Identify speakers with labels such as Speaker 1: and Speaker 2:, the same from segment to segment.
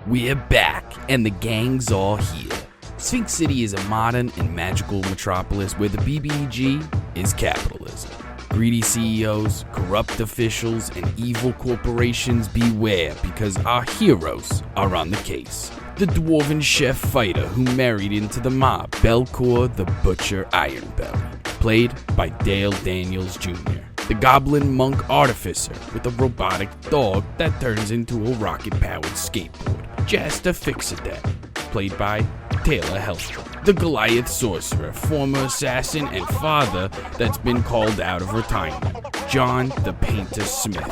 Speaker 1: We're back, and the gang's all here. Sphinx City is a modern and magical metropolis where the BBG is capitalism. Greedy CEOs, corrupt officials, and evil corporations beware, because our heroes are on the case. The dwarven chef fighter who married into the mob, Belkor the Butcher Ironbelly, played by Dale Daniels Jr. The goblin monk artificer with a robotic dog that turns into a rocket-powered skateboard, Jaster Fixadet, played by Taylor Hellstrom. The Goliath sorcerer, former assassin and father that's been called out of retirement, John the Painter Smith,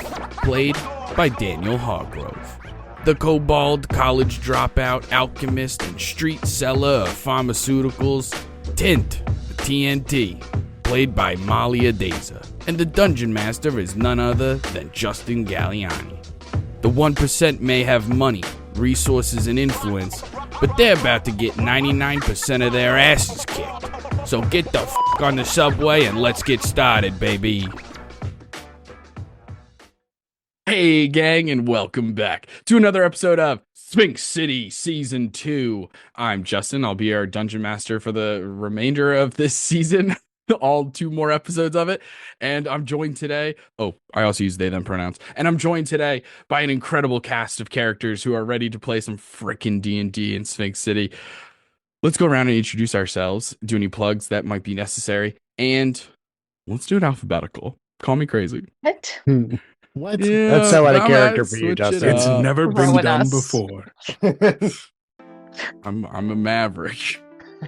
Speaker 1: played by Daniel Hargrove. The kobold college dropout, alchemist, and street seller of pharmaceuticals, Tint, the TnT, played by mailto. And the dungeon master is none other than Justin Galliani. The 1% may have money, resources, and influence, but they're about to get 99% of their asses kicked. So get the f*** on the subway and let's get started, baby. Hey gang, and welcome back to another episode of Sphinx City Season 2. I'm Justin. I'll be our dungeon master for the remainder of this season. All 2 more episodes of it. And I'm joined today. Oh, I also use they, them pronouns. And I'm joined today by an incredible cast of characters who are ready to play some frickin' D&D in Sphinx City. Let's go around and introduce ourselves, do any plugs that might be necessary, and let's do it alphabetical. Call me crazy.
Speaker 2: What?
Speaker 3: What?
Speaker 1: Yeah,
Speaker 3: That's so out of character for
Speaker 1: switch
Speaker 3: you,
Speaker 1: it
Speaker 3: Justin.
Speaker 1: up.
Speaker 4: It's never been
Speaker 2: Throwing
Speaker 4: done
Speaker 2: us.
Speaker 4: before.
Speaker 1: I'm a maverick.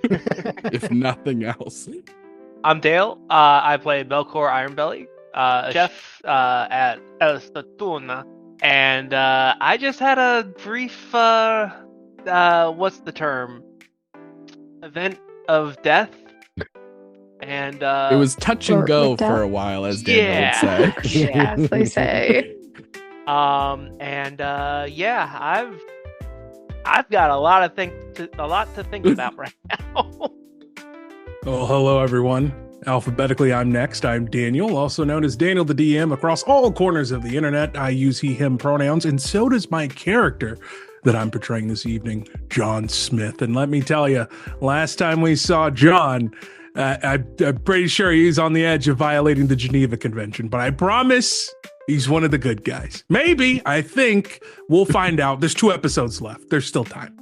Speaker 1: If nothing else.
Speaker 5: I'm Dale. I play Belkor Ironbelly, chef at El Statuna, and I just had a brief, what's the term? Event of death, and
Speaker 1: It was touch and go
Speaker 2: With that?
Speaker 1: for a while, as Daniel would say.
Speaker 2: Yeah, as they say.
Speaker 5: yeah, I've got a lot to think about right now.
Speaker 4: Oh, hello, everyone. Alphabetically, I'm next. I'm Daniel, also known as Daniel the DM across all corners of the internet. I use he, him pronouns, and so does my character that I'm portraying this evening, John Smith. And let me tell you, last time we saw John, I'm pretty sure he's on the edge of violating the Geneva Convention, but I promise he's one of the good guys. Maybe, I think. We'll find out. There's 2 episodes left. There's still time.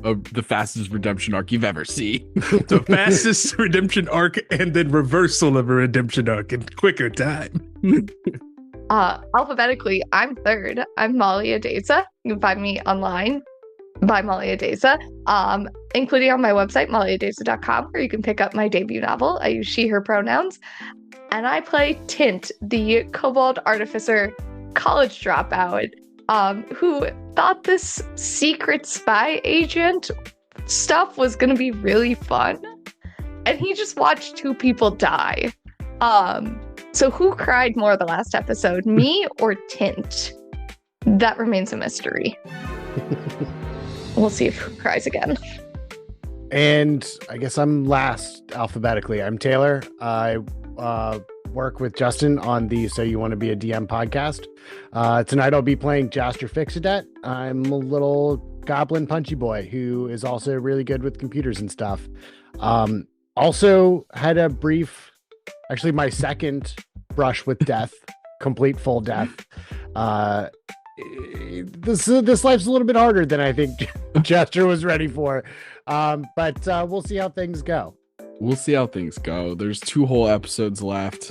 Speaker 1: The fastest redemption arc you've ever seen.
Speaker 4: The fastest redemption arc and then reversal of a redemption arc in quicker time.
Speaker 2: Alphabetically, I'm third. I'm mailto. You can find me online by mailto, including on my website, mailto.com, where you can pick up my debut novel. I use she, her pronouns. And I play Tint, the kobold artificer college dropout, who thought this secret spy agent stuff was going to be really fun. And he just watched 2 people die. So who cried more the last episode, me or Tint? That remains a mystery. We'll see if who cries again.
Speaker 3: And I guess I'm last alphabetically. I'm Taylor. I work with Justin on the So You Want to Be a DM podcast. Tonight I'll be playing Jaster Fixadet. I'm a little goblin punchy boy who is also really good with computers and stuff. Also had a brief, actually my second brush with death, complete full death. This life's a little bit harder than I think Jaster was ready for. But we'll see how things go.
Speaker 1: We'll see how things go. There's 2 whole episodes left.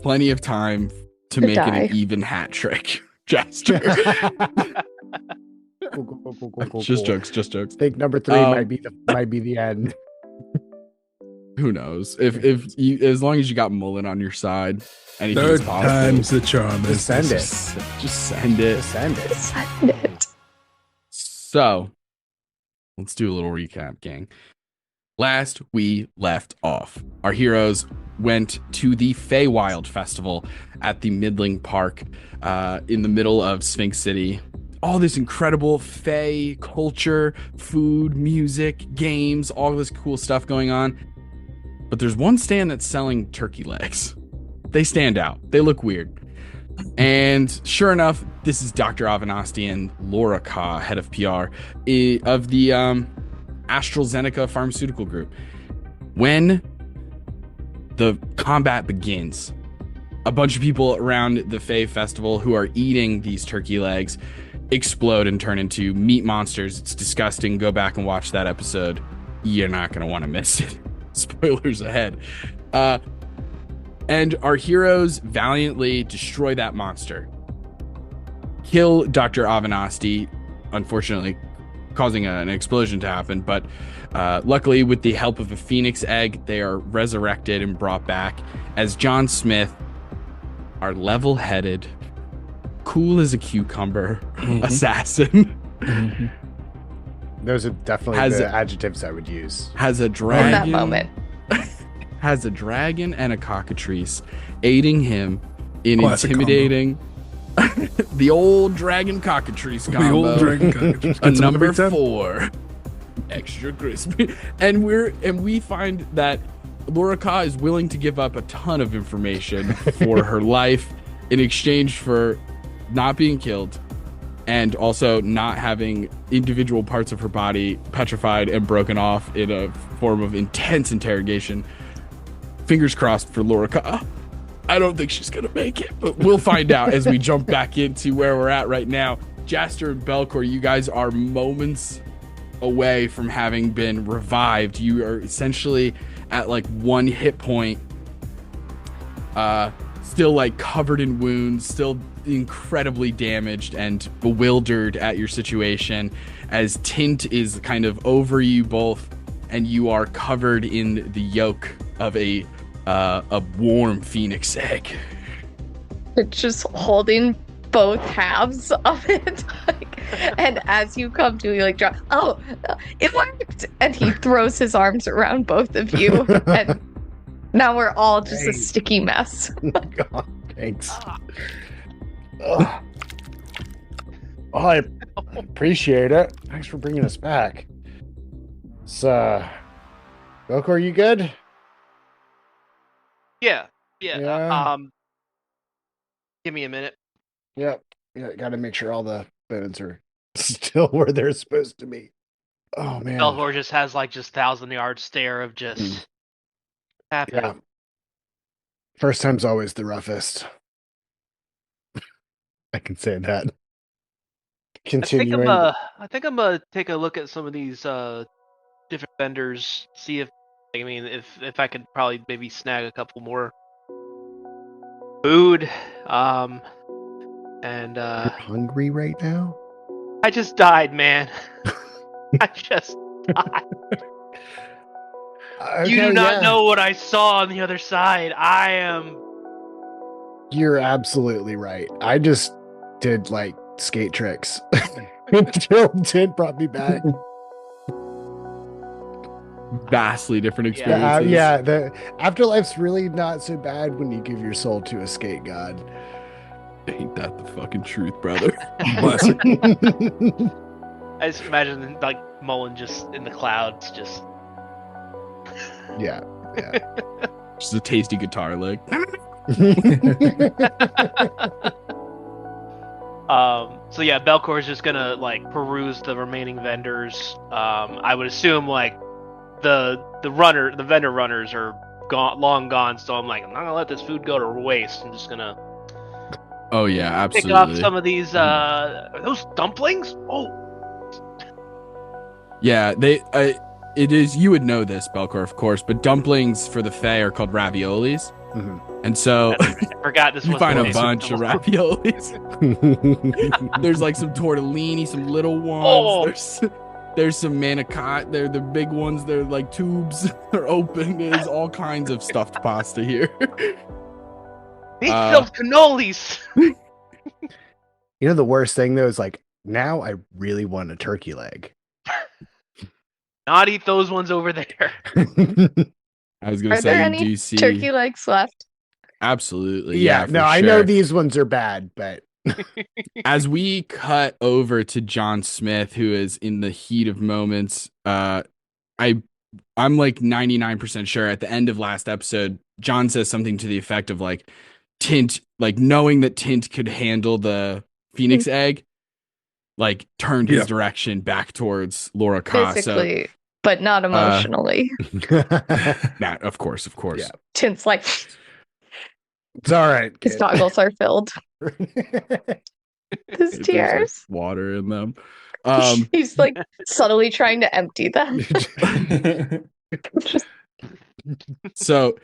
Speaker 1: Plenty of time to make it an even hat trick. Jaster.
Speaker 3: Cool.
Speaker 1: Just jokes.
Speaker 3: I think number 3 might be the end.
Speaker 1: Who knows? If you, as long as you got Mullen on your side, anything's
Speaker 4: Third
Speaker 1: possible.
Speaker 4: time's the charm.
Speaker 3: Just send it.
Speaker 1: Just send it.
Speaker 3: Send it.
Speaker 2: Send it.
Speaker 1: So, let's do a little recap, gang. Last we left off, our heroes went to the Fey Festival at the Midling Park in the middle of Sphinx City. All this incredible Fey culture, food, music, games, all this cool stuff going on. But there's one stand that's selling turkey legs. They stand out. They look weird. And sure enough, this is Dr. Avanasti and Laura Ka, head of PR of the AstraZeneca Pharmaceutical Group. When the combat begins, a bunch of people around the Fey Festival who are eating these turkey legs explode and turn into meat monsters. It's disgusting. Go back and watch that episode. You're not going to want to miss it. Spoilers ahead. And our heroes valiantly destroy that monster. Kill Dr. Avanasti, unfortunately causing an explosion to happen. But luckily, with the help of a Phoenix egg, they are resurrected and brought back as John Smith, our level-headed, cool as a cucumber assassin.
Speaker 3: Those are definitely the adjectives I would use.
Speaker 1: Has a dragon.
Speaker 2: In that moment.
Speaker 1: Has a dragon and a cockatrice aiding him in
Speaker 4: Classic
Speaker 1: intimidating the old dragon cockatrice combo.
Speaker 4: The old dragon cockatrice.
Speaker 1: A number 4. Extra crispy. And we find that Laura Ka is willing to give up a ton of information for her life in exchange for not being killed and also not having individual parts of her body petrified and broken off in a form of intense interrogation. Fingers crossed for Laura Ka. I don't think she's going to make it, but we'll find out as we jump back into where we're at right now. Jaster and Belkor, you guys are moments away from having been revived. You are essentially at like 1 hit point, still like covered in wounds, still incredibly damaged and bewildered at your situation as tint is kind of over you both, and you are covered in the yolk of a warm phoenix egg.
Speaker 2: It's just holding both halves of it. And as you come to, you like drop, oh, it worked. And he throws his arms around both of you. And now we're all just a sticky mess.
Speaker 3: God, thanks. Oh, I appreciate it. Thanks for bringing us back. So, Belkor, you good?
Speaker 5: Yeah.
Speaker 3: Yeah.
Speaker 5: Give me a minute.
Speaker 3: Yep. Yeah, gotta make sure all the bones are still where they're supposed to be. Oh man.
Speaker 5: Belkor just has like just 1,000-yard stare of just happening.
Speaker 3: Yeah. First time's always the roughest. I can say that. Continuing.
Speaker 5: I think I'm gonna take a look at some of these different vendors, see if if I could probably maybe snag a couple more food. And
Speaker 3: You're hungry right now?
Speaker 5: I just died, man. I just died. You do not know what I saw on the other side.
Speaker 3: You're absolutely right. I just did like skate tricks until Tint brought me back.
Speaker 1: Vastly different experiences.
Speaker 3: Yeah, the afterlife's really not so bad when you give your soul to a skate god.
Speaker 1: Ain't that the fucking truth, brother?
Speaker 5: I just imagine like Mullen just in the clouds, just
Speaker 3: yeah.
Speaker 1: Just a tasty guitar lick.
Speaker 5: So yeah, Belkor is just gonna like peruse the remaining vendors. I would assume like the vendor runners are long gone, so I'm like, I'm not gonna let this food go to waste. I'm just gonna
Speaker 1: Oh yeah, absolutely.
Speaker 5: pick off some of these are those dumplings? Oh.
Speaker 1: Yeah, it is, you would know this, Belkor, of course, but dumplings for the Fae are called raviolis.
Speaker 3: Mhm.
Speaker 1: And so
Speaker 5: I forgot this
Speaker 1: you
Speaker 5: was
Speaker 1: find
Speaker 5: the
Speaker 1: a bunch of raviolis. There's like some tortellini, some little ones.
Speaker 5: Oh.
Speaker 1: There's some manicotti. They're the big ones. They're like tubes. They're open. There's all kinds of stuffed pasta here.
Speaker 5: Meat-filled cannolis.
Speaker 3: You know the worst thing though is like now I really want a turkey leg.
Speaker 5: Not eat those ones over there.
Speaker 1: I was gonna
Speaker 2: Are
Speaker 1: say,
Speaker 2: there
Speaker 1: do
Speaker 2: any
Speaker 1: you see?
Speaker 2: turkey legs left?
Speaker 1: Absolutely.
Speaker 3: Yeah,
Speaker 1: for
Speaker 3: no, I know
Speaker 1: sure.
Speaker 3: these ones are bad, but
Speaker 1: As we cut over to John Smith, who is in the heat of moments, I'm like 99% sure at the end of last episode, John says something to the effect of like, Tint, like knowing that Tint could handle the Phoenix egg, like turned his direction back towards Laura Ka.
Speaker 2: Physically, but not emotionally.
Speaker 1: Matt, of course.
Speaker 3: Yeah.
Speaker 2: Tint's like,
Speaker 3: It's all right.
Speaker 2: his
Speaker 3: kid.
Speaker 2: goggles are filled. His
Speaker 1: There's,
Speaker 2: tears.
Speaker 1: like, water in them.
Speaker 2: He's like subtly trying to empty them.
Speaker 1: So,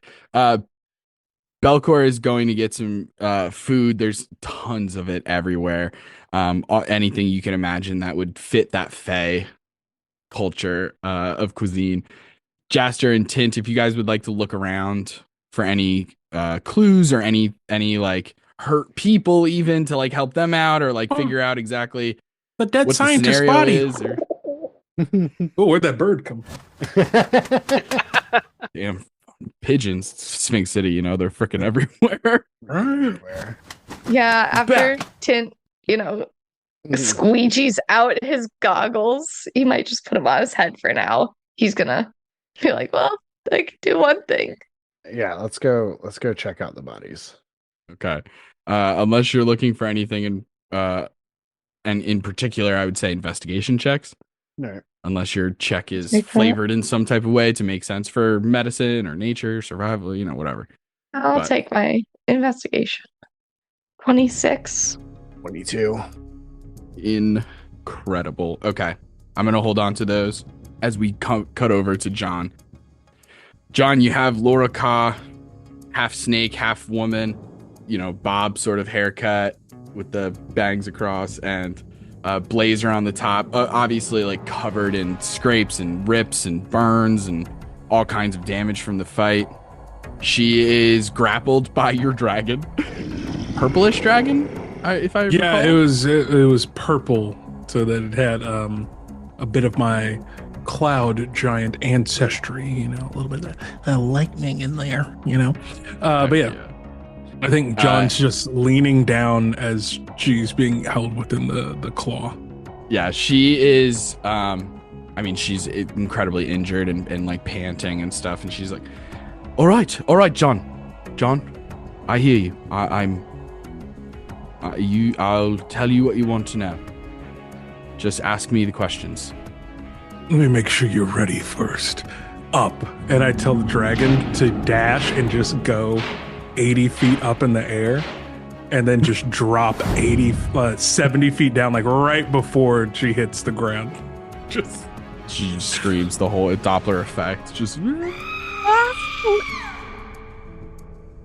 Speaker 1: Belkor is going to get some food. There's tons of it everywhere. Anything you can imagine that would fit that Fey culture of cuisine. Jaster and Tint, if you guys would like to look around for any clues or any like hurt people, even to like help them out or like figure out exactly
Speaker 4: The dead
Speaker 1: what the
Speaker 4: scientist
Speaker 1: scenario
Speaker 4: body.
Speaker 1: is. Or,
Speaker 4: Oh, where'd that bird come from?
Speaker 1: damn, pigeons, Sphinx City, you know, they're freaking everywhere.
Speaker 3: Everywhere.
Speaker 2: Yeah, after Tint, squeegees out his goggles, he might just put them on his head for now. He's gonna be like, well, I can do one thing.
Speaker 3: Yeah, let's go check out the bodies.
Speaker 1: Okay. Unless you're looking for anything and in particular, I would say investigation checks.
Speaker 3: No.
Speaker 1: Unless your check is
Speaker 2: Make that.
Speaker 1: flavored in some type of way to make sense for medicine or nature, survival, whatever.
Speaker 2: I'll
Speaker 1: But-
Speaker 2: take my investigation. 26.
Speaker 3: 22.
Speaker 1: Incredible. Okay. I'm going to hold on to those as we cut over to John. John, you have Laura Ka, half snake, half woman, bob sort of haircut with the bangs across and blazer on the top. Obviously, like covered in scrapes and rips and burns and all kinds of damage from the fight. She is grappled by your dragon. Purplish dragon? If I recall.
Speaker 4: Yeah, it was purple, so that it had a bit of my cloud giant ancestry, a little bit of lightning in there, But yeah, I think John's just leaning down as she's being held within the claw.
Speaker 1: Yeah, she is. She's incredibly injured and like panting and stuff, and she's like, "All right, John, I hear you. I'll tell you what you want to know. Just ask me the questions."
Speaker 4: Let me make sure you're ready first. Up, and I tell the dragon to dash and just go 80 feet up in the air, and then just drop 70 feet down, like right before she hits the ground.
Speaker 1: She just screams the whole Doppler effect. Just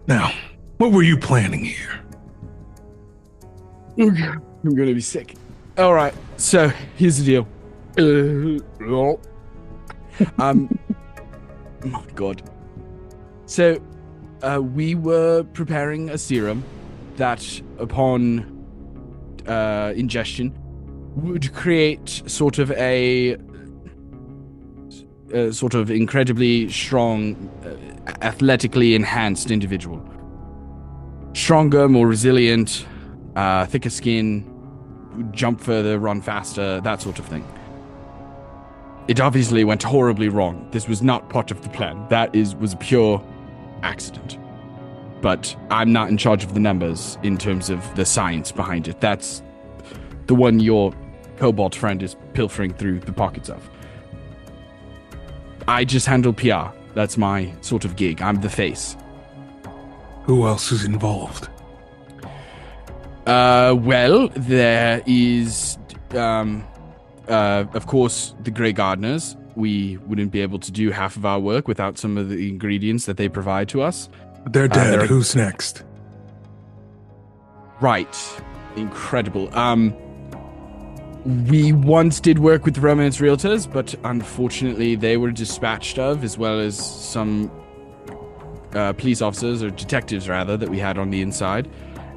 Speaker 4: Now, what were you planning here?
Speaker 1: I'm gonna be sick. All right, so here's the deal. My God. So, we were preparing a serum that, upon ingestion, would create sort of a sort of incredibly strong, athletically enhanced individual. Stronger, more resilient, thicker skin, jump further, run faster, that sort of thing. It obviously went horribly wrong. This was not part of the plan. That was a pure accident. But I'm not in charge of the numbers in terms of the science behind it. That's the one your cobalt friend is pilfering through the pockets of. I just handle PR. That's my sort of gig. I'm the face.
Speaker 4: Who else is involved?
Speaker 1: Well, there is, of course, the Grey Gardeners. We wouldn't be able to do half of our work without some of the ingredients that they provide to us.
Speaker 4: They're dead. Who's next?
Speaker 1: Right. Incredible. We once did work with Romance Realtors, but unfortunately they were dispatched of, as well as some police officers, or detectives rather, that we had on the inside.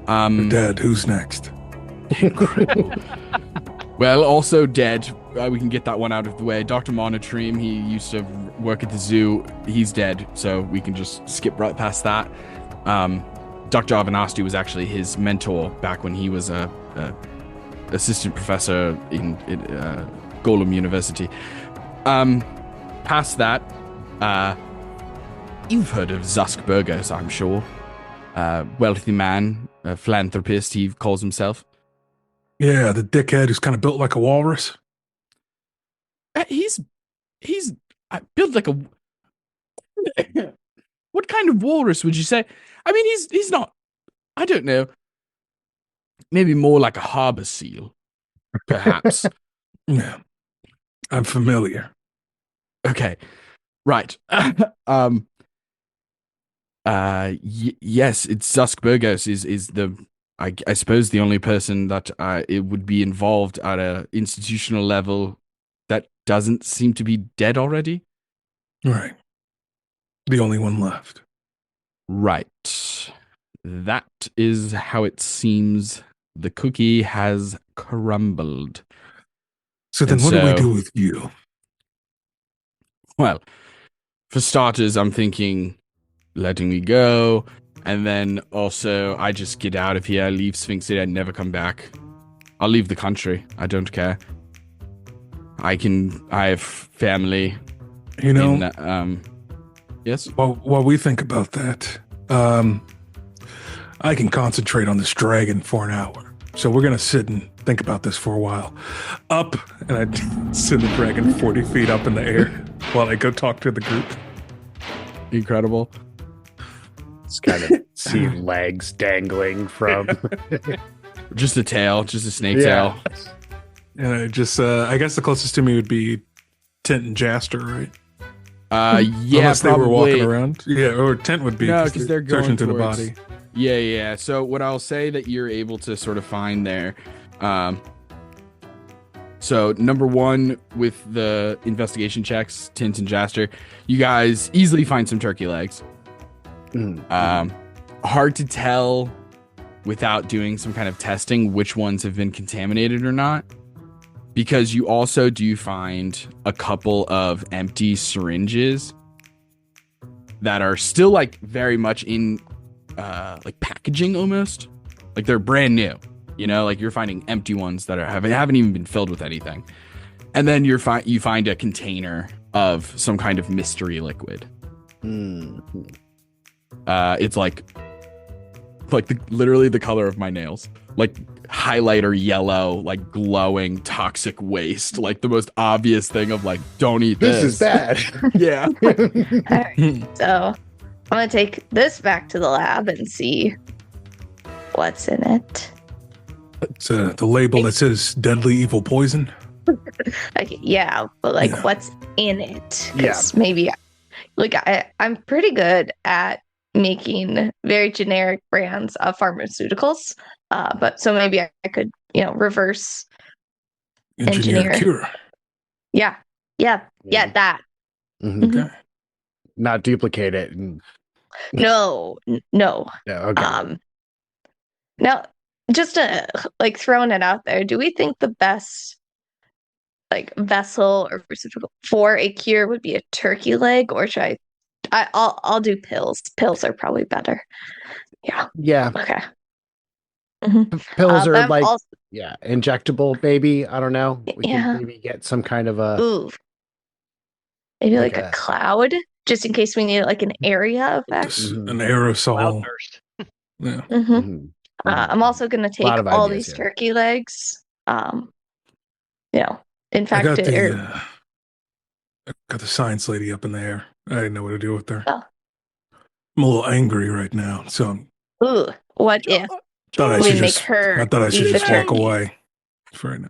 Speaker 4: They're dead. Who's next?
Speaker 1: Incredible. Well, also dead. We can get that one out of the way. Dr. Monotream, he used to work at the zoo. He's dead, so we can just skip right past that. Dr. Avanasti was actually his mentor back when he was a assistant professor in Golem University. Past that, you've heard of Zusk Bergos, I'm sure. wealthy man, a philanthropist, he calls himself.
Speaker 4: Yeah, the dickhead who's kind of built like a walrus.
Speaker 1: He's built like a. What kind of walrus would you say? I mean, he's not. I don't know. Maybe more like a harbor seal, perhaps.
Speaker 4: Yeah, I'm familiar.
Speaker 1: Okay, right. Yes, it's Zusk Bergos is the I suppose the only person that it would be involved at a institutional level that doesn't seem to be dead already.
Speaker 4: Right. The only one left.
Speaker 1: Right. That is how it seems. The cookie has crumbled.
Speaker 4: So then what do we do with you?
Speaker 1: Well, for starters, I'm thinking letting me go, and then also I just get out of here, leave Sphinx City, and never come back. I'll leave the country. I don't care. I have family.
Speaker 4: You know,
Speaker 1: yes?
Speaker 4: While we think about that, I can concentrate on this dragon for an hour. So we're going to sit and think about this for a while. Up, and I send the dragon 40 feet up in the air while I go talk to the group.
Speaker 1: Incredible.
Speaker 3: Just kind of see legs dangling from.
Speaker 1: Just a tail, just a snake tail.
Speaker 4: And I just, I guess the closest to me would be Tent and Jaster, right?
Speaker 1: Yeah,
Speaker 4: unless they
Speaker 1: probably.
Speaker 4: were walking around. Yeah, or Tent would be.
Speaker 1: No, because they're going
Speaker 4: to the
Speaker 1: towards-
Speaker 4: body.
Speaker 1: Yeah. So what I'll say that you're able to sort of find there. So number one, with the investigation checks, Tint and Jaster, you guys easily find some turkey legs. Hard to tell without doing some kind of testing which ones have been contaminated or not. Because you also do find a couple of empty syringes that are still like very much in like packaging almost. Like they're brand new, you know, like you're finding empty ones that haven't even been filled with anything. And then you find a container of some kind of mystery liquid. It's like literally the color of my nails, like highlighter yellow, like glowing toxic waste, like the most obvious thing of like, don't eat this.
Speaker 3: This is bad.
Speaker 1: Yeah.
Speaker 2: All right, so I'm gonna take this back to the lab and see what's in it.
Speaker 4: It's the label that says deadly evil poison.
Speaker 2: Like, yeah, but like, what's in it?
Speaker 3: Yeah.
Speaker 2: Maybe, like, I'm pretty good at making very generic brands of pharmaceuticals. But so maybe I could, reverse
Speaker 4: Engineer cure.
Speaker 2: Yeah, that.
Speaker 3: Okay. Not duplicate it.
Speaker 2: No.
Speaker 3: Yeah. Okay.
Speaker 2: Now, just throwing it out there, do we think the best vessel or receptacle for a cure would be a turkey leg, or should I'll do pills. Pills are probably better. Yeah.
Speaker 3: Yeah.
Speaker 2: Okay.
Speaker 3: Pills are
Speaker 2: also,
Speaker 3: injectable. Maybe, I don't know. We can maybe get some kind of a.
Speaker 2: Ooh. Maybe like a cloud, just in case we need like an area effect.
Speaker 4: An aerosol.
Speaker 5: Burst.
Speaker 4: Yeah.
Speaker 2: I'm also going to take all these turkey legs. In fact,
Speaker 4: I got the science lady up in the air. I didn't know what to do with her.
Speaker 2: Oh.
Speaker 4: I'm a little angry right now, so.
Speaker 2: What if
Speaker 4: I thought I should just walk away. For right now.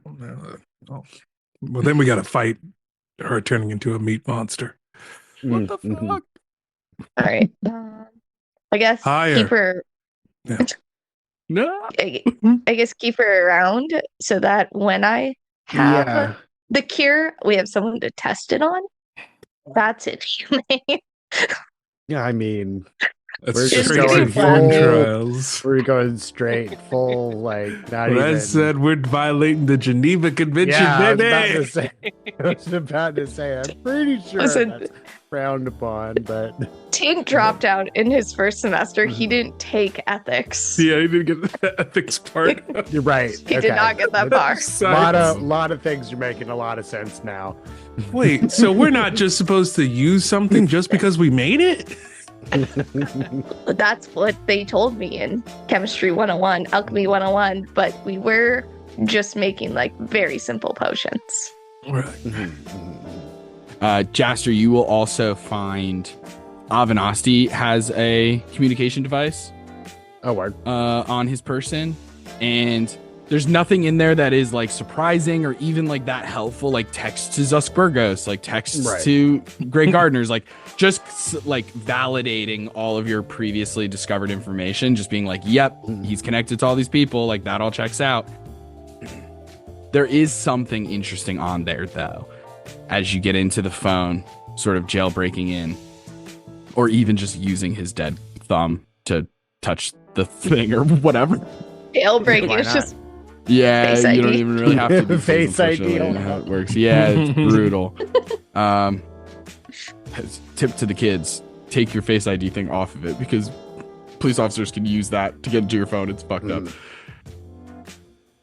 Speaker 4: Well, then we got to fight her turning into a meat monster.
Speaker 1: What the fuck?
Speaker 2: All right. I guess keep her.
Speaker 4: Yeah.
Speaker 1: No.
Speaker 2: I guess keep her around so that when I have the cure, we have someone to test it on. That's inhumane.
Speaker 3: Yeah, I mean,
Speaker 4: That's
Speaker 3: just
Speaker 4: straight
Speaker 3: going
Speaker 4: to human trials.
Speaker 3: We're going straight full, like, not
Speaker 4: When
Speaker 3: even.
Speaker 4: I said we're violating the Geneva Convention,
Speaker 3: I was
Speaker 4: baby.
Speaker 3: about to say, I'm pretty sure that's frowned upon, but.
Speaker 2: Tink dropped out in his first semester. He didn't take ethics.
Speaker 4: Yeah, he didn't get the ethics part.
Speaker 3: You're right.
Speaker 2: He did not get that far.
Speaker 3: Lot of things are making a lot of sense now.
Speaker 4: Wait, so we're not just supposed to use something just because we made it?
Speaker 2: That's what they told me in Chemistry 101, Alchemy 101, but we were just making like very simple potions.
Speaker 4: Right.
Speaker 1: Jaster, you will also find Avanasti has a communication device
Speaker 3: Oh, word.
Speaker 1: on his person, and there's nothing in there that is like surprising or even like that helpful, like text to Zusk Bergos, like texts
Speaker 3: Right.
Speaker 1: to Grey Gardeners, like just like validating all of your previously discovered information, just being like, yep, he's connected to all these people, like that all checks out. There is something interesting on there though, as you get into the phone, sort of jailbreaking in, or even just using his dead thumb to touch the thing or whatever.
Speaker 2: Jailbreaking
Speaker 3: Why
Speaker 2: is
Speaker 3: not?
Speaker 2: just
Speaker 1: Yeah,
Speaker 2: Face
Speaker 1: you don't
Speaker 2: ID.
Speaker 1: even really have to be
Speaker 3: Face ID.
Speaker 1: I know how it works. Yeah, it's brutal. Tip to the kids: take your Face ID thing off of it, because police officers can use that to get into your phone. It's fucked up.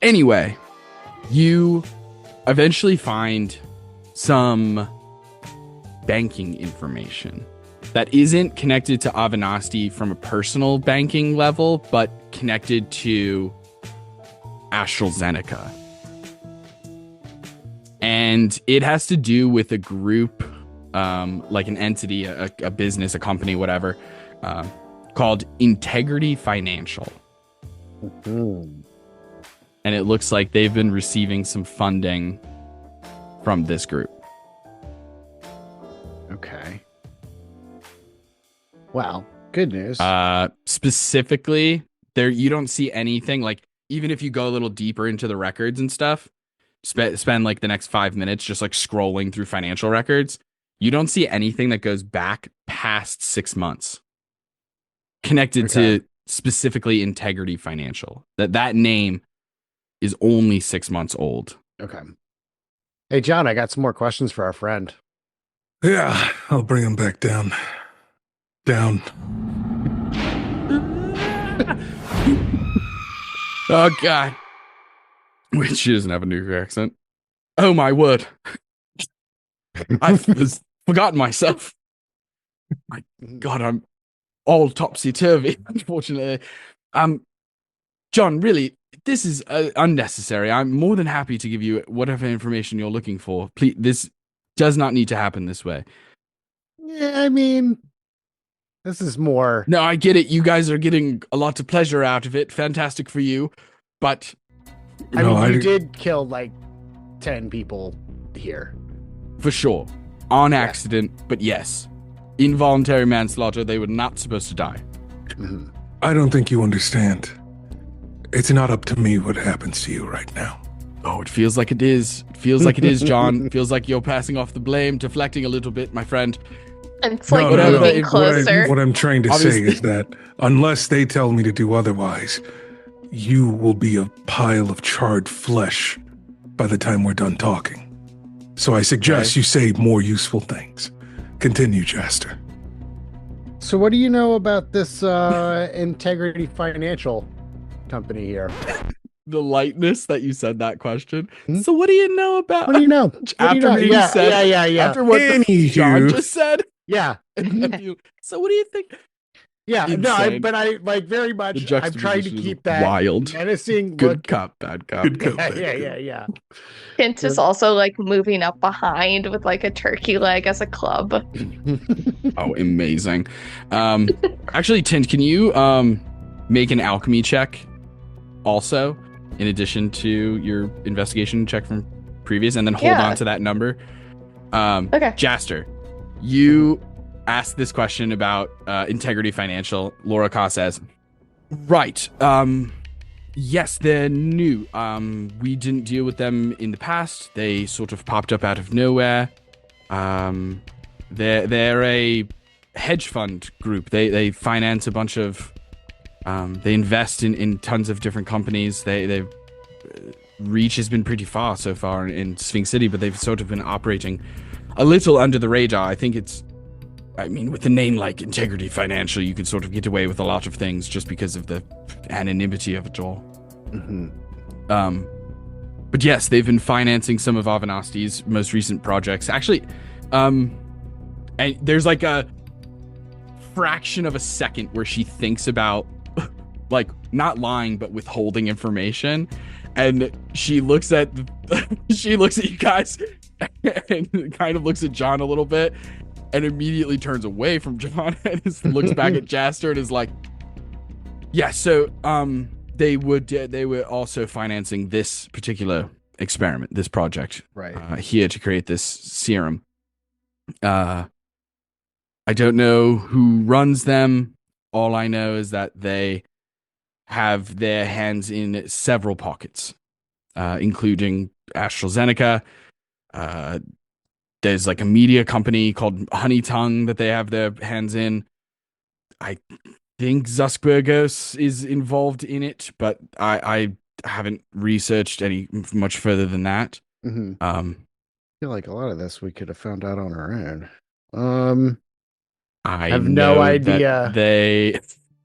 Speaker 1: Anyway, you eventually find some banking information that isn't connected to Avanasti from a personal banking level, but connected to AstraZeneca. And it has to do with a group, like an entity, a business, a company, whatever, called Integrity Financial.
Speaker 3: Mm.
Speaker 1: And it looks like they've been receiving some funding from this group.
Speaker 3: Okay. Well, good news.
Speaker 1: Specifically, there you don't see anything, like even if you go a little deeper into the records and stuff, spend like the next 5 minutes just like scrolling through financial records, you don't see anything that goes back past 6 months connected
Speaker 3: Okay.
Speaker 1: to specifically Integrity Financial. That name is only 6 months old.
Speaker 3: Okay. Hey, John, I got some more questions for our friend.
Speaker 4: Yeah, I'll bring him back down. Down.
Speaker 1: Oh god. Wait, she doesn't have a New York accent. Oh my word. I've forgotten myself. My god, I'm all topsy-turvy, unfortunately. John, really, this is unnecessary. I'm more than happy to give you whatever information you're looking for. Please, this does not need to happen this way.
Speaker 3: Yeah, I mean, this is more.
Speaker 1: No, I get it. You guys are getting a lot of pleasure out of it. Fantastic for you. But
Speaker 3: I
Speaker 4: No,
Speaker 3: mean, you did kill like 10 people here.
Speaker 1: for sure, on accident, but yes, involuntary manslaughter, they were not supposed to die.
Speaker 3: Mhm.
Speaker 4: I don't think you understand. It's not up to me what happens to you right now.
Speaker 1: Oh, it feels like it is. It feels like it is, John. It feels like you're passing off the blame, deflecting a little bit, my friend.
Speaker 2: and it's like
Speaker 1: no.
Speaker 2: moving closer.
Speaker 4: What I'm trying to
Speaker 1: Obviously.
Speaker 4: say is that unless they tell me to do otherwise, you will be a pile of charred flesh by the time we're done talking. So I suggest
Speaker 3: Okay.
Speaker 4: you say more useful things. Continue, Jaster.
Speaker 3: So, what do you know about this Integrity Financial company here?
Speaker 1: The lightness that you said that question.
Speaker 3: Hmm?
Speaker 1: So what do you know about?
Speaker 3: What do you know? What do you
Speaker 1: After
Speaker 3: know?
Speaker 1: being
Speaker 3: Yeah,
Speaker 1: said,
Speaker 3: yeah.
Speaker 1: after what
Speaker 4: Anywho.
Speaker 1: John just said.
Speaker 3: Yeah,
Speaker 1: And then you, so what do you think?
Speaker 3: yeah. No,
Speaker 1: Insane.
Speaker 3: but I like very
Speaker 1: The
Speaker 3: much. I'm trying to
Speaker 1: juxtaposition is
Speaker 3: keep that
Speaker 1: wild.
Speaker 3: menacing
Speaker 1: Good
Speaker 3: look.
Speaker 1: cop, bad cop.
Speaker 4: Good cop.
Speaker 3: Yeah.
Speaker 2: Kent is also like moving up behind with like a turkey leg as a club.
Speaker 1: Oh, amazing. Actually, Tint, can you make an alchemy check also, in addition to your investigation check from previous, and then hold
Speaker 2: Yeah.
Speaker 1: on to that number?
Speaker 2: Okay.
Speaker 1: Jaster, you asked this question about Integrity Financial. Laura Ka says, right. Yes, they're new. We didn't deal with them in the past. They sort of popped up out of nowhere. They're a hedge fund group. They finance a bunch of. They invest in tons of different companies. They reach has been pretty far so far in Sphinx City, but they've sort of been operating a little under the radar. I think I mean, with a name like Integrity Financial, you could sort of get away with a lot of things just because of the anonymity of it all.
Speaker 3: Mhm.
Speaker 1: But yes, they've been financing some of Avanasti's most recent projects. Actually, and there's like a fraction of a second where she thinks about like not lying but withholding information, and she looks at you guys and kind of looks at John a little bit and immediately turns away from John and looks back at Jaster and is like, yeah, so they were also financing this particular experiment, this project,
Speaker 3: Right.
Speaker 1: here to create this serum. I don't know who runs them. All I know is that they have their hands in several pockets, including AstraZeneca. There's like a media company called Honey Tongue that they have their hands in. I think Zusk Bergos is involved in it, but I haven't researched any much further than that.
Speaker 3: Mm-hmm. I feel like a lot of this we could have found out on our own.
Speaker 1: I
Speaker 3: have
Speaker 1: know
Speaker 3: no idea.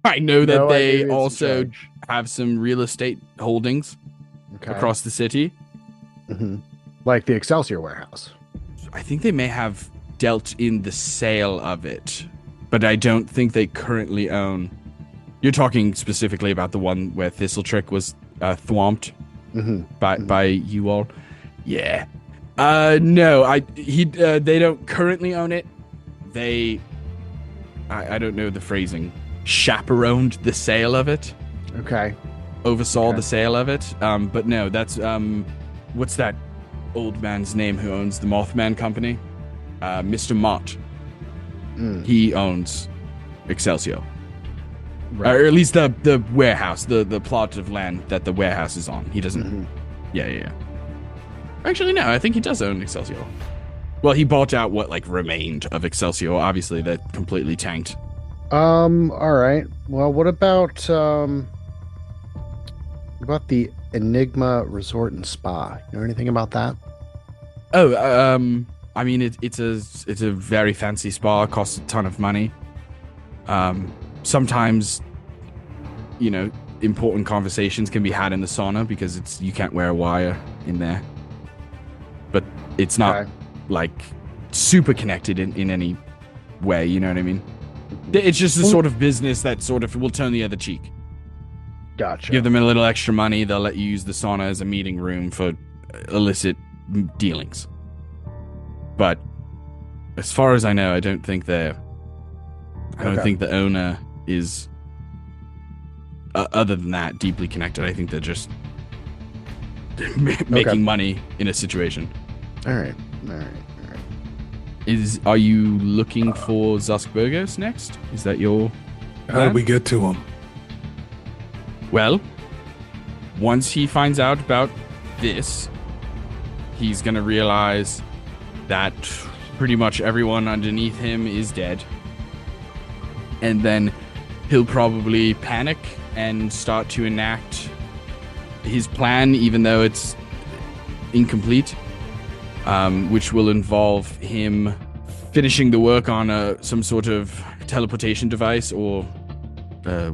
Speaker 1: I know that they
Speaker 3: idea who's in
Speaker 1: also
Speaker 3: charge.
Speaker 1: have some real estate holdings
Speaker 3: Okay.
Speaker 1: across the city.
Speaker 3: Mm-hmm. Like the Excelsior warehouse.
Speaker 1: I think they may have dealt in the sale of it, but I don't think they currently own. You're talking specifically about the one where Thistletrick was thwomped by you all. Yeah. No, they don't currently own it. I don't know the phrasing. Chaperoned the sale of it.
Speaker 3: Okay.
Speaker 1: Oversaw the sale of it. But no, that's what's that old man's name who owns the Mothman company? Mr. Mott. He owns Excelsior.
Speaker 3: Right.
Speaker 1: Or at least the warehouse, the plot of land that the warehouse is on. He doesn't. Yeah. Actually, no, I think he does own Excelsior. Well, he bought out what remained of Excelsior. Obviously, that completely tanked.
Speaker 3: All right. Well, what about the Enigma Resort and Spa? You know anything about that?
Speaker 1: Oh, I mean, it's a very fancy spa. It costs a ton of money. Sometimes, important conversations can be had in the sauna because you can't wear a wire in there. But it's not super connected in any way. You know what I mean? It's just the sort of business that sort of will turn the other cheek.
Speaker 3: Gotcha.
Speaker 1: Give them a little extra money. They'll let you use the sauna as a meeting room for illicit dealings. But as far as I know, I don't think the owner is, other than that, deeply connected. I think they're just making money in a situation.
Speaker 3: All right.
Speaker 1: Are you looking for Zusk Bergos next? Is that your plan?
Speaker 4: How did we get to him?
Speaker 1: Well, once he finds out about this, he's going to realize that pretty much everyone underneath him is dead. And then he'll probably panic and start to enact his plan, even though it's incomplete, which will involve him finishing the work on some sort of teleportation device or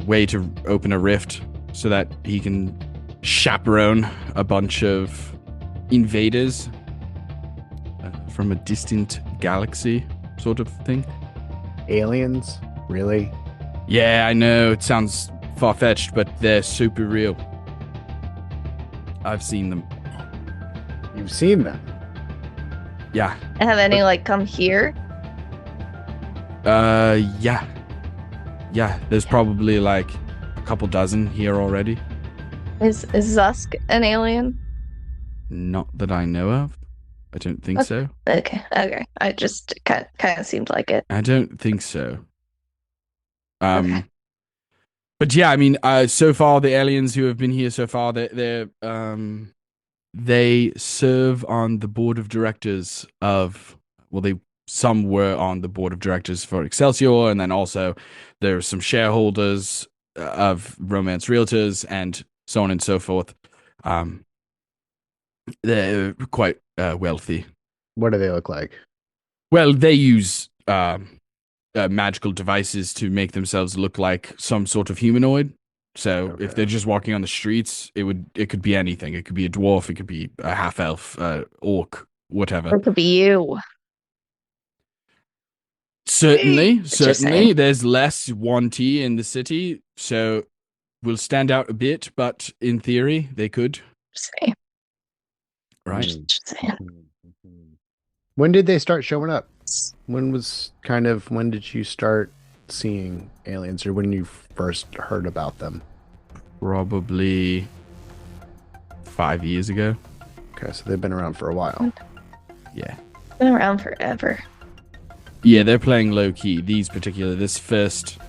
Speaker 1: way to open a rift so that he can chaperone a bunch of invaders from a distant galaxy sort of thing.
Speaker 3: Aliens? Really?
Speaker 1: Yeah, I know it sounds far-fetched, but they're super real. I've seen them.
Speaker 3: You've seen them?
Speaker 1: Yeah.
Speaker 2: Have any come here?
Speaker 1: Yeah. There's probably a couple dozen here already.
Speaker 2: Is Zusk an alien?
Speaker 1: Not that I know of. I don't think so.
Speaker 2: Okay. I just kind of seemed like it.
Speaker 1: I don't think so.
Speaker 2: Okay.
Speaker 1: But yeah, I mean, so far the aliens who have been here so far, they serve on the board of directors of. Well, some were on the board of directors for Excelsior, and then also there are some shareholders of Romance Realtors, and so on and so forth. They're quite wealthy.
Speaker 3: What do they look like?
Speaker 1: Well, they use magical devices to make themselves look like some sort of humanoid. So if they're just walking on the streets, it could be anything. It could be a dwarf, it could be a half elf, orc, whatever.
Speaker 2: It could be you.
Speaker 1: Certainly.
Speaker 2: Just saying.
Speaker 1: There's less 1T in the city, so we'll stand out a bit, but in theory, they could.
Speaker 2: Just saying.
Speaker 1: Right.
Speaker 2: Just saying.
Speaker 3: When did they start showing up? When did you start seeing aliens, or when you first heard about them?
Speaker 1: Probably 5 years ago.
Speaker 3: Okay, so they've been around for a while.
Speaker 1: Yeah.
Speaker 2: Been around forever.
Speaker 1: Yeah, they're playing low key. This first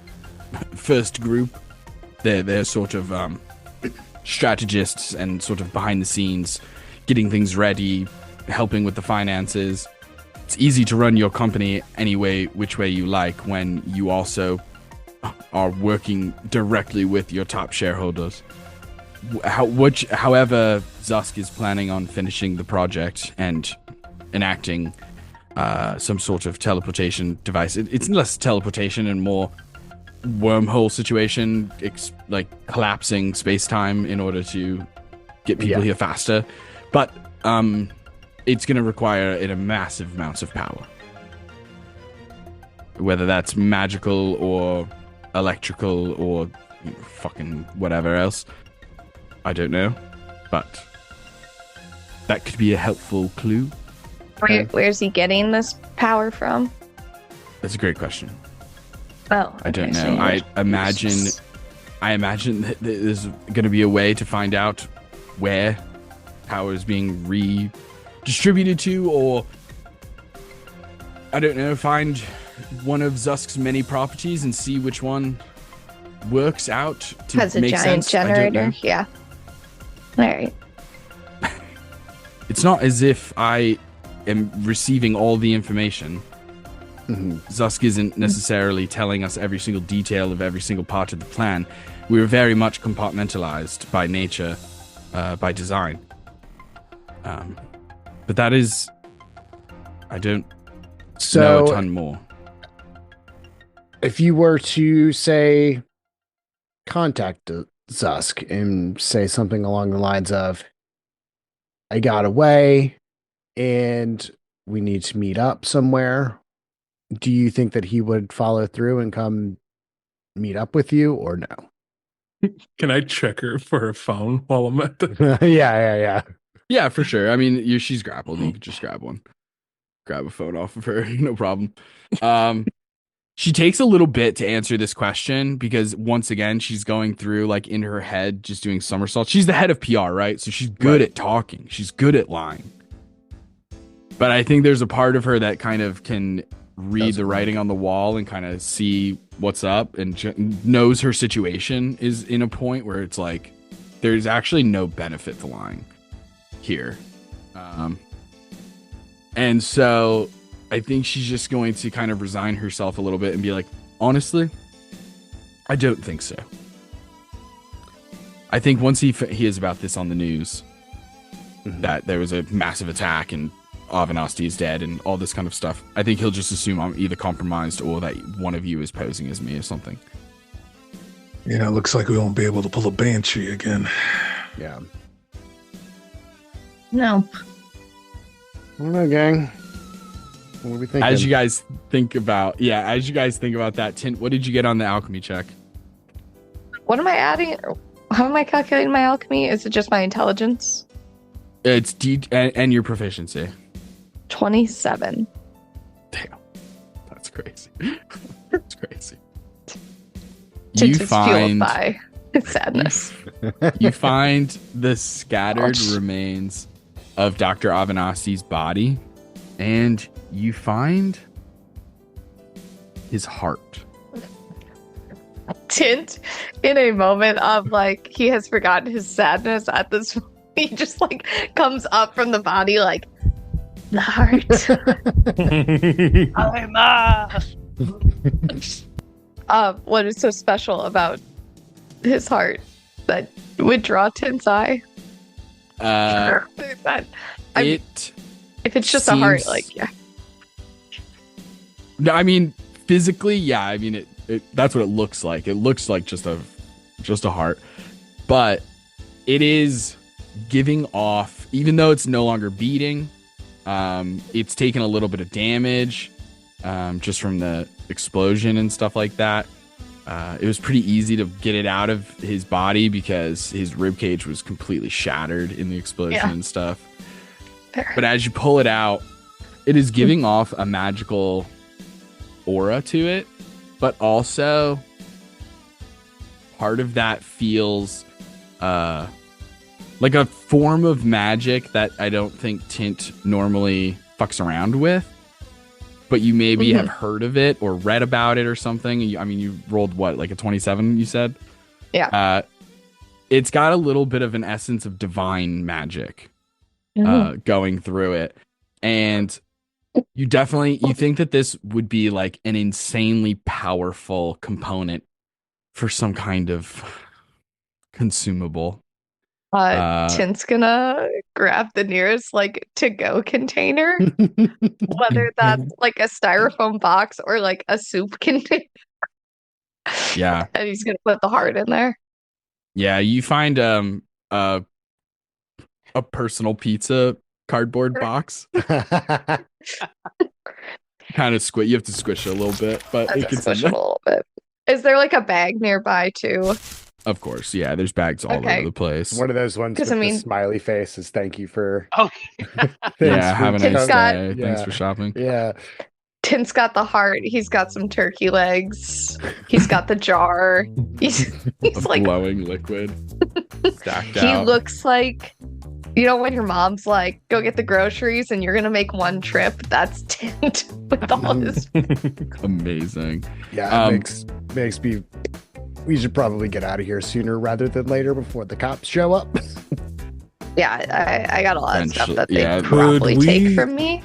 Speaker 1: group, they're sort of strategists and sort of behind the scenes, getting things ready, helping with the finances. It's easy to run your company which way you like when you also are working directly with your top shareholders. However, Zusk is planning on finishing the project and enacting some sort of teleportation device. It's less teleportation and more wormhole situation, like collapsing space-time in order to get people here faster. But it's going to require a massive amounts of power. Whether that's magical or electrical or fucking whatever else. I don't know. But that could be a helpful clue.
Speaker 2: Where's he getting this power from?
Speaker 1: That's a great question.
Speaker 2: Oh,
Speaker 1: I don't
Speaker 2: okay,
Speaker 1: know.
Speaker 2: so
Speaker 1: I imagine that there's going to be a way to find out where power is being redistributed to, or I don't know, find one of Zusk's many properties and see which one works out to
Speaker 2: has a
Speaker 1: make
Speaker 2: giant
Speaker 1: sense. I don't know.
Speaker 2: generator. Yeah. All right.
Speaker 1: It's not as if I am receiving all the information. Zusk isn't necessarily telling us every single detail of every single part of the plan. We were very much compartmentalized by nature, by design. But that is... I don't know a ton more.
Speaker 3: If you were to, say, contact Zusk and say something along the lines of, I got away and we need to meet up somewhere, do you think that he would follow through and come meet up with you, or no?
Speaker 4: Can I check her for a phone while I'm at the...
Speaker 3: Yeah.
Speaker 1: Yeah, for sure. I mean, she's grappled. You could just grab one. Grab a phone off of her. No problem. She takes a little bit to answer this question because, once again, she's going through, like, in her head, just doing somersaults. She's the head of PR, right? So she's good at talking. She's good at lying. But I think there's a part of her that kind of can read the writing on the wall and kind of see what's up and knows her situation is in a point where it's like, there's actually no benefit to lying here. And so I think she's just going to kind of resign herself a little bit and be like, honestly, I don't think so. I think once he hears about this on the news, that there was a massive attack and Avanasti is dead and all this kind of stuff, I think he'll just assume I'm either compromised or that one of you is posing as me or something.
Speaker 4: Yeah, it looks like we won't be able to pull a banshee again.
Speaker 3: Yeah.
Speaker 2: No.
Speaker 3: I don't know, gang. What are we thinking?
Speaker 1: As you guys think about that, Tint, what did you get on the alchemy check?
Speaker 2: What am I adding? How am I calculating my alchemy? Is it just my intelligence?
Speaker 1: It's and your proficiency.
Speaker 2: 27.
Speaker 1: Damn. That's crazy. That's crazy.
Speaker 2: Just fueled by sadness.
Speaker 1: You find the scattered remains of Dr. Avanasti's body, and you find his heart.
Speaker 2: Tint, in a moment of like he has forgotten his sadness at this, he just like comes up from the body like the heart. What is so special about his heart that would draw Tint's eye? If it's just a heart, like, yeah.
Speaker 1: No, I mean, physically, yeah. I mean, it that's what it looks like. It looks like just a heart, but it is giving off, even though it's no longer beating. It's taken a little bit of damage. just from the explosion and stuff like that. It was pretty easy to get it out of his body because his ribcage was completely shattered in the explosion and stuff. But as you pull it out, it is giving off a magical aura to it, but also part of that feels like a form of magic that I don't think Tint normally fucks around with. But you maybe have heard of it or read about it or something. You rolled what, like a 27, you said?
Speaker 2: Yeah.
Speaker 1: It's got a little bit of an essence of divine magic going through it. And you think that this would be like an insanely powerful component for some kind of consumable.
Speaker 2: Tint's gonna grab the nearest like to-go container, whether that's like a styrofoam box or like a soup container.
Speaker 1: Yeah.
Speaker 2: And he's gonna put the heart in there.
Speaker 1: Yeah, you find a personal pizza cardboard box. Kind of you have to squish it a little bit, but it can
Speaker 2: squish it a little bit. Is there like a bag nearby too?
Speaker 1: Of course, yeah. There's bags all over the place.
Speaker 3: One of those ones with the smiley face says "Thank you for."
Speaker 1: Yeah, have a nice day.
Speaker 3: Yeah.
Speaker 1: Thanks for shopping.
Speaker 3: Yeah.
Speaker 2: Tint's got the heart. He's got some turkey legs. He's got the jar. He's like
Speaker 1: glowing liquid stacked out.
Speaker 2: He looks like, you know, when your mom's like, "Go get the groceries," and you're gonna make one trip. That's Tint with all his.
Speaker 1: Amazing.
Speaker 3: Yeah, makes me. We should probably get out of here sooner rather than later before the cops show up.
Speaker 2: Yeah, I got a lot of stuff that they
Speaker 1: yeah.
Speaker 2: probably take from me.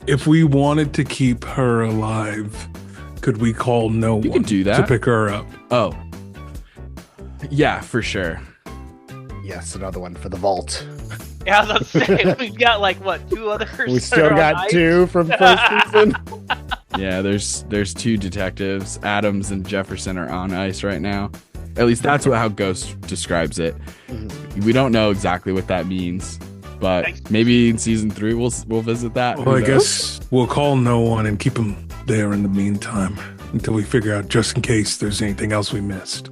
Speaker 4: If we wanted to keep her alive, could we call KnowOne
Speaker 1: You can do that
Speaker 4: to pick her up?
Speaker 1: Oh, yeah, for sure.
Speaker 3: Yes, another one for the vault.
Speaker 5: Yeah, I was about to say, we've got like what, 2 others?
Speaker 3: We still got 2 from first season.
Speaker 1: Yeah, there's 2 detectives. Adams and Jefferson are on ice right now. At least that's how Ghost describes it. We don't know exactly what that means, but maybe in season 3 we'll visit that.
Speaker 4: Well, I guess we'll call KnowOne and keep him there in the meantime until we figure out, just in case there's anything else we missed.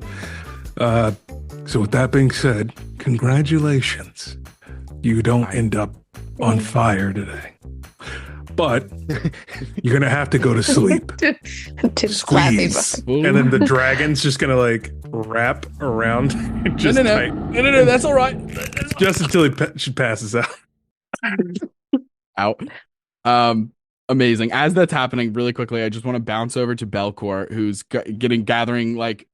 Speaker 4: So with that being said, congratulations. You don't end up on fire today. But you're going to have to go to sleep. Squeeze. And then the dragon's just going to like wrap around. Just
Speaker 1: No, that's all right.
Speaker 4: Just until she passes out.
Speaker 1: Amazing. As that's happening, really quickly, I just want to bounce over to Belkor, who's gathering like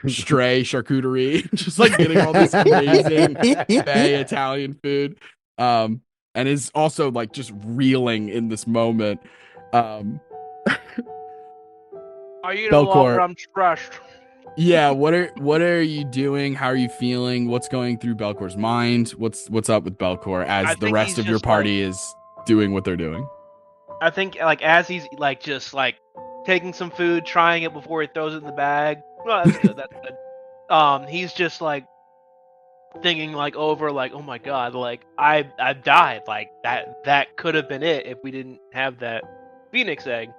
Speaker 1: stray charcuterie, just like getting all this amazing Fey Italian food. And is also like just reeling in this moment.
Speaker 5: Are you no longer untrushed?
Speaker 1: Yeah, what are you doing? How are you feeling? What's going through Belkor's mind? What's up with Belkor as the rest of your party is doing what they're doing?
Speaker 5: I think like as he's like just like taking some food, trying it before he throws it in the bag. Well, that's good. That's good. He's just like thinking like over like, oh my god, like I died, like that could have been it if we didn't have that Phoenix egg.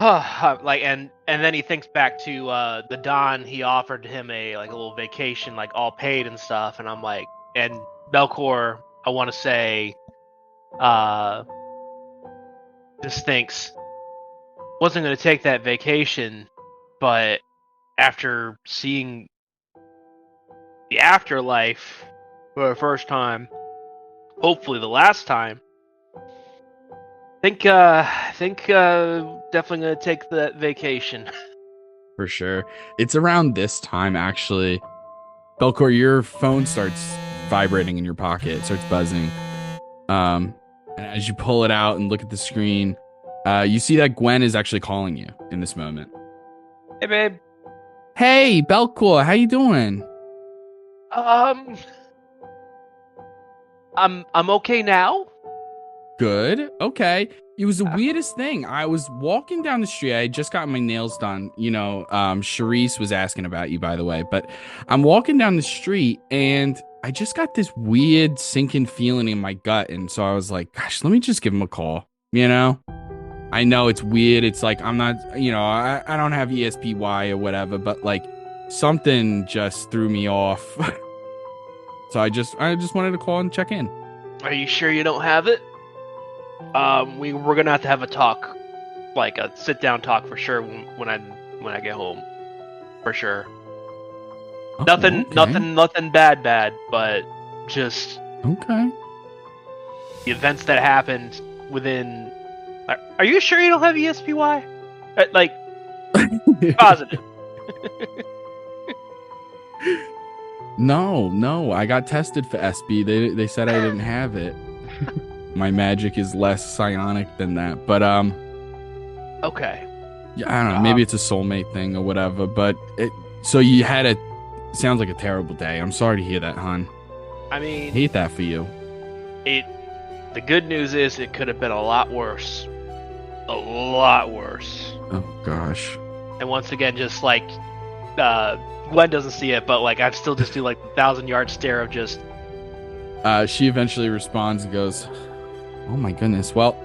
Speaker 5: Like and then he thinks back to the Don. He offered him a little vacation, like all paid and stuff, and I'm like, and Belkor, I want to say just thinks wasn't going to take that vacation, but after seeing the afterlife for the first time, hopefully the last time, think definitely gonna take that vacation.
Speaker 1: For sure. It's around this time actually. Belkor, your phone starts vibrating in your pocket. It starts buzzing. And as you pull it out and look at the screen, you see that Gwen is actually calling you in this moment.
Speaker 5: Hey babe.
Speaker 1: Hey Belkor, how you doing?
Speaker 5: I'm okay now.
Speaker 1: Good. Okay. It was the weirdest thing. I was walking down the street. I had just got my nails done. You know, Charisse was asking about you, by the way. But I'm walking down the street and I just got this weird sinking feeling in my gut. And so I was like, gosh, let me just give him a call, you know? I know it's weird. It's like I'm not, I don't have ESPY or whatever, but like something just threw me off. So I just wanted to call and check in.
Speaker 5: Are you sure you don't have it? We're gonna have a talk, like a sit down talk for sure when I get home, for sure.
Speaker 1: Oh,
Speaker 5: Nothing,
Speaker 1: okay.
Speaker 5: nothing bad, but just
Speaker 1: Okay.
Speaker 5: the events that happened within. Are you sure you don't have ESPY? Like, positive.
Speaker 1: No, I got tested for SB. They said I didn't have it. My magic is less psionic than that, but
Speaker 5: Okay.
Speaker 1: yeah, I don't know. Maybe it's a soulmate thing or whatever. But so you had sounds like a terrible day. I'm sorry to hear that, hon.
Speaker 5: I mean,
Speaker 1: Hate that for you.
Speaker 5: The good news is it could have been a lot worse. A lot worse.
Speaker 1: Oh gosh.
Speaker 5: And once again, just like Gwen doesn't see it, but like I still just do like the 1,000-yard stare of just.
Speaker 1: She eventually responds and goes, "Oh my goodness. Well,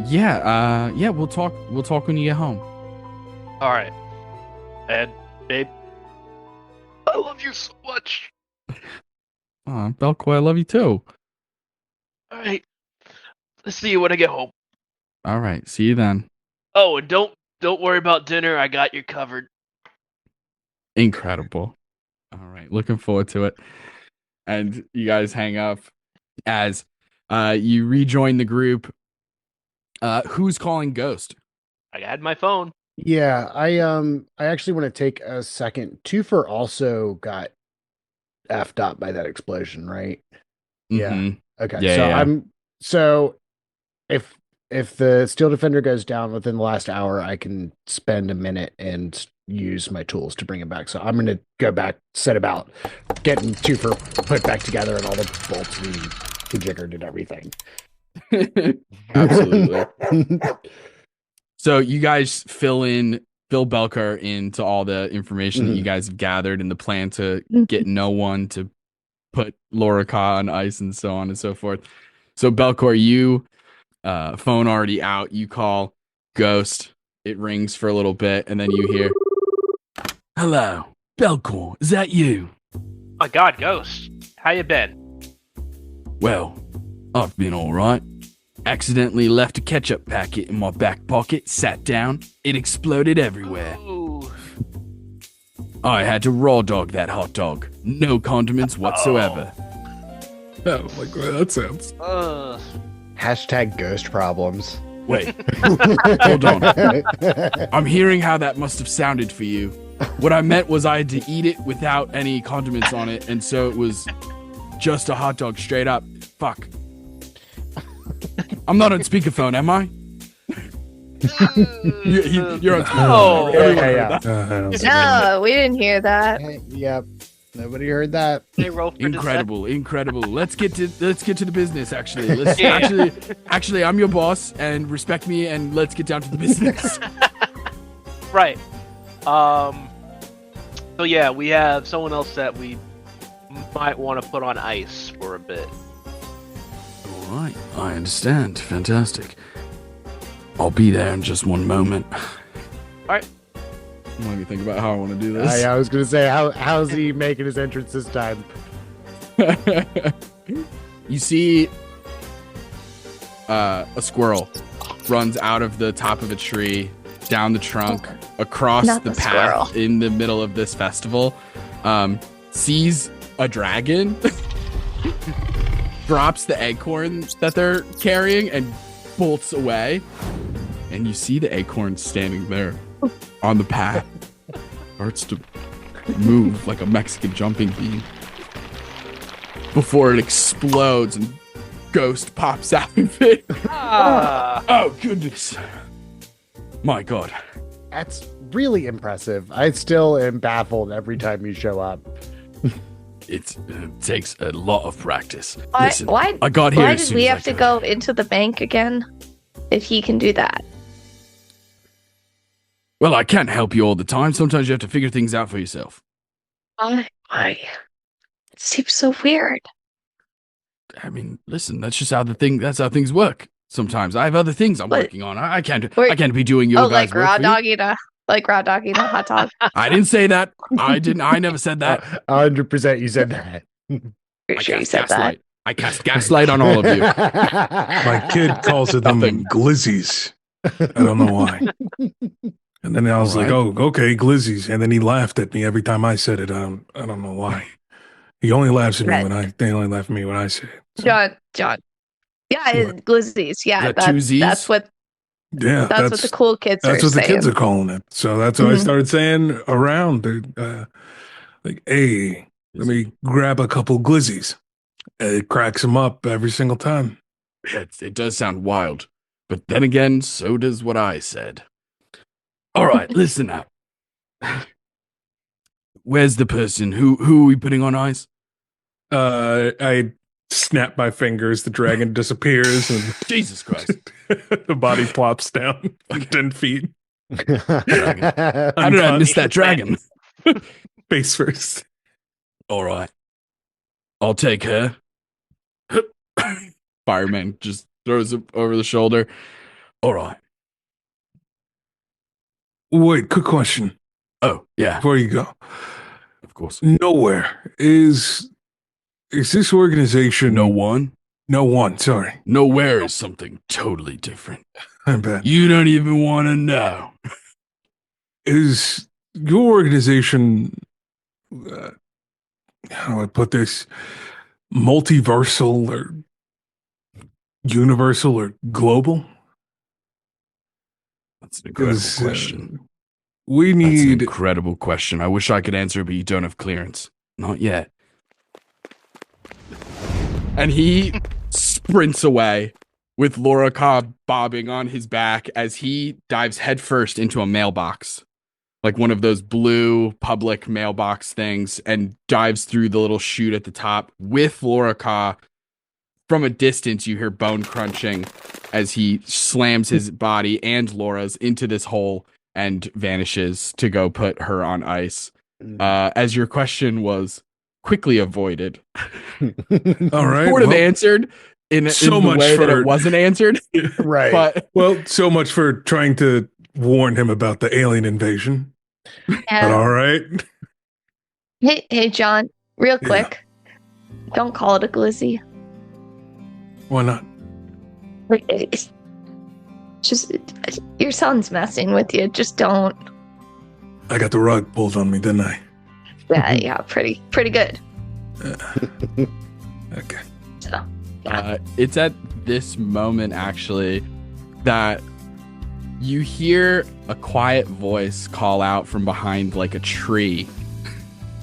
Speaker 1: yeah. We'll talk. We'll talk when you get home."
Speaker 5: All right, and babe, I love you so much.
Speaker 1: Oh, Belkor, I love you too.
Speaker 5: All right, let's see you when I get home.
Speaker 1: All right. See you then.
Speaker 5: Oh, and don't worry about dinner. I got you covered.
Speaker 1: Incredible. All right. Looking forward to it. And you guys hang up as you rejoin the group. Who's calling Ghost?
Speaker 5: I had my phone.
Speaker 3: Yeah, I actually want to take a second. Twofer also got effed up by that explosion, right? Yeah.
Speaker 1: Mhm.
Speaker 3: Okay.
Speaker 1: Yeah,
Speaker 3: So
Speaker 1: yeah.
Speaker 3: so if the Steel Defender goes down within the last hour, I can spend a minute and use my tools to bring it back. So I'm gonna go back, set about getting Twofer put back together and all the bolts rejiggered and everything.
Speaker 1: Absolutely. So you guys fill Belkar into all the information that you guys have gathered and the plan to get KnowOne to put Lorica on ice and so on and so forth. So Belkor, you phone already out, you call Ghost, it rings for a little bit, and then you hear, "Hello, Belkor, is that you?"
Speaker 5: My God, Ghost, how you been?
Speaker 1: "Well, I've been alright. Accidentally left a ketchup packet in my back pocket, sat down, it exploded everywhere.
Speaker 5: Ooh.
Speaker 1: I had to raw dog that hot dog. No condiments whatsoever."
Speaker 4: Oh my god, that sounds.
Speaker 3: Hashtag ghost problems.
Speaker 1: Wait, hold on. I'm hearing how that must have sounded for you. What I meant was I had to eat it without any condiments on it, and so it was just a hot dog straight up. Fuck. I'm not on speakerphone, am I? You're on speakerphone.
Speaker 5: Oh.
Speaker 1: Everyone
Speaker 3: Yeah,
Speaker 1: heard that.
Speaker 2: No, we didn't hear that.
Speaker 3: Yep. Nobody heard that.
Speaker 5: They roll for
Speaker 1: Incredible. Let's get to the business. Actually,
Speaker 5: Yeah.
Speaker 1: actually, I'm your boss, and respect me, and let's get down to the business.
Speaker 5: Right. So yeah, we have someone else that we might want to put on ice for a bit.
Speaker 1: All right, I understand. Fantastic. I'll be there in just one moment.
Speaker 5: All right.
Speaker 1: Let me think about how I want to do this.
Speaker 3: I was gonna say, how's he making his entrance this time?
Speaker 1: You see a squirrel runs out of the top of a tree, down the trunk, across
Speaker 2: Not
Speaker 1: the
Speaker 2: the
Speaker 1: path
Speaker 2: squirrel.
Speaker 1: in the middle of this festival, sees a dragon, drops the acorn that they're carrying, and bolts away. And you see the acorn standing there on the path. Starts to move like a Mexican jumping bean before it explodes and Ghost pops out of it. Oh, goodness. My God.
Speaker 3: That's really impressive. I still am baffled every time you show up.
Speaker 1: It takes a lot of practice.
Speaker 2: Why,
Speaker 1: Listen,
Speaker 2: why,
Speaker 1: I got here
Speaker 2: why
Speaker 1: as
Speaker 2: did
Speaker 1: soon
Speaker 2: we
Speaker 1: as I
Speaker 2: have to
Speaker 1: could.
Speaker 2: go into the bank again if he can do that?
Speaker 1: Well, I can't help you all the time. Sometimes you have to figure things out for yourself.
Speaker 2: Why? It seems so weird.
Speaker 1: I mean, listen, that's how things work. Sometimes I have other things I'm
Speaker 2: What?
Speaker 1: working on. I can't
Speaker 2: Wait.
Speaker 1: be doing your guys'
Speaker 2: like
Speaker 1: work
Speaker 2: raw
Speaker 1: for you.
Speaker 2: dog eat a hot dog.
Speaker 1: I didn't say that. I never said that.
Speaker 3: 100% you said that.
Speaker 2: Pretty
Speaker 1: I
Speaker 2: sure you
Speaker 1: cast
Speaker 2: said
Speaker 1: gaslight. I cast gaslight on all of you.
Speaker 4: My kid calls it them
Speaker 1: Nothing.
Speaker 4: glizzies. I don't know why. And then I was
Speaker 1: All
Speaker 4: like,
Speaker 1: right.
Speaker 4: "Oh, okay, glizzies." And then he laughed at me every time I said it. I don't know why. He only laughs at me they only laugh at me when I say it. So,
Speaker 2: John. Yeah,
Speaker 4: What?
Speaker 2: glizzies. Yeah,
Speaker 1: Is that two Zs?
Speaker 2: that's what
Speaker 4: yeah,
Speaker 2: that's what the cool kids are
Speaker 4: that's what the
Speaker 2: saying.
Speaker 4: kids are calling it. So that's what I
Speaker 2: Mhm.
Speaker 4: started saying around. Like, hey, let me grab a couple glizzies. And it cracks him up every single time.
Speaker 1: It does sound wild, but then again, so does what I said. All right, listen up. Where's the person? Who are we putting on ice?
Speaker 4: I snap my fingers. The dragon disappears, and
Speaker 1: Jesus Christ!
Speaker 4: the body plops down 10 feet,
Speaker 1: How did I miss that dragon?
Speaker 4: face first.
Speaker 1: All right, I'll take her. Fireman just throws it over the shoulder. All right.
Speaker 4: Wait, quick question
Speaker 1: Oh yeah,
Speaker 4: before you go.
Speaker 1: of course.
Speaker 4: Nowhere is this organization?
Speaker 1: KnowOne.
Speaker 4: KnowOne. Sorry,
Speaker 1: Nowhere is something totally different.
Speaker 4: I'm bad.
Speaker 1: You don't even want to know.
Speaker 4: Is your organization? How do I put this? Multiversal or universal or global?
Speaker 1: That's an incredible
Speaker 4: 'Cause,
Speaker 1: question.
Speaker 4: We
Speaker 1: That's an
Speaker 4: need.
Speaker 1: incredible question. I wish I could answer, but you don't have clearance. Not yet. And he sprints away with Laura Cobb bobbing on his back as he dives headfirst into a mailbox, like one of those blue public mailbox things, and dives through the little chute at the top with Laura Cobb. From a distance, you hear bone crunching as he slams his body and Laura's into this hole and vanishes to go put her on ice. As your question was quickly avoided.
Speaker 4: All right.
Speaker 1: Sort of answered in
Speaker 4: so
Speaker 1: the
Speaker 4: much
Speaker 1: way that
Speaker 4: for-
Speaker 1: it wasn't answered.
Speaker 3: Right.
Speaker 1: But
Speaker 4: Well, so much for trying to warn him about the alien invasion. But all right.
Speaker 2: Hey, John, real
Speaker 4: Yeah.
Speaker 2: quick. Don't call it a glizzy.
Speaker 4: Why not?
Speaker 2: It's just your son's messing with you. Just don't.
Speaker 4: I got the rug pulled on me, didn't I?
Speaker 2: Yeah, pretty good.
Speaker 4: Okay.
Speaker 2: So,
Speaker 1: it's at this moment, actually, that you hear a quiet voice call out from behind like a tree,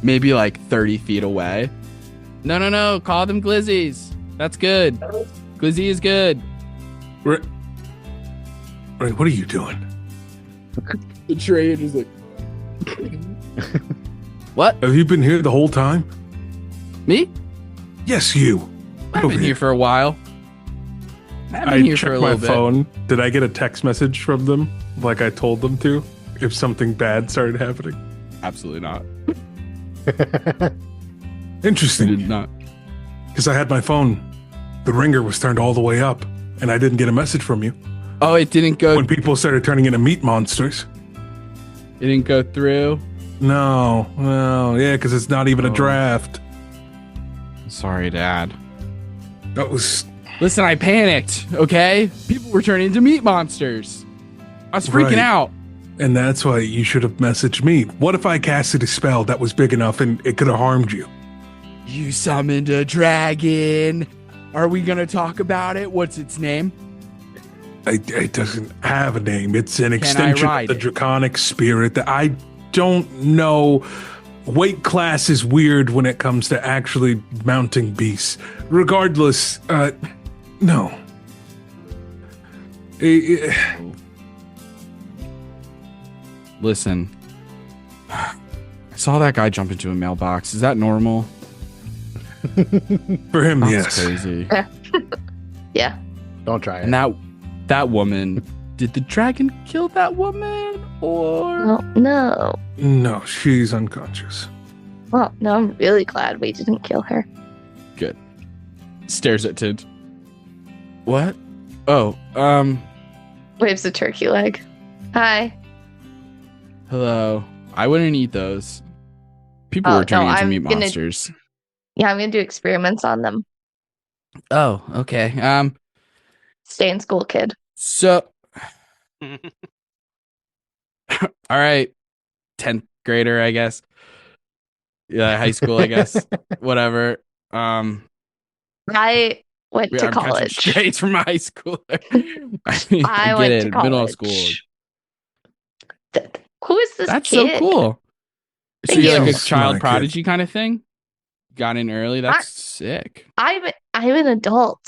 Speaker 1: maybe like 30 feet away. No, call them glizzies. That's good. Glizzy is good.
Speaker 4: Right. What are you doing?
Speaker 1: The tree is like, what?
Speaker 4: Have you been here the whole time?
Speaker 1: Me?
Speaker 4: Yes, you.
Speaker 1: I've
Speaker 4: Over
Speaker 1: been here for a while. I've been
Speaker 4: I
Speaker 1: here for a
Speaker 4: checked my
Speaker 1: little bit.
Speaker 4: phone. Did I get a text message from them like I told them to if something bad started happening?
Speaker 1: Absolutely not.
Speaker 4: Interesting.
Speaker 1: Did not.
Speaker 4: Because I had my phone. The ringer was turned all the way up, and I didn't get a message from you.
Speaker 1: Oh, it didn't go.
Speaker 4: When people started turning into meat monsters.
Speaker 1: It didn't go through.
Speaker 4: No, yeah, because it's not even a
Speaker 1: Oh.
Speaker 4: draft.
Speaker 1: Sorry, Dad.
Speaker 4: That was
Speaker 1: Listen, I panicked. Okay, people were turning into meat monsters. I was freaking
Speaker 4: Right.
Speaker 1: out.
Speaker 4: And that's why you should have messaged me. What if I casted a spell that was big enough and it could have harmed you?
Speaker 1: You summoned a dragon. Are we gonna talk about it? What's its name?
Speaker 4: It doesn't have a name. It's an
Speaker 1: Can I
Speaker 4: extension of
Speaker 1: ride
Speaker 4: the
Speaker 1: it?
Speaker 4: draconic spirit that I don't know. Weight class is weird when it comes to actually mounting beasts. Regardless, no.
Speaker 1: Listen, I saw that guy jump into a mailbox. Is that normal?
Speaker 4: For him,
Speaker 1: That's
Speaker 4: yes.
Speaker 1: crazy.
Speaker 2: yeah.
Speaker 3: Don't try it.
Speaker 1: And that woman, did the dragon kill that woman or?
Speaker 2: Well, no.
Speaker 4: No, she's unconscious.
Speaker 2: Well, no, I'm really glad we didn't kill her.
Speaker 1: Good. Stares at Tid. What? Oh,
Speaker 2: Waves a turkey leg. Hi.
Speaker 1: hello. I wouldn't eat those. People
Speaker 2: Oh,
Speaker 1: were turning
Speaker 2: no,
Speaker 1: into
Speaker 2: I'm
Speaker 1: meat
Speaker 2: gonna-
Speaker 1: monsters.
Speaker 2: Yeah, I'm gonna do experiments on them.
Speaker 1: Oh, okay.
Speaker 2: Stay in school, kid.
Speaker 1: So, all right, 10th grader, I guess. Yeah, high school, I guess. Whatever.
Speaker 2: I went to
Speaker 1: I'm catching
Speaker 2: college.
Speaker 1: strays from high school. I
Speaker 2: I
Speaker 1: get
Speaker 2: went
Speaker 1: it.
Speaker 2: to
Speaker 1: Middle
Speaker 2: college.
Speaker 1: school.
Speaker 2: Who is this
Speaker 1: That's
Speaker 2: kid?
Speaker 1: so cool. So
Speaker 2: Thank
Speaker 1: you're like
Speaker 2: you.
Speaker 1: a
Speaker 4: She's
Speaker 1: child
Speaker 4: not a kid.
Speaker 1: prodigy kind of thing? Got in early? That's sick.
Speaker 2: I'm an adult.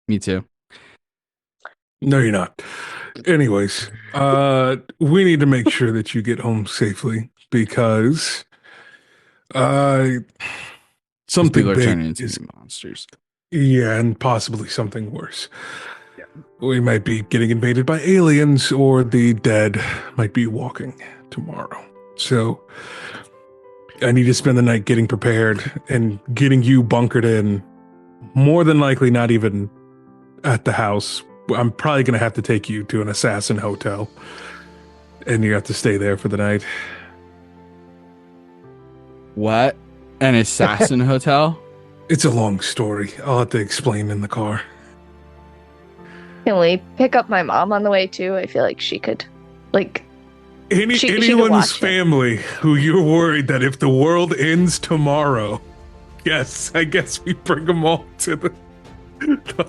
Speaker 1: Me too.
Speaker 4: No, you're not. Anyways, we need to make sure that you get home safely because something
Speaker 1: People are turning
Speaker 4: big
Speaker 1: into
Speaker 4: is
Speaker 1: meat monsters.
Speaker 4: and possibly something worse. We might be getting invaded by aliens, or the dead might be walking tomorrow. So I need to spend the night getting prepared and getting you bunkered in. More than likely, not even at the house. I'm probably going to have to take you to an assassin hotel, and you have to stay there for the night.
Speaker 1: What? An assassin hotel?
Speaker 4: It's a long story. I'll have to explain in the car.
Speaker 2: Can we pick up my mom on the way too? I feel like she could, like, she could
Speaker 4: Anyone's
Speaker 2: watch it.
Speaker 4: family who you're worried that if the world ends tomorrow, yes, I guess we bring them all to the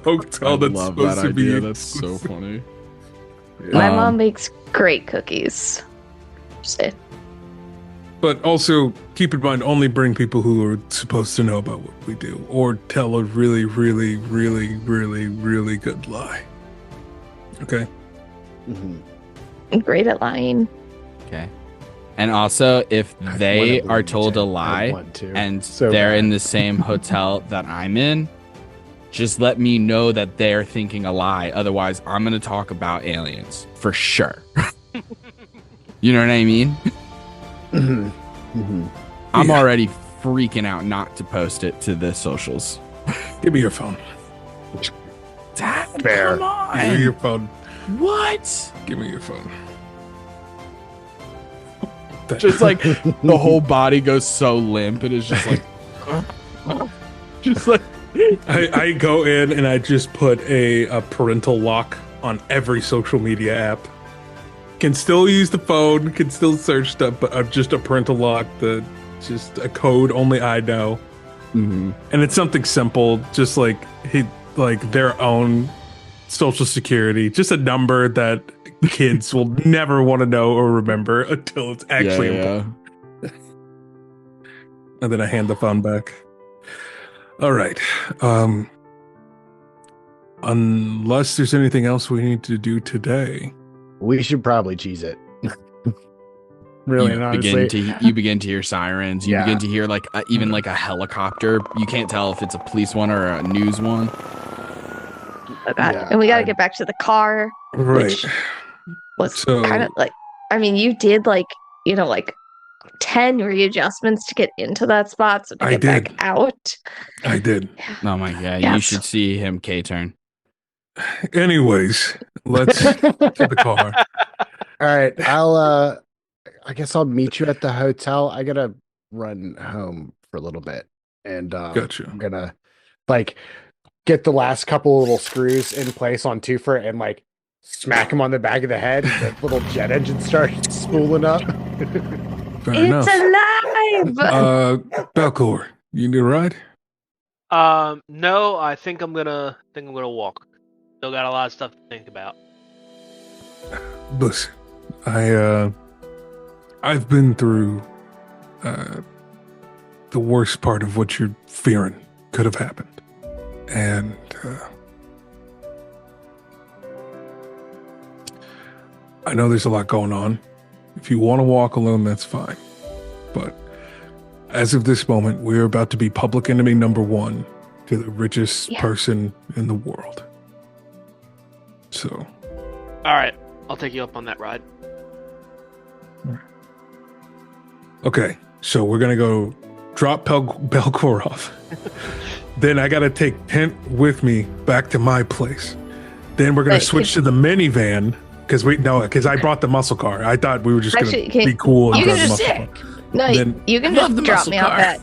Speaker 4: hotel that's supposed to be.
Speaker 1: That's so funny.
Speaker 2: my
Speaker 1: Um,
Speaker 2: mom makes great cookies. Say,
Speaker 4: But also keep in mind, only bring people who are supposed to know about what we do, or tell a really, really, really, really, really good lie. Okay.
Speaker 3: Mhm.
Speaker 2: I'm great at lying.
Speaker 1: Okay. And also, if
Speaker 3: I
Speaker 1: they
Speaker 3: wanna
Speaker 1: are
Speaker 3: believe
Speaker 1: told
Speaker 3: you,
Speaker 1: a
Speaker 3: Jen. I
Speaker 1: lie
Speaker 3: want to.
Speaker 1: and
Speaker 3: So
Speaker 1: they're
Speaker 3: bad.
Speaker 1: in the same hotel that I'm in, just let me know that they're thinking a lie. Otherwise, I'm going to talk about aliens for sure. You know what I mean?
Speaker 3: Mhm. Mhm.
Speaker 1: I'm
Speaker 4: Yeah.
Speaker 1: already freaking out not to post it to the socials.
Speaker 4: Give me your phone.
Speaker 1: Dad,
Speaker 3: Fair.
Speaker 1: come
Speaker 4: Give me your
Speaker 1: on.
Speaker 4: phone.
Speaker 1: What?
Speaker 4: Give me your phone.
Speaker 1: Just like the whole body goes so limp. It is just like, just like,
Speaker 4: I go in and I just put a parental lock on every social media app. Can still use the phone, can still search stuff, but I'm just a parental lock that just a code only I know.
Speaker 1: Mhm.
Speaker 4: And it's something simple, just like their own social security, just a number that kids will never want to know or remember until it's actually important. And then I hand the phone back. All right. Unless there's anything else we need to do today.
Speaker 3: We should probably cheese it. Really, and honestly,
Speaker 1: You begin to hear sirens. You
Speaker 3: Yeah.
Speaker 1: begin to hear like even like a helicopter. You can't tell if it's a police one or a news one.
Speaker 2: Oh God.
Speaker 3: Yeah,
Speaker 2: And we got to
Speaker 3: I-
Speaker 2: get back to the car,
Speaker 4: Right.
Speaker 2: which was
Speaker 4: So-
Speaker 2: kind of like, I mean, you did like, like 10 readjustments to get into that spot. So to
Speaker 4: I
Speaker 2: get
Speaker 4: did.
Speaker 2: back out.
Speaker 4: I did.
Speaker 1: Oh my god! You
Speaker 2: Yes.
Speaker 1: should see him K-turn.
Speaker 4: Anyways, let's to the car.
Speaker 3: all right. I guess I'll meet you at the hotel. I gotta run home for a little bit, and
Speaker 4: Gotcha.
Speaker 3: I'm gonna like get the last couple little screws in place on Twofer and like smack him on the back of the head. And the little jet engine starts spooling up.
Speaker 4: Fair
Speaker 2: It's
Speaker 4: enough.
Speaker 2: alive.
Speaker 4: Belkor, you need a ride?
Speaker 5: No, I think I'm gonna walk. Still got a lot of stuff to think about.
Speaker 4: Listen, I've been through the worst part of what you're fearing could have happened, and I know there's a lot going on. If you want to walk alone, that's fine. But as of this moment, we're about to be public enemy number one to the richest
Speaker 2: Yeah.
Speaker 4: person in the world. So,
Speaker 5: All right, I'll take you up on that ride.
Speaker 4: okay. So we're going to go drop Belkor off. Then I got to take Tent with me back to my place. Then we're going to switch to the minivan because I brought the muscle car. I thought we were just going to be cool and drive the muscle car.
Speaker 2: No, you can just drop me off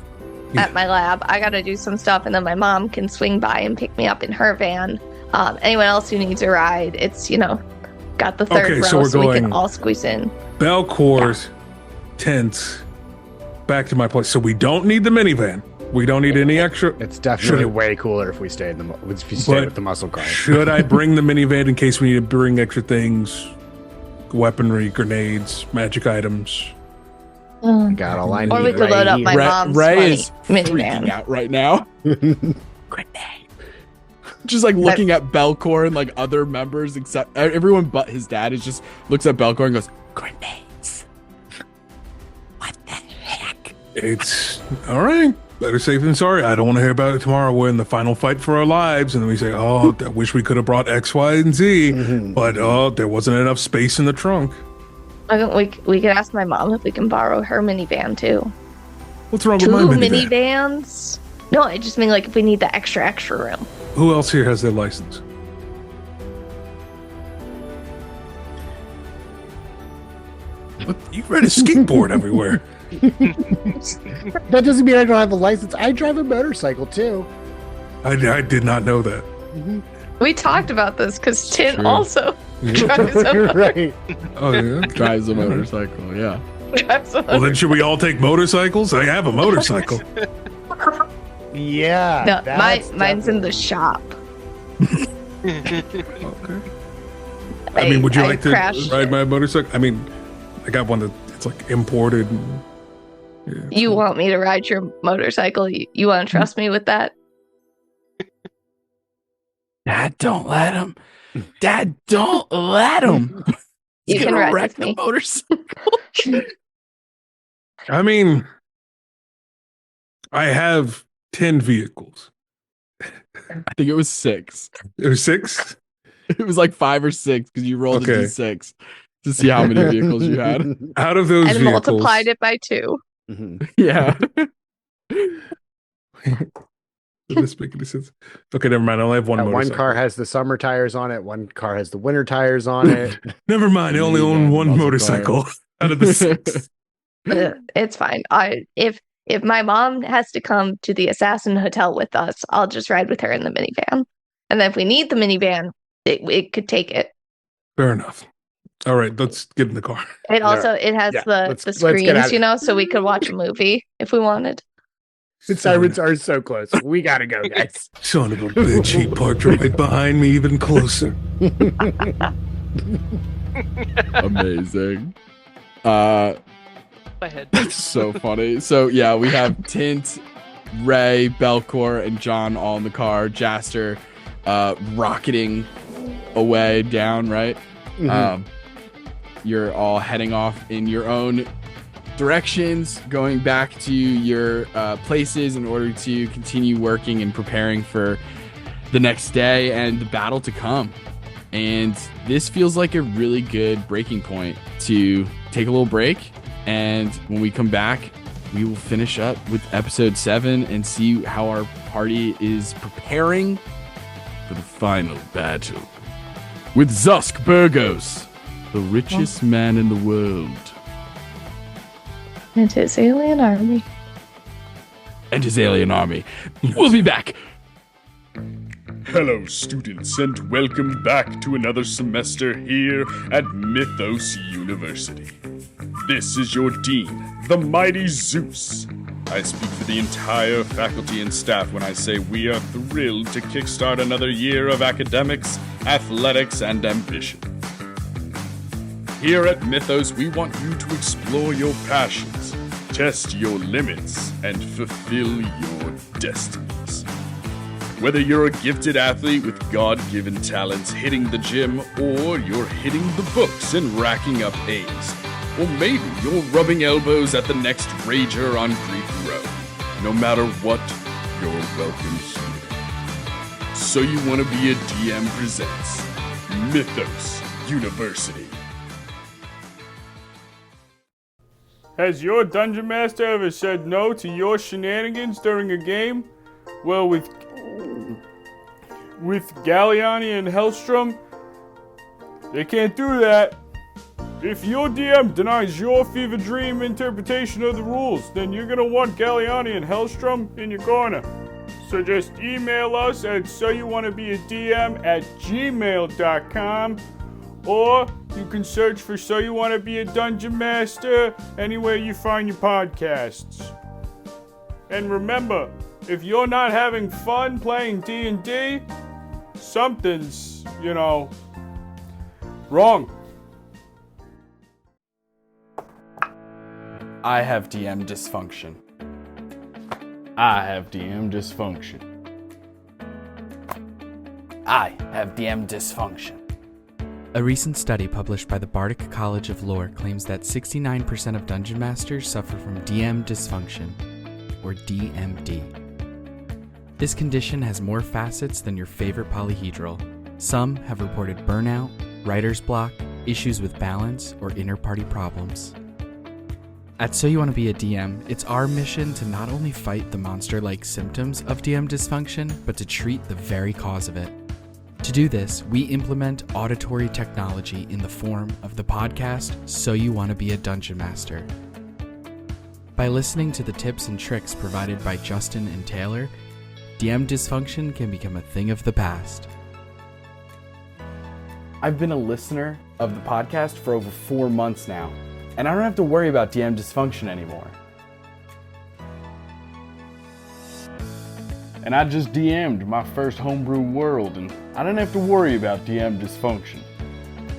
Speaker 2: at my lab. I got to do some stuff, and then my mom can swing by and pick me up in her van. Anyone else who needs a ride, it's, got the third row, so we can all squeeze in.
Speaker 4: Belkor's Tents back to my place. So we don't need the minivan. We don't need any extra.
Speaker 3: It's definitely way cooler if we stay with the muscle car.
Speaker 4: Should I bring the minivan in case we need to bring extra things, weaponry, grenades, magic items?
Speaker 3: Got all I need.
Speaker 2: Or we could load up my mom's
Speaker 1: Ray is
Speaker 2: minivan
Speaker 1: freaking out right now. Grenade. Just like looking at Belkor and like other members, except everyone but his dad, is just looks at Belkor and goes, "Grenades? What the heck?"
Speaker 4: It's all right. Better safe than sorry. I don't want to hear about it tomorrow. We're in the final fight for our lives, and then we say, "Oh, I wish we could have brought X, Y, and Z, but there wasn't enough space in the trunk."
Speaker 2: We could ask my mom if we can borrow her minivan too.
Speaker 4: What's wrong with my minivan?
Speaker 2: 2 minivans? No, I just mean like if we need the extra room.
Speaker 4: Who else here has their license? What? You ride a skateboard everywhere.
Speaker 3: That doesn't mean I don't have a license. I drive a motorcycle too.
Speaker 4: I did not know that.
Speaker 2: We talked about this because Tin also drives a
Speaker 3: Right.
Speaker 4: Oh yeah,
Speaker 1: Drives a motorcycle. Yeah.
Speaker 4: Well, then should we all take motorcycles? I have a motorcycle.
Speaker 3: Yeah.
Speaker 2: No, mine's in the shop.
Speaker 4: Okay. I mean, would you like to ride my motorcycle? I mean, I got one that it's like imported.
Speaker 2: You want me to ride your motorcycle? You want to trust me with that?
Speaker 1: Dad, don't let him. Dad, don't let him.
Speaker 2: You can ride
Speaker 1: wreck
Speaker 2: with me.
Speaker 1: the motorcycle.
Speaker 4: I mean, I have 10 vehicles.
Speaker 1: I think it was 6.
Speaker 4: It was 6?
Speaker 1: It was like 5 or 6 because you rolled a d6 to see how many vehicles you had.
Speaker 4: Out of those
Speaker 2: and
Speaker 4: vehicles,
Speaker 2: multiplied it by 2.
Speaker 1: Yeah.
Speaker 4: Does this make any sense? Okay, never mind. I only have one motorcycle.
Speaker 3: One car has the summer tires on it. One car has the winter tires on it.
Speaker 4: Never mind. I only own one motorcycle out of the 6.
Speaker 2: It's fine. If my mom has to come to the Assassin Hotel with us, I'll just ride with her in the minivan. And then if we need the minivan, it could take it.
Speaker 4: Fair enough. All right, let's get in the car.
Speaker 2: It has the screens, so we could watch a movie if we wanted.
Speaker 3: The sirens are so close. We gotta go, guys.
Speaker 4: Son of a bitch, he parked right behind me, even closer.
Speaker 1: Amazing. That's so funny. So yeah, we have Tint, Ray, Belkor, and John all in the car. Jaster rocketing away down, right? You're all heading off in your own directions, going back to your places in order to continue working and preparing for the next day and the battle to come. And this feels like a really good breaking point to take a little break. And when we come back, we will finish up with episode 7 and see how our party is preparing for the final battle with Zusk Bergos, the richest man in the world.
Speaker 2: And his alien army.
Speaker 1: We'll be back.
Speaker 6: Hello, students, and welcome back to another semester here at Mythos University. This is your dean, the mighty Zeus. I speak for the entire faculty and staff when I say we are thrilled to kickstart another year of academics, athletics, and ambition. Here at Mythos, we want you to explore your passions, test your limits, and fulfill your destinies. Whether you're a gifted athlete with God-given talents hitting the gym, or you're hitting the books and racking up A's, or maybe you're rubbing elbows at the next rager on Greek Row. No matter what, you're welcome here. So You Wanna Be a DM presents Mythos University. Has your dungeon master ever said no to your shenanigans during a game? Well, with Galliani and Hellstrom, they can't do that. If your DM denies your fever dream interpretation of the rules, then you're gonna want Galliani and Hellstrom in your corner. So just email us at soyouwannabeadm@gmail.com, or you can search for So You Wanna Be a Dungeon Master anywhere you find your podcasts. And remember, if you're not having fun playing D&D, something's, wrong.
Speaker 1: I have DM dysfunction. I have DM dysfunction. I have DM dysfunction. A recent study published by the Bardic College of Lore claims that 69% of dungeon masters suffer from DM dysfunction, or DMD. This condition has more facets than your favorite polyhedral. Some have reported burnout, writer's block, issues with balance, or inner party problems. At So You Wanna Be a DM, it's our mission to not only fight the monster-like symptoms of DM dysfunction, but to treat the very cause of it. To do this, we implement auditory technology in the form of the podcast So You Wanna Be a Dungeon Master. By listening to the tips and tricks provided by Justin and Taylor, DM dysfunction can become a thing of the past. I've been a listener of the podcast for over 4 months now, and I don't have to worry about DM dysfunction anymore. And I just DM'd my first homebrew world, and I didn't have to worry about DM dysfunction.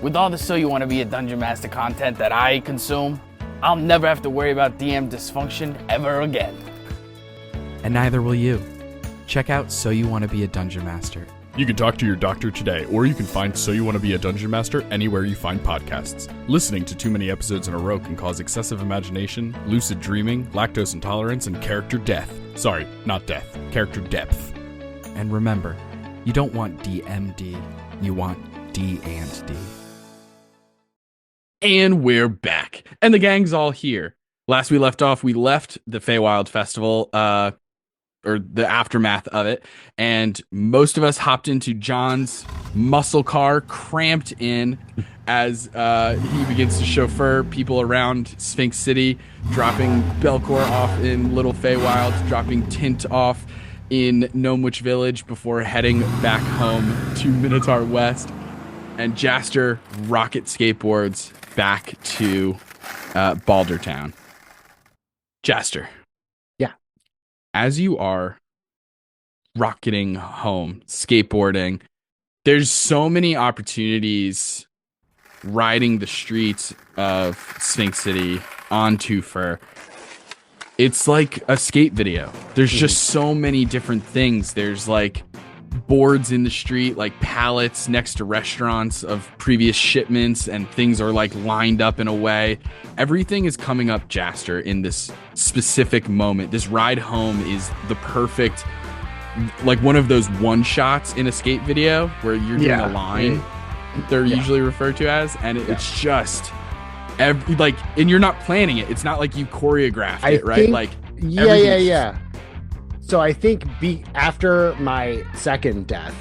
Speaker 1: With all the So You Wanna Be a Dungeon Master content that I consume, I'll never have to worry about DM dysfunction ever again. And neither will you. Check out So You Wanna Be a Dungeon Master.
Speaker 6: You can talk to your doctor today, or you can find So You Wanna Be a Dungeon Master anywhere you find podcasts. Listening to too many episodes in a row can cause excessive imagination, lucid dreaming, lactose intolerance, and character death. Sorry, not death. Character depth.
Speaker 1: And remember, you don't want DMD, you want D&D. And we're back. And the gang's all here. Last we left off, we left the Fey Festival, or the aftermath of it, and most of us hopped into John's muscle car, cramped in as he begins to chauffeur people around Sphinx City, dropping Belkor off in Little Feywild, dropping Tint off in Gnomewitch Village before heading back home to Minotaur West, and Jaster rocket skateboards back to Baldertown. Jaster. As you are rocketing home, skateboarding, there's so many opportunities riding the streets of Sphinx City on Twofer. It's like a skate video. There's just so many different things. There's like boards in the street, like pallets next to restaurants of previous shipments, and things are like lined up in a way. Everything is coming up Jaster in this specific moment. This ride home is the perfect, like one of those one shots in a skate video where you're doing a line they're usually referred to as, and it's just and you're not planning it. It's not like you choreographed it, right?
Speaker 3: So I think after my second death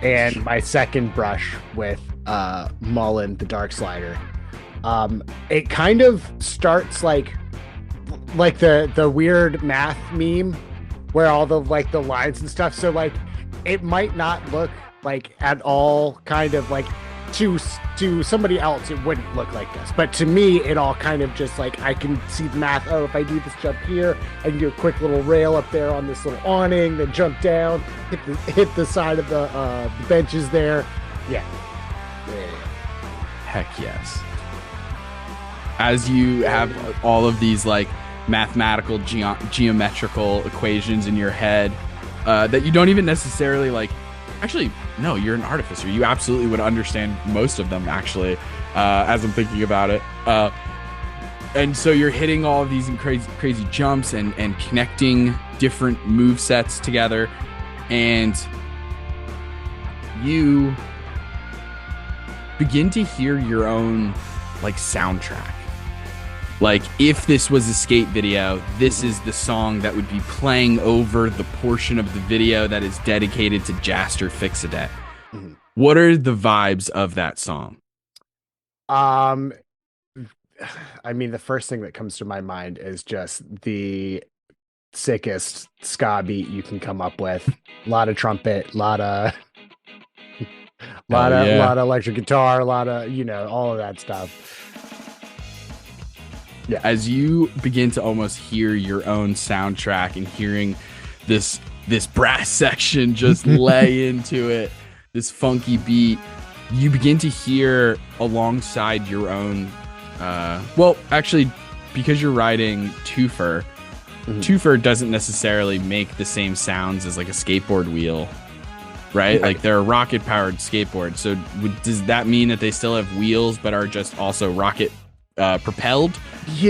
Speaker 3: and my second brush with Mullen, the Dark Slider, it kind of starts like the weird math meme where all the like the lines and stuff. So like it might not look like at all kind of like to somebody else it wouldn't look like this, but to me it all kind of just like I can see the math. Oh, if I do this jump here, I can do a quick little rail up there on this little awning, then jump down, hit the side of the benches there.
Speaker 1: Heck yes. As you have all of these like mathematical geometrical equations in your head that you don't even necessarily like. Actually, no, you're an artificer. You absolutely would understand most of them, actually, as I'm thinking about it. And so you're hitting all of these crazy jumps and connecting different move sets together. And you begin to hear your own, like, soundtrack. Like, if this was a skate video, this is the song that would be playing over the portion of the video that is dedicated to Jaster Fixadet. What are the vibes of that song?
Speaker 3: I mean, the first thing that comes to my mind is just the sickest ska beat you can come up with. A lot of trumpet, lot of electric guitar, a lot of, all of that stuff.
Speaker 1: Yeah, as you begin to almost hear your own soundtrack and hearing this brass section just lay into it, this funky beat, you begin to hear alongside your own, well, actually, because you're riding Twofer, Twofer doesn't necessarily make the same sounds as like a skateboard wheel, right? Like they're a rocket powered skateboard. So does that mean that they still have wheels but are just also rocket propelled?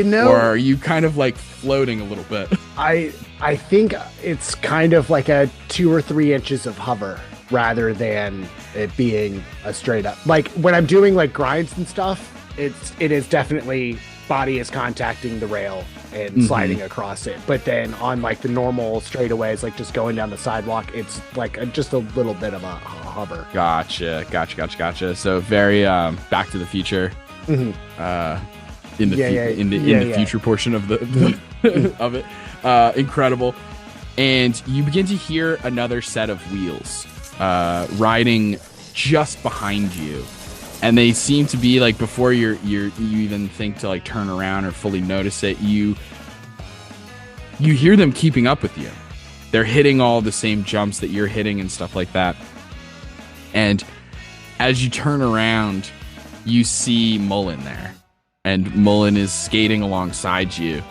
Speaker 1: Or are you kind of like floating a little bit?
Speaker 3: I think it's kind of like a 2 or 3 inches of hover rather than it being a straight up, like when I'm doing like grinds and stuff, it is definitely body is contacting the rail and sliding across it. But then on like the normal straightaways, like just going down the sidewalk, it's like just a little bit of a hover.
Speaker 1: Gotcha. So very Back to the Future. In the future portion of the of it. Incredible. And you begin to hear another set of wheels riding just behind you. And they seem to be like, before you even think to like turn around or fully notice it, you hear them keeping up with you. They're hitting all the same jumps that you're hitting and stuff like that. And as you turn around, you see Mullen there. And Mullen is skating alongside you.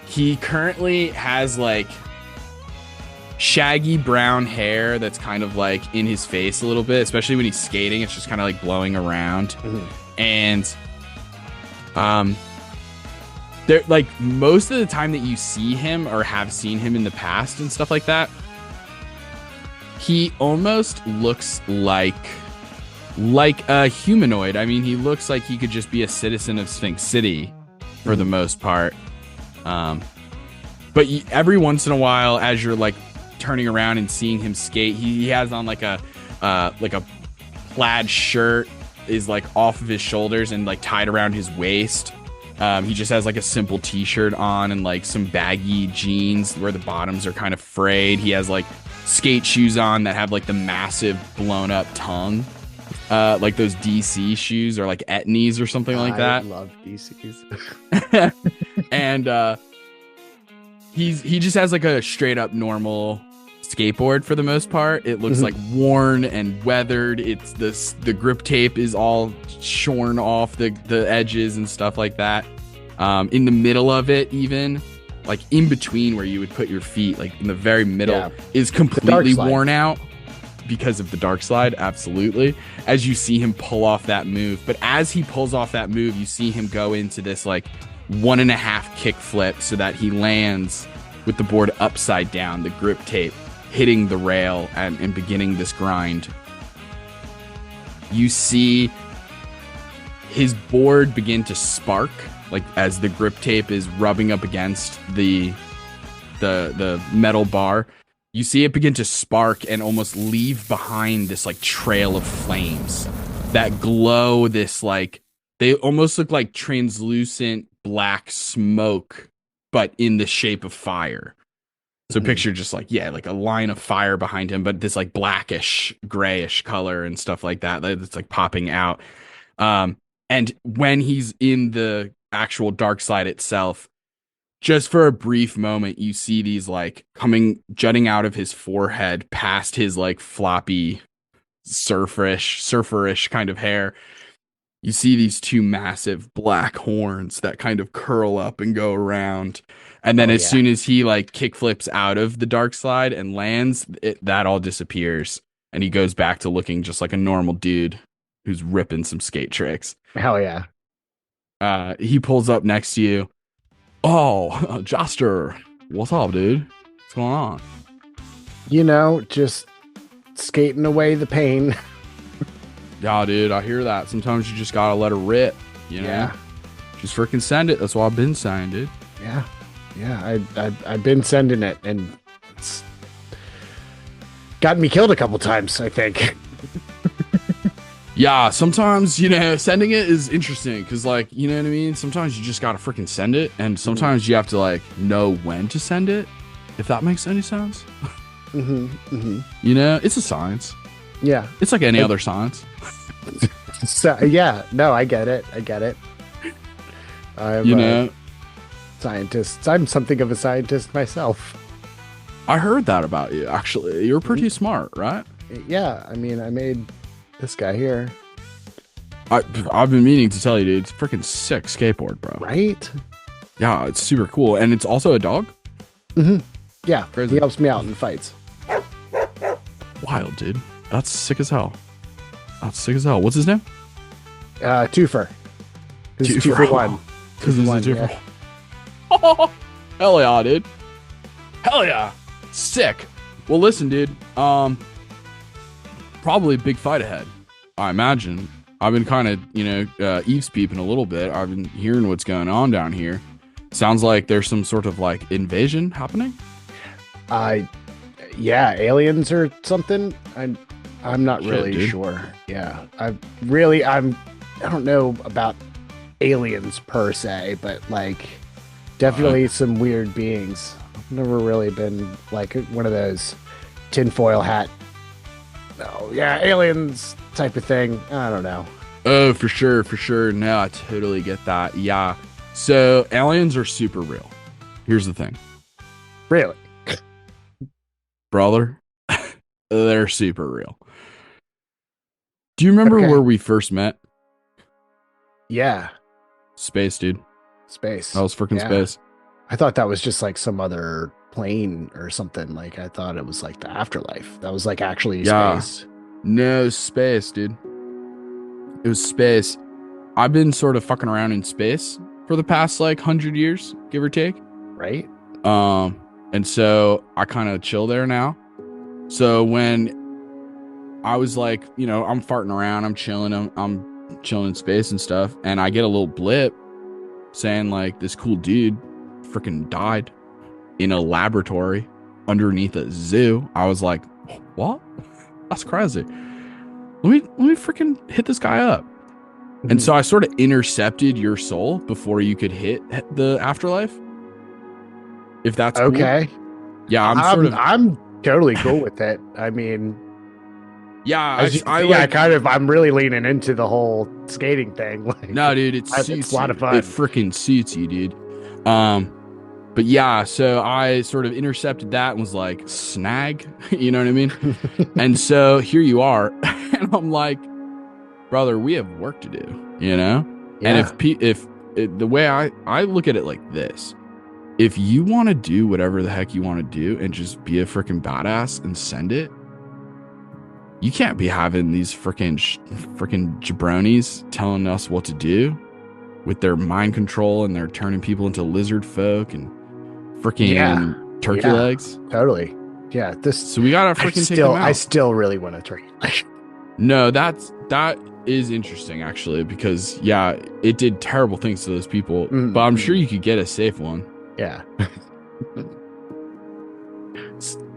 Speaker 1: He currently has like shaggy brown hair that's kind of like in his face a little bit, especially when he's skating. It's just kind of like blowing around. And they're like, most of the time that you see him or have seen him in the past and stuff like that, he almost looks like a humanoid. I mean, he looks like he could just be a citizen of Sphinx City for the most part. But every once in a while, as you're like turning around and seeing him skate, he has on like a plaid shirt is like off of his shoulders and like tied around his waist. He just has like a simple t-shirt on and like some baggy jeans where the bottoms are kind of frayed. He has like skate shoes on that have like the massive blown up tongue. Like those DC shoes or like Etnies or something like that.
Speaker 3: I love DCs.
Speaker 1: And he just has like a straight up normal skateboard for the most part. It looks like worn and weathered. It's the grip tape is all shorn off the edges and stuff like that. In the middle of it, even like in between where you would put your feet, like in the very middle, is completely worn out. Because of the dark slide, absolutely. As you see him pull off that move. But as he pulls off that move, you see him go into this like 1.5 kick flip so that he lands with the board upside down, the grip tape hitting the rail and beginning this grind. You see his board begin to spark, like as the grip tape is rubbing up against the metal bar. You see it begin to spark and almost leave behind this like trail of flames that glow this like, they almost look like translucent black smoke, but in the shape of fire. So picture just like, like a line of fire behind him, but this like blackish, grayish color and stuff like that. That's like popping out. And when he's in the actual dark slide itself, just for a brief moment, you see these like jutting out of his forehead past his like floppy surferish kind of hair. You see these 2 massive black horns that kind of curl up and go around. And then soon as he like kick flips out of the dark slide and lands, that all disappears. And he goes back to looking just like a normal dude who's ripping some skate tricks.
Speaker 3: Hell yeah.
Speaker 1: He pulls up next to you. Oh, Jaster, what's up, dude? What's going on?
Speaker 3: Just skating away the pain.
Speaker 1: Yeah, dude, I hear that. Sometimes you just gotta let her rip, you know? Just freaking send it. That's why I've been saying, dude.
Speaker 3: Yeah. I've been sending it, and it's gotten me killed a couple times, I think.
Speaker 1: Yeah, sometimes, you know, sending it is interesting because, like, you know what I mean? Sometimes you just gotta freaking send it, and sometimes you have to, like, know when to send it, if that makes any sense. You know, it's a science.
Speaker 3: Yeah.
Speaker 1: It's like any other science.
Speaker 3: So, yeah, no, I get it. I'm
Speaker 1: You know,
Speaker 3: scientist. I'm something of a scientist myself.
Speaker 1: I heard that about you, actually. You're pretty smart, right?
Speaker 3: Yeah, I mean, I made this guy here.
Speaker 1: I've been meaning to tell you, dude. It's a freaking sick skateboard, bro.
Speaker 3: Right?
Speaker 1: Yeah, it's super cool. And it's also a dog?
Speaker 3: Yeah,
Speaker 1: Crazy.
Speaker 3: he helps me out in fights.
Speaker 1: Wild, dude. That's sick as hell. What's his name?
Speaker 3: Twofer. It's 2 for 1.
Speaker 1: Because it's a 2 for 1. Hell yeah, dude. Hell yeah. Sick. Well, listen, dude. Probably a big fight ahead, I imagine. I've been kind of, eavespeeping a little bit. I've been hearing what's going on down here. Sounds like there's some sort of, like, invasion happening.
Speaker 3: Yeah, aliens or something. I'm not really sure. Yeah, I don't know about aliens per se, but like definitely some weird beings. I've never really been like one of those tinfoil hat. Oh yeah, aliens type of thing. I don't know.
Speaker 1: Oh, for sure. No, I totally get that. Yeah. So aliens are super real. Here's the thing.
Speaker 3: Really?
Speaker 1: Brother, they're super real. Do you remember where we first met?
Speaker 3: Yeah.
Speaker 1: Space, dude.
Speaker 3: Space.
Speaker 1: That was freaking space.
Speaker 3: I thought that was just like some other plane or something. Like I thought it was like the afterlife. That was like actually space.
Speaker 1: No, space, dude. It was space. I've been sort of fucking around in space for the past like 100 years, give or take.
Speaker 3: Right.
Speaker 1: And so I kind of chill there now. So when I was like, I'm farting around, I'm chilling in space and stuff, and I get a little blip saying like this cool dude freaking died in a laboratory underneath a zoo. I was like, what? That's crazy. Let me freaking hit this guy up. And so I sort of intercepted your soul before you could hit the afterlife. If that's cool.
Speaker 3: Okay.
Speaker 1: Yeah,
Speaker 3: I'm totally cool with it. I mean,
Speaker 1: yeah,
Speaker 3: I'm really leaning into the whole skating thing. Like,
Speaker 1: no, dude, it's
Speaker 3: a lot of fun.
Speaker 1: It freaking suits you, dude. But yeah, so I sort of intercepted that and was like, snag, you know what I mean? And so here you are, and I'm like, brother, we have work to do, Yeah. And if the way I look at it like this, if you want to do whatever the heck you want to do and just be a freaking badass and send it, you can't be having these freaking jabronis telling us what to do with their mind control, and they're turning people into lizard folk and freaking turkey legs.
Speaker 3: Totally. Yeah.
Speaker 1: So we gotta freaking take them out.
Speaker 3: I still really want a turkey leg.
Speaker 1: No, that is interesting actually, because it did terrible things to those people, but I'm sure you could get a safe one.
Speaker 3: Yeah.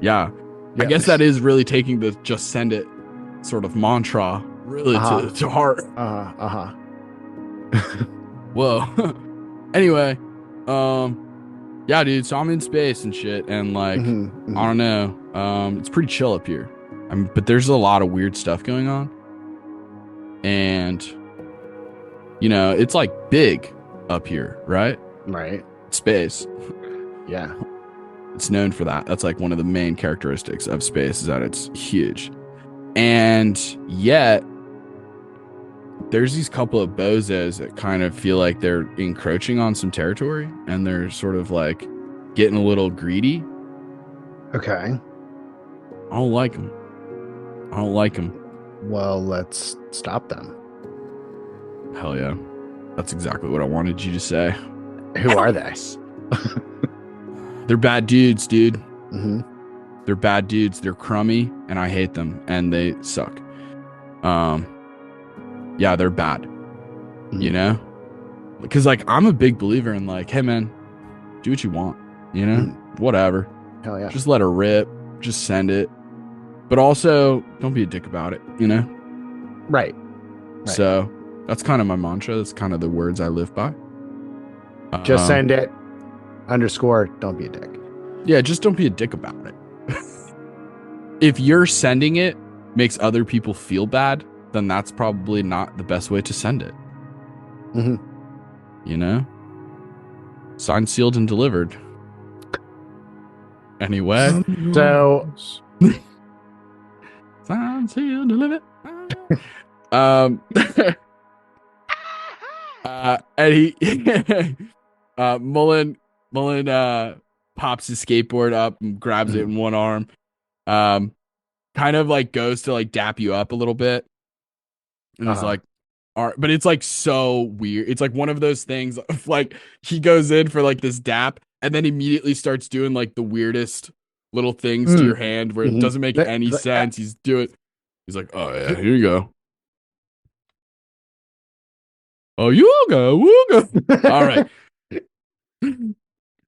Speaker 1: Yeah. I guess that is really taking the just send it sort of mantra really to heart. Whoa. Anyway, yeah, dude, so I'm in space and shit, and like I don't know, it's pretty chill up here. But there's a lot of weird stuff going on, and it's like big up here, right? Space.
Speaker 3: Yeah.
Speaker 1: It's known for that. That's like one of the main characteristics of space, is that it's huge. And yet there's these couple of bozos that kind of feel like they're encroaching on some territory, and they're sort of like getting a little greedy.
Speaker 3: Okay.
Speaker 1: I don't like them.
Speaker 3: Well, let's stop them.
Speaker 1: Hell yeah. That's exactly what I wanted you to say.
Speaker 3: Who are they?
Speaker 1: They're bad dudes, dude. They're bad dudes. They're crummy, and I hate them, and they suck. Yeah, they're bad. because like I'm a big believer in like, hey man, do what you want, you know, whatever.
Speaker 3: Hell yeah.
Speaker 1: Just let her rip. Just send it. But also, don't be a dick about it, you know?
Speaker 3: Right.
Speaker 1: So that's kind of my mantra. That's kind of the words I live by.
Speaker 3: Just send it. _ don't be a dick.
Speaker 1: Yeah, just don't be a dick about it. If you're sending it makes other people feel bad, then that's probably not the best way to send it.
Speaker 3: Mm-hmm.
Speaker 1: You know? Signed, sealed, and delivered. Anyway.
Speaker 3: So
Speaker 1: Signed, sealed, delivered. And he Mullen pops his skateboard up and grabs it in one arm. Kind of like goes to like dap you up a little bit. And he's like, all right, but it's like so weird. It's like one of those things of like he goes in for like this dap and then immediately starts doing like the weirdest little things to your hand where it doesn't make any sense. He's like, oh yeah, here you go. Oh, you go. All right.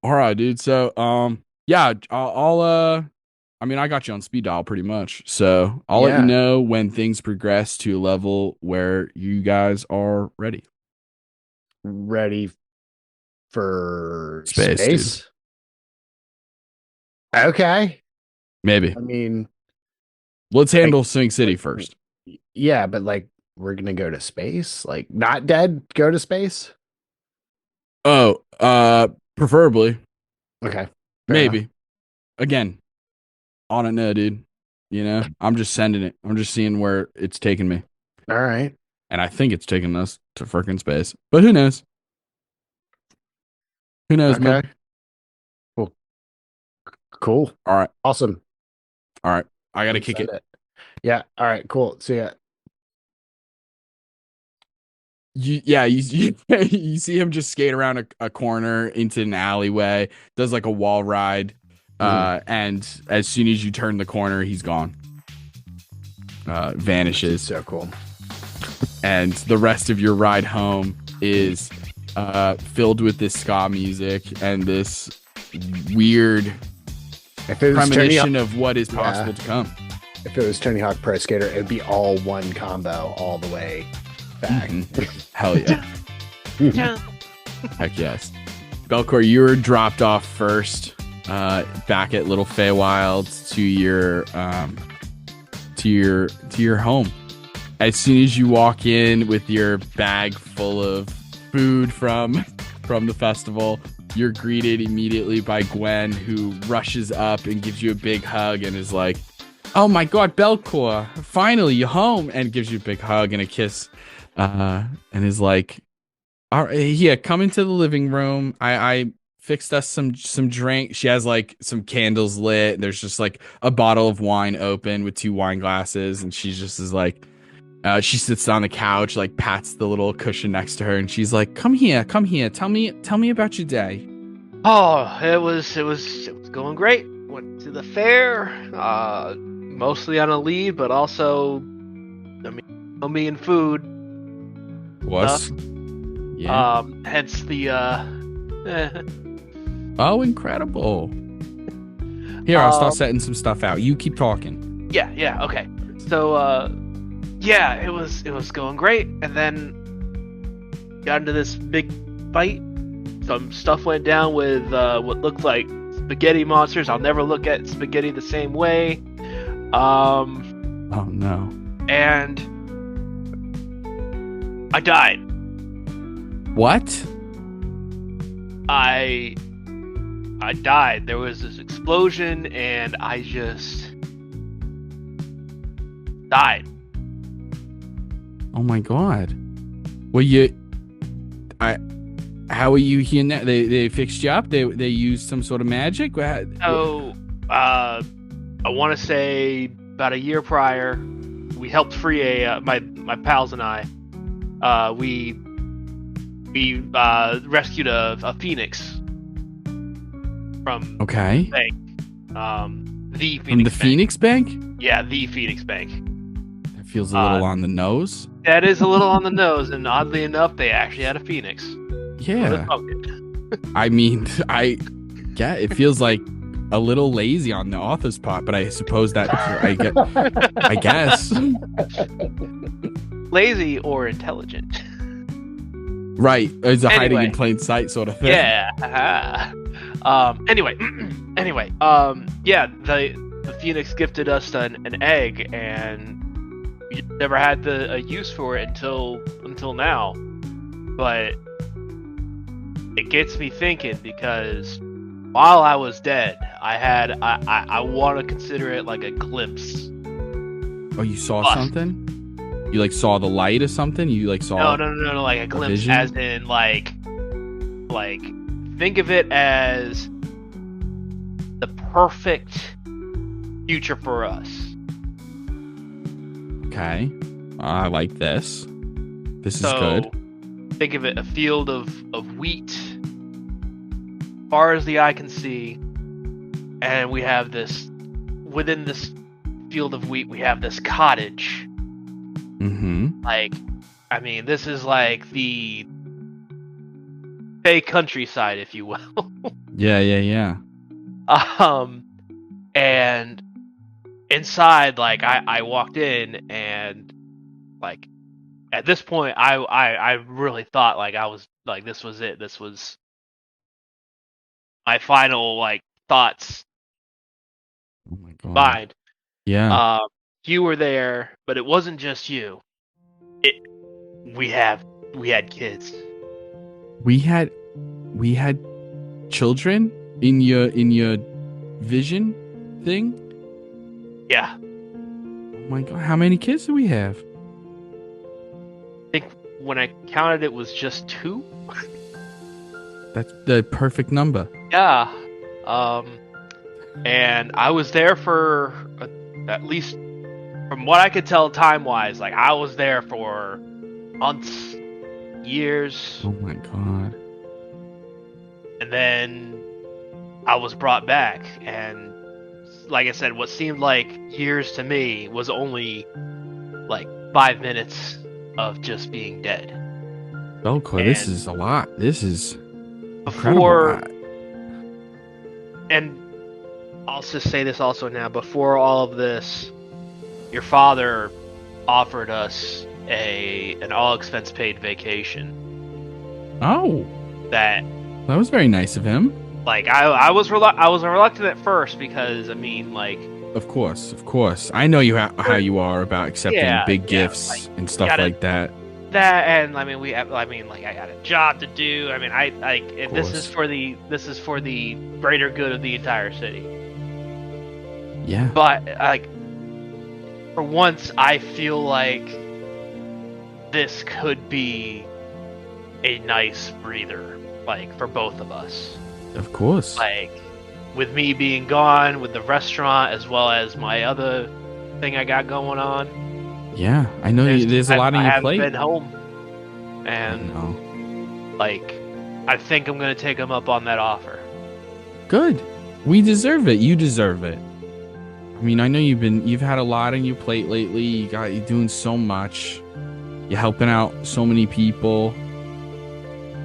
Speaker 1: All right, dude. So, yeah, I'll I mean, I got you on speed dial pretty much. So I'll let you know when things progress to a level where you guys are ready.
Speaker 3: Ready for
Speaker 1: Space.
Speaker 3: Okay.
Speaker 1: Maybe.
Speaker 3: I mean,
Speaker 1: let's handle Sphinx City first.
Speaker 3: Yeah, but like we're gonna go to space? Like not dead, go to space?
Speaker 1: Oh, preferably.
Speaker 3: Okay.
Speaker 1: Maybe.
Speaker 3: Enough.
Speaker 1: Again, I don't know, dude. You know, I'm just sending it. I'm just seeing where it's taking me.
Speaker 3: All right.
Speaker 1: And I think it's taking us to freaking space. But who knows? Who knows, man?
Speaker 3: Well, cool.
Speaker 1: All right.
Speaker 3: Awesome.
Speaker 1: All right. I got to kick it.
Speaker 3: Yeah. All right. Cool. See ya.
Speaker 1: You see him just skate around a corner into an alleyway, does like a wall ride, and as soon as you turn the corner, he's gone. Vanishes.
Speaker 3: So cool.
Speaker 1: And the rest of your ride home is filled with this ska music and this weird premonition of what is possible to come.
Speaker 3: If it was Tony Hawk Pro Skater, it'd be all one combo all the way back.
Speaker 1: Hell yeah. Heck yes. Belkor, you were dropped off first back at Little Feywilds to your home. As soon as you walk in with your bag full of food from the festival, you're greeted immediately by Gwen, who rushes up and gives you a big hug and is like, oh my god, Belkor, finally you're home, and gives you a big hug and a kiss, and is like, all right, here, come into the living room. I fixed us some drink. She has like some candles lit. There's just like a bottle of wine open with 2 wine glasses, and she just is like, she sits on the couch, like pats the little cushion next to her, and she's like, come here. Tell me about your day.
Speaker 5: Oh, it was going great. Went to the fair, mostly on a lead, but also, I mean, me and food.
Speaker 1: Was? Yeah.
Speaker 5: Hence the
Speaker 1: Oh, incredible. Here, I'll start setting some stuff out. You keep talking.
Speaker 5: Yeah, okay. So, yeah, it was going great, and then got into this big fight. Some stuff went down with what looked like spaghetti monsters. I'll never look at spaghetti the same way.
Speaker 1: Oh no.
Speaker 5: And I died.
Speaker 1: What?
Speaker 5: I died. There was this explosion, and I just died.
Speaker 1: Oh my god. Well, how are you here now? They fixed you up? They used some sort of magic?
Speaker 5: So, I want to say about a year prior, we helped free my pals and I. We rescued a phoenix from the bank. The Phoenix
Speaker 1: from the
Speaker 5: Bank.
Speaker 1: Phoenix Bank?
Speaker 5: Yeah, the Phoenix Bank.
Speaker 1: That feels a little on the nose.
Speaker 5: That is a little on the nose, and oddly enough, they actually had a phoenix.
Speaker 1: Yeah.
Speaker 5: Smoke
Speaker 1: I mean, it feels like a little lazy on the author's part, but I suppose that I guess.
Speaker 5: it. Lazy or intelligent.
Speaker 1: Right. It's a hiding in
Speaker 5: Anyway.
Speaker 1: plain sight sort of thing.
Speaker 5: Yeah. Anyway. Yeah. The Phoenix gifted us an egg, and we never had a use for it until now. But it gets me thinking, because while I was dead, I want to consider it like a glimpse.
Speaker 1: Oh, you saw
Speaker 5: Us.
Speaker 1: something? You like saw the light or something? You like saw
Speaker 5: No, like a glimpse,
Speaker 1: vision?
Speaker 5: as in like think of it as the perfect future for us.
Speaker 1: Okay. I like this. This is
Speaker 5: So
Speaker 1: good.
Speaker 5: think of it a field of wheat, far as the eye can see, and we have this within this field of wheat. We have this cottage.
Speaker 1: Mm-hmm.
Speaker 5: Like, I mean, this is like the Fey countryside, if you will.
Speaker 1: Yeah.
Speaker 5: And inside, like, I walked in, and like at this point, I really thought like I was like, this was it. This was my final like thoughts
Speaker 1: Oh my god.
Speaker 5: mind.
Speaker 1: Yeah.
Speaker 5: You were there, but it wasn't just you. We had kids.
Speaker 1: We had children in your vision thing?
Speaker 5: Yeah,
Speaker 1: Oh my god. How many kids do we have?
Speaker 5: I think when I counted, it was just 2.
Speaker 1: That's the perfect number.
Speaker 5: Yeah. And I was there for at least, from what I could tell time-wise, like I was there for months, years,
Speaker 1: Oh my god.
Speaker 5: and then I was brought back. And like I said, what seemed like years to me was only like 5 minutes of just being dead.
Speaker 1: Belkor, this
Speaker 5: And
Speaker 1: is a lot. This is
Speaker 5: Before,
Speaker 1: incredible.
Speaker 5: and I'll just say this also now, before all of this, your father offered us an all expense paid vacation.
Speaker 1: Oh,
Speaker 5: That,
Speaker 1: that was very nice of him.
Speaker 5: like, I was reluctant at first, because I mean, like,
Speaker 1: Of course. I know how you are about accepting
Speaker 5: Yeah,
Speaker 1: big
Speaker 5: yeah,
Speaker 1: gifts
Speaker 5: like,
Speaker 1: and stuff
Speaker 5: gotta-
Speaker 1: like that.
Speaker 5: that, and I mean like I got a job to do. I mean, I like, and this is for the greater good of the entire city.
Speaker 1: Yeah.
Speaker 5: But like, for once, I feel like this could be a nice breather, like, for both of us.
Speaker 1: Of course.
Speaker 5: Like, with me being gone, with the restaurant, as well as my other thing I got going on.
Speaker 1: Yeah, I know there's a lot on
Speaker 5: I
Speaker 1: your
Speaker 5: haven't
Speaker 1: plate.
Speaker 5: been home,
Speaker 1: I
Speaker 5: and
Speaker 1: know.
Speaker 5: like, I think I'm gonna take him up on that offer.
Speaker 1: Good. We deserve it. You deserve it. I mean, I know you've had a lot on your plate lately. You're doing so much. You're helping out so many people.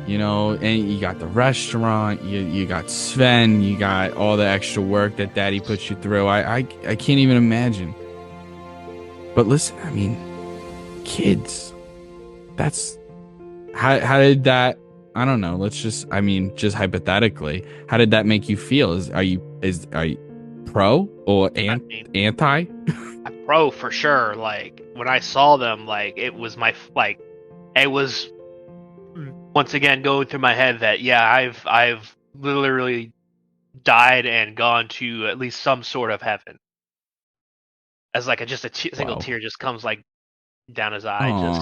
Speaker 1: You know, and you got the restaurant, you got Sven, you got all the extra work that Daddy puts you through. I can't even imagine. But listen, I mean, kids. That's how did that? I don't know. Just hypothetically, how did that make you feel? Are you pro or
Speaker 5: I mean,
Speaker 1: anti?
Speaker 5: I'm pro for sure. Like, when I saw them, like, it was once again going through my head that, yeah, I've literally died and gone to at least some sort of heaven. As like single
Speaker 1: Wow.
Speaker 5: tear just comes like down his eye.
Speaker 1: Aw.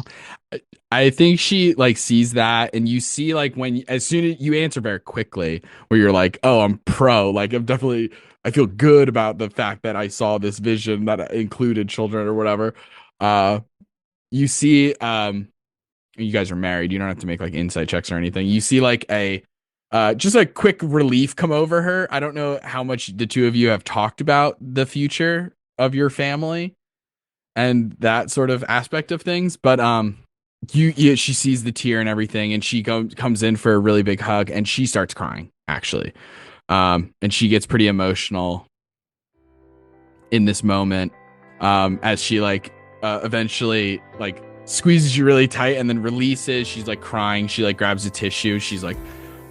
Speaker 5: Just
Speaker 1: I think she like sees that, and you see like as soon as you answer very quickly, where you're like, "Oh, I'm pro." Like I feel good about the fact that I saw this vision that included children or whatever. You see, you guys are married. You don't have to make like insight checks or anything. You see like just a quick relief come over her. I don't know how much the two of you have talked about the future of your family and that sort of aspect of things, but she sees the tear and everything, and she comes in for a really big hug, and she starts crying actually. And she gets pretty emotional in this moment, as she eventually squeezes you really tight and then releases. She's like crying. She grabs a tissue. She's like,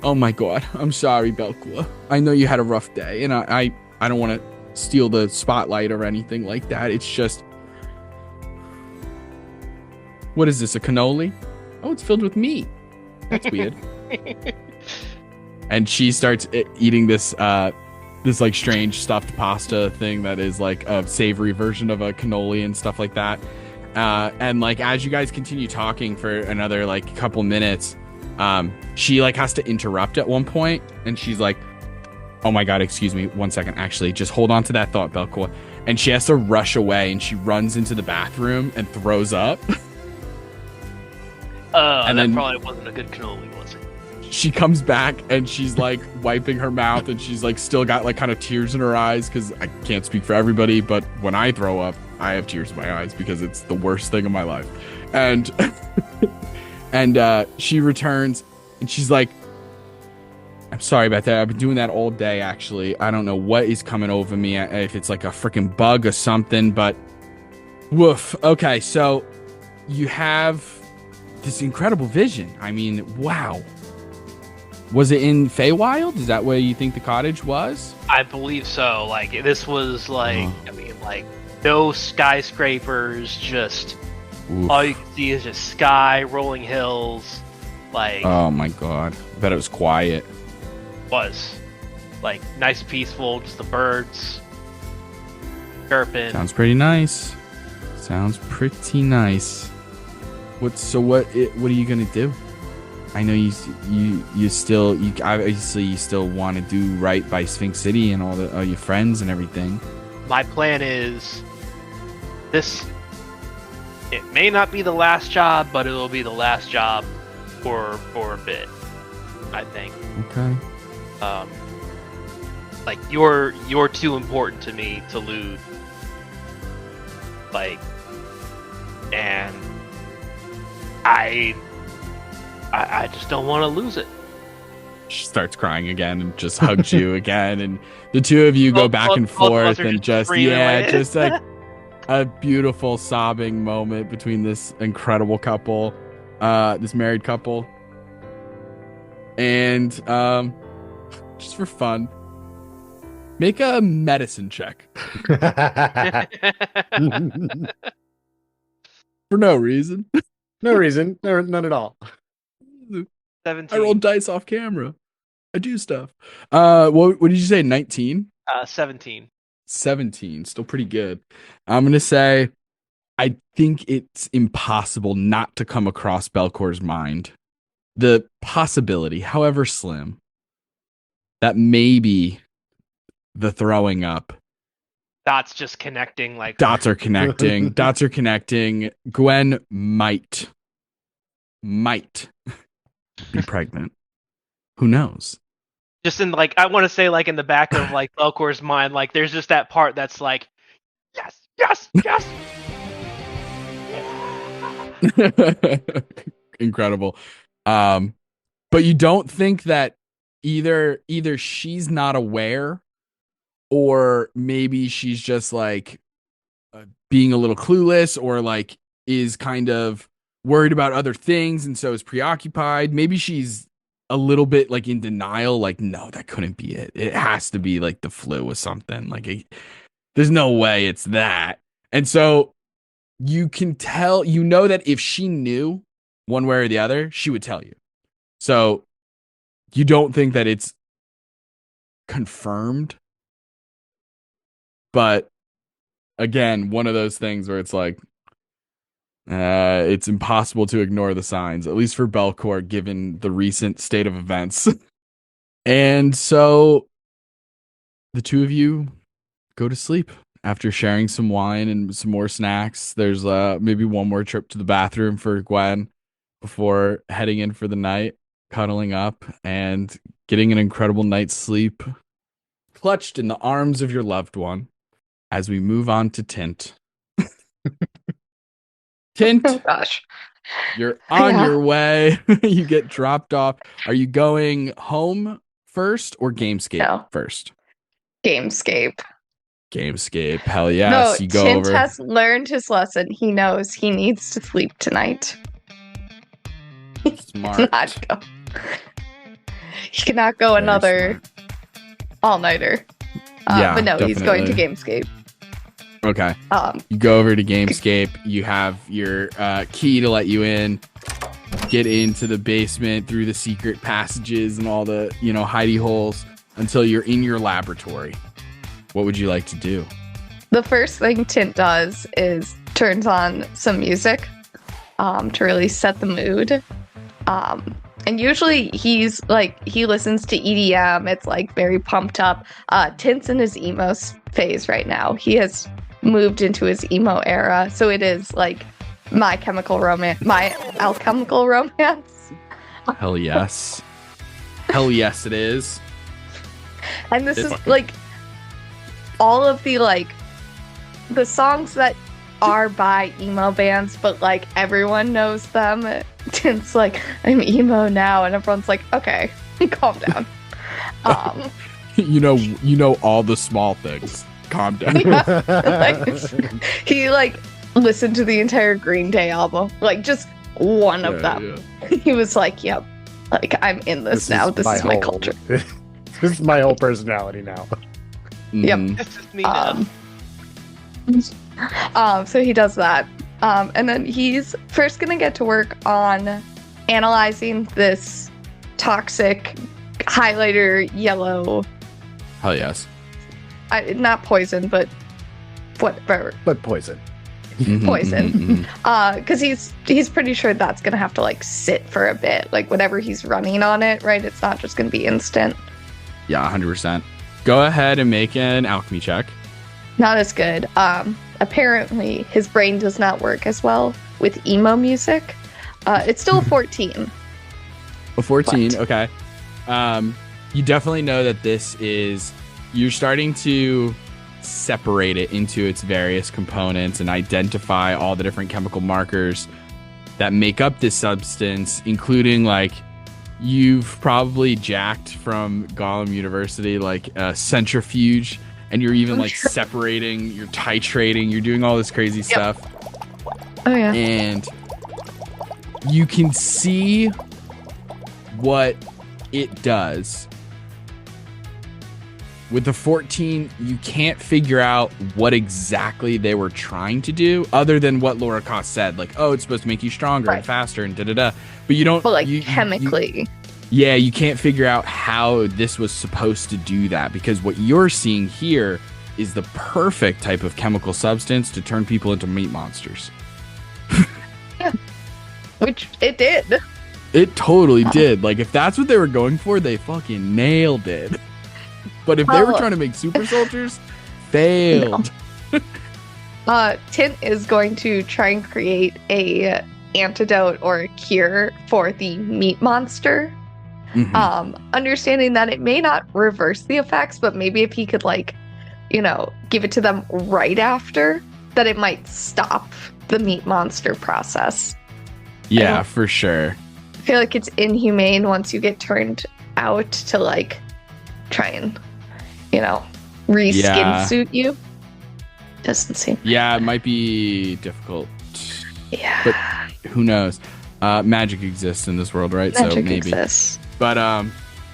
Speaker 1: "Oh my God, I'm sorry, Belkor. I know you had a rough day, and I don't want to steal the spotlight or anything like that. It's just, what is this, a cannoli? Oh, it's filled with meat. That's weird." And she starts eating this strange stuffed pasta thing that is like a savory version of a cannoli and stuff like that. And as you guys continue talking for another couple minutes, she has to interrupt at one point, and she's like, "Oh my God, excuse me, 1 second. Actually, just hold on to that thought, Belkor." And she has to rush away, and she runs into the bathroom and throws up.
Speaker 5: And that probably wasn't a good cannoli, was it?
Speaker 1: She comes back and she's wiping her mouth, and she's still got kind of tears in her eyes, because I can't speak for everybody, but when I throw up, I have tears in my eyes because it's the worst thing in my life. And and she returns and she's like, "I'm sorry about that. I've been doing that all day, actually. I don't know what is coming over me, if it's like a freaking bug or something, but woof. Okay, so you have this incredible vision. I mean, wow. Was it in Feywild? Is that where you think the cottage was?"
Speaker 5: I believe so. This was no skyscrapers, just
Speaker 1: Oof.
Speaker 5: all you can see is just sky, rolling hills.
Speaker 1: Oh my God. I bet it was quiet.
Speaker 5: Was nice, peaceful, just the birds chirping.
Speaker 1: Sounds pretty nice. What are you gonna do? I know you obviously still want to do right by Sphinx City and all your friends and everything.
Speaker 5: My plan is it may not be the last job, but it will be the last job for a bit, I think.
Speaker 1: Okay.
Speaker 5: You're too important to me to lose. And I just don't want to lose it.
Speaker 1: She starts crying again and just hugs you again, and the two of you go back and forth, and just a beautiful sobbing moment between this incredible couple, this married couple. And just for fun, make a medicine check. For no reason.
Speaker 3: No reason. None at all.
Speaker 5: 17.
Speaker 1: I rolled dice off camera. I do stuff. What did you say? 19?
Speaker 5: 17.
Speaker 1: 17. Still pretty good. I'm gonna say I think it's impossible not to come across Belkor's mind. The possibility, however slim, that maybe the throwing up.
Speaker 5: Dots just connecting
Speaker 1: Dots are connecting. Dots are connecting. Gwen might be pregnant. Who knows?
Speaker 5: Just in I want to say in the back of Belkor's mind, there's just that part that's yes.
Speaker 1: Incredible. But you don't think that either she's not aware, or maybe she's just being a little clueless, or is kind of worried about other things and so is preoccupied. Maybe she's a little bit in denial, no, that couldn't be it. It has to be the flu or something. There's no way it's that. And so you can tell, that if she knew one way or the other, she would tell you. So you don't think that it's confirmed, but again, one of those things where it's it's impossible to ignore the signs, at least for Belkor, given the recent state of events. And so the two of you go to sleep after sharing some wine and some more snacks. There's maybe one more trip to the bathroom for Gwen before heading in for the night, cuddling up and getting an incredible night's sleep, clutched in the arms of your loved one, as we move on to Tint. Tint,
Speaker 2: Oh gosh.
Speaker 1: You're on
Speaker 2: Yeah.
Speaker 1: your way. You get dropped off. Are you going home first or Gamescape
Speaker 2: No.
Speaker 1: first?
Speaker 2: Gamescape.
Speaker 1: Gamescape. Hell
Speaker 2: No,
Speaker 1: yes. You go
Speaker 2: Tint
Speaker 1: over.
Speaker 2: has learned his lesson. He knows he needs to sleep tonight.
Speaker 1: Smart.
Speaker 2: Not go. He cannot go
Speaker 1: Very
Speaker 2: another
Speaker 1: smart.
Speaker 2: all-nighter.
Speaker 1: Yeah,
Speaker 2: but no, he's going to
Speaker 1: definitely.
Speaker 2: Gamescape.
Speaker 1: Okay.
Speaker 2: Um,
Speaker 1: You go over to Gamescape. You have your key to let you in. Get into the basement through the secret passages and all the, hidey holes until you're in your laboratory. What would you like to do?
Speaker 2: the first thing Tint does is turns on some music to really set the mood. And usually he listens to EDM. It's like very pumped up. Tint's in his emo phase right now. He has moved into his emo era. So it is like my alchemical romance.
Speaker 1: Hell yes. Hell yes, it is.
Speaker 2: And this
Speaker 1: It's
Speaker 2: is like all of the songs that are by emo bands, but like everyone knows them. Tint's like, I'm emo now, and everyone's like, okay, calm down.
Speaker 1: You know all the small things. Calm down.
Speaker 2: He listened to the entire Green Day album, like just one of them.
Speaker 1: Yeah.
Speaker 2: He was like, yep, like I'm in this now. This is my culture.
Speaker 3: This is my whole personality now.
Speaker 1: Mhm.
Speaker 5: This is me now.
Speaker 2: So he does that. And then he's first going to get to work on analyzing this toxic highlighter yellow,
Speaker 1: Hell yes.
Speaker 2: not poison, but whatever,
Speaker 3: But poison.
Speaker 1: Mhm,
Speaker 2: poison.
Speaker 1: mhm, mhm.
Speaker 2: Because he's pretty sure that's going to have to sit for a bit, like whatever he's running on it, right? It's not just going to be instant.
Speaker 1: Yeah, 100%. Go ahead and make an alchemy check.
Speaker 2: Not as good. Apparently his brain does not work as well with emo music. It's still a 14.
Speaker 1: A 14,
Speaker 2: What?
Speaker 1: okay. You definitely know that you're starting to separate it into its various components and identify all the different chemical markers that make up this substance, including you've probably jacked from Gollum University, a centrifuge, and you're even separating, you're titrating, you're doing all this crazy stuff.
Speaker 2: Oh yeah.
Speaker 1: And you can see what it does. With the 14, you can't figure out what exactly they were trying to do, other than what Laura Koss said, it's supposed to make you stronger and faster and da-da-da. But you don't...
Speaker 2: But chemically.
Speaker 1: You can't figure out how this was supposed to do that, because what you're seeing here is the perfect type of chemical substance to turn people into meat monsters.
Speaker 2: Which it did.
Speaker 1: It totally did. If that's what they were going for, they fucking nailed it. But if they were trying to make super soldiers, failed.
Speaker 2: Tint is going to try and create a antidote or a cure for the meat monster.
Speaker 1: Mhm.
Speaker 2: Understanding that it may not reverse the effects, but maybe if he could give it to them right after, that it might stop the meat monster process.
Speaker 1: Yeah, for sure.
Speaker 2: I feel like it's inhumane once you get turned out to try and reskin suit you. Doesn't seem.
Speaker 1: Yeah, it might be difficult.
Speaker 2: Yeah.
Speaker 1: But who knows? Magic exists in this world, right?
Speaker 2: Magic
Speaker 1: So maybe.
Speaker 2: exists.
Speaker 1: But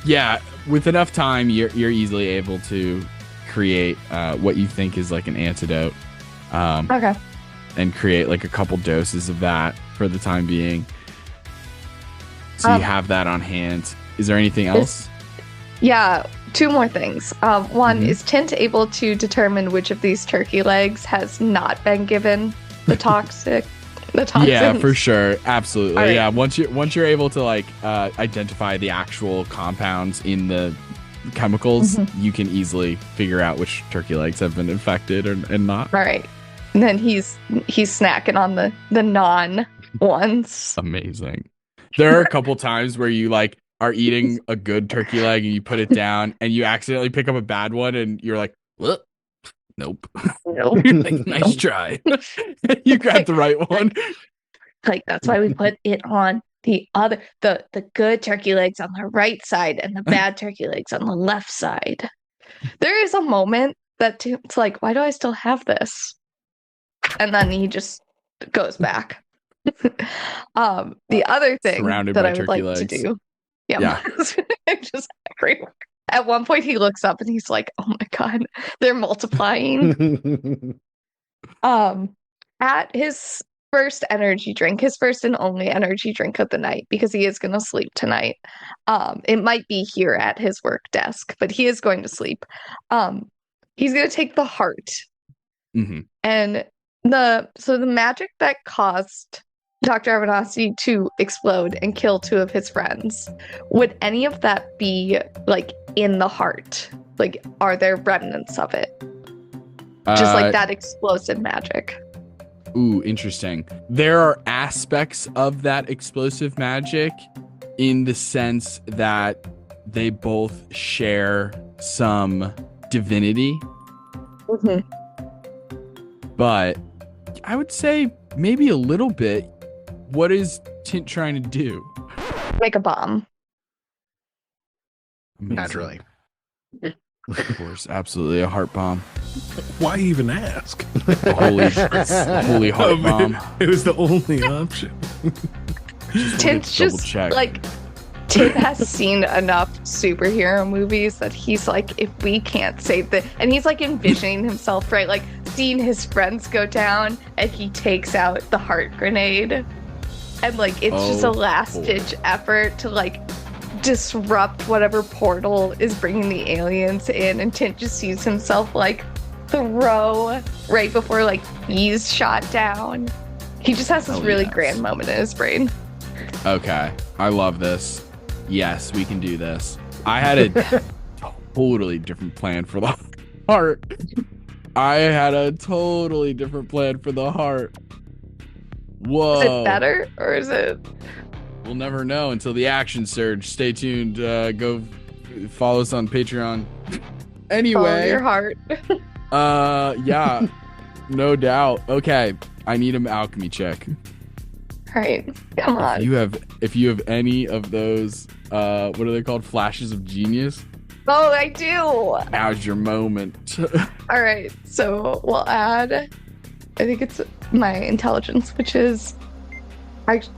Speaker 1: yeah, with enough time, you're easily able to create what you think is an antidote.
Speaker 2: Okay.
Speaker 1: And create a couple doses of that for the time being. So you have that on hand. Is there anything else?
Speaker 2: Yeah, two more things. One,
Speaker 1: Mhm.
Speaker 2: is Tint able to determine which of these turkey legs has not been given the toxins?
Speaker 1: Yeah, for sure. Absolutely.
Speaker 2: All right.
Speaker 1: Yeah, once you're able to identify the actual compounds in the chemicals, you can easily figure out which turkey legs have been infected and not.
Speaker 2: All right. And then he's snacking on the non ones.
Speaker 1: Amazing. There are a couple times where you are eating a good turkey leg and you put it down and you accidentally pick up a bad one and you're like, "Well, nope."
Speaker 2: Nope.
Speaker 1: You're like, nice try. You grabbed the right one.
Speaker 2: Like, that's why we put it on the good turkey legs on the right side and the bad turkey legs on the left side. There is a moment that it's like, why do I still have this? And then he just goes back. The other thing
Speaker 1: Surrounded
Speaker 2: that
Speaker 1: by
Speaker 2: I would
Speaker 1: turkey
Speaker 2: like to
Speaker 1: legs.
Speaker 2: do,
Speaker 1: Yeah.
Speaker 2: just everywhere. At one point, he looks up and he's like, "Oh my god, they're multiplying." At his first energy drink, his first and only energy drink of the night, because he is going to sleep tonight. It might be here at his work desk, but he is going to sleep. He's going to take the heart, and the magic that caused Dr. Avenatti to explode and kill 2 of his friends, would any of that be like in the heart? Like, are there remnants of it? Just like that explosive magic.
Speaker 1: Ooh, interesting. There are aspects of that explosive magic in the sense that they both share some divinity. But I would say maybe a little bit. What is Tint trying to do?
Speaker 2: Make a bomb.
Speaker 1: Amazing.
Speaker 3: Naturally.
Speaker 1: Of course, absolutely. A heart bomb.
Speaker 4: Why even ask?
Speaker 1: A holy heart bomb.
Speaker 4: It was the only option.
Speaker 2: Tint's just
Speaker 1: check.
Speaker 2: like, Tint has seen enough superhero movies that he's like, if we can't save and he's like envisioning himself, right? Like seeing his friends go down and he takes out the heart grenade. And like, it's just a last ditch effort to like disrupt whatever portal is bringing the aliens in. And Tint just sees himself like throw right before like he's shot down. He just has this really grand moment in his brain.
Speaker 1: Okay, I love this. Yes, we can do this. I had a totally different plan for the heart. Whoa.
Speaker 2: Is it better or is it?
Speaker 1: We'll never know until the action surge. Stay tuned. Go follow us on Patreon. Anyway.
Speaker 2: Follow your heart.
Speaker 1: Yeah, no doubt. Okay, I need an alchemy check.
Speaker 2: All right, come on.
Speaker 1: If you have any of those, what are they called? Flashes of genius?
Speaker 2: Oh, I do.
Speaker 1: Now's your moment.
Speaker 2: All right, so we'll add, I think it's my intelligence, which is, it's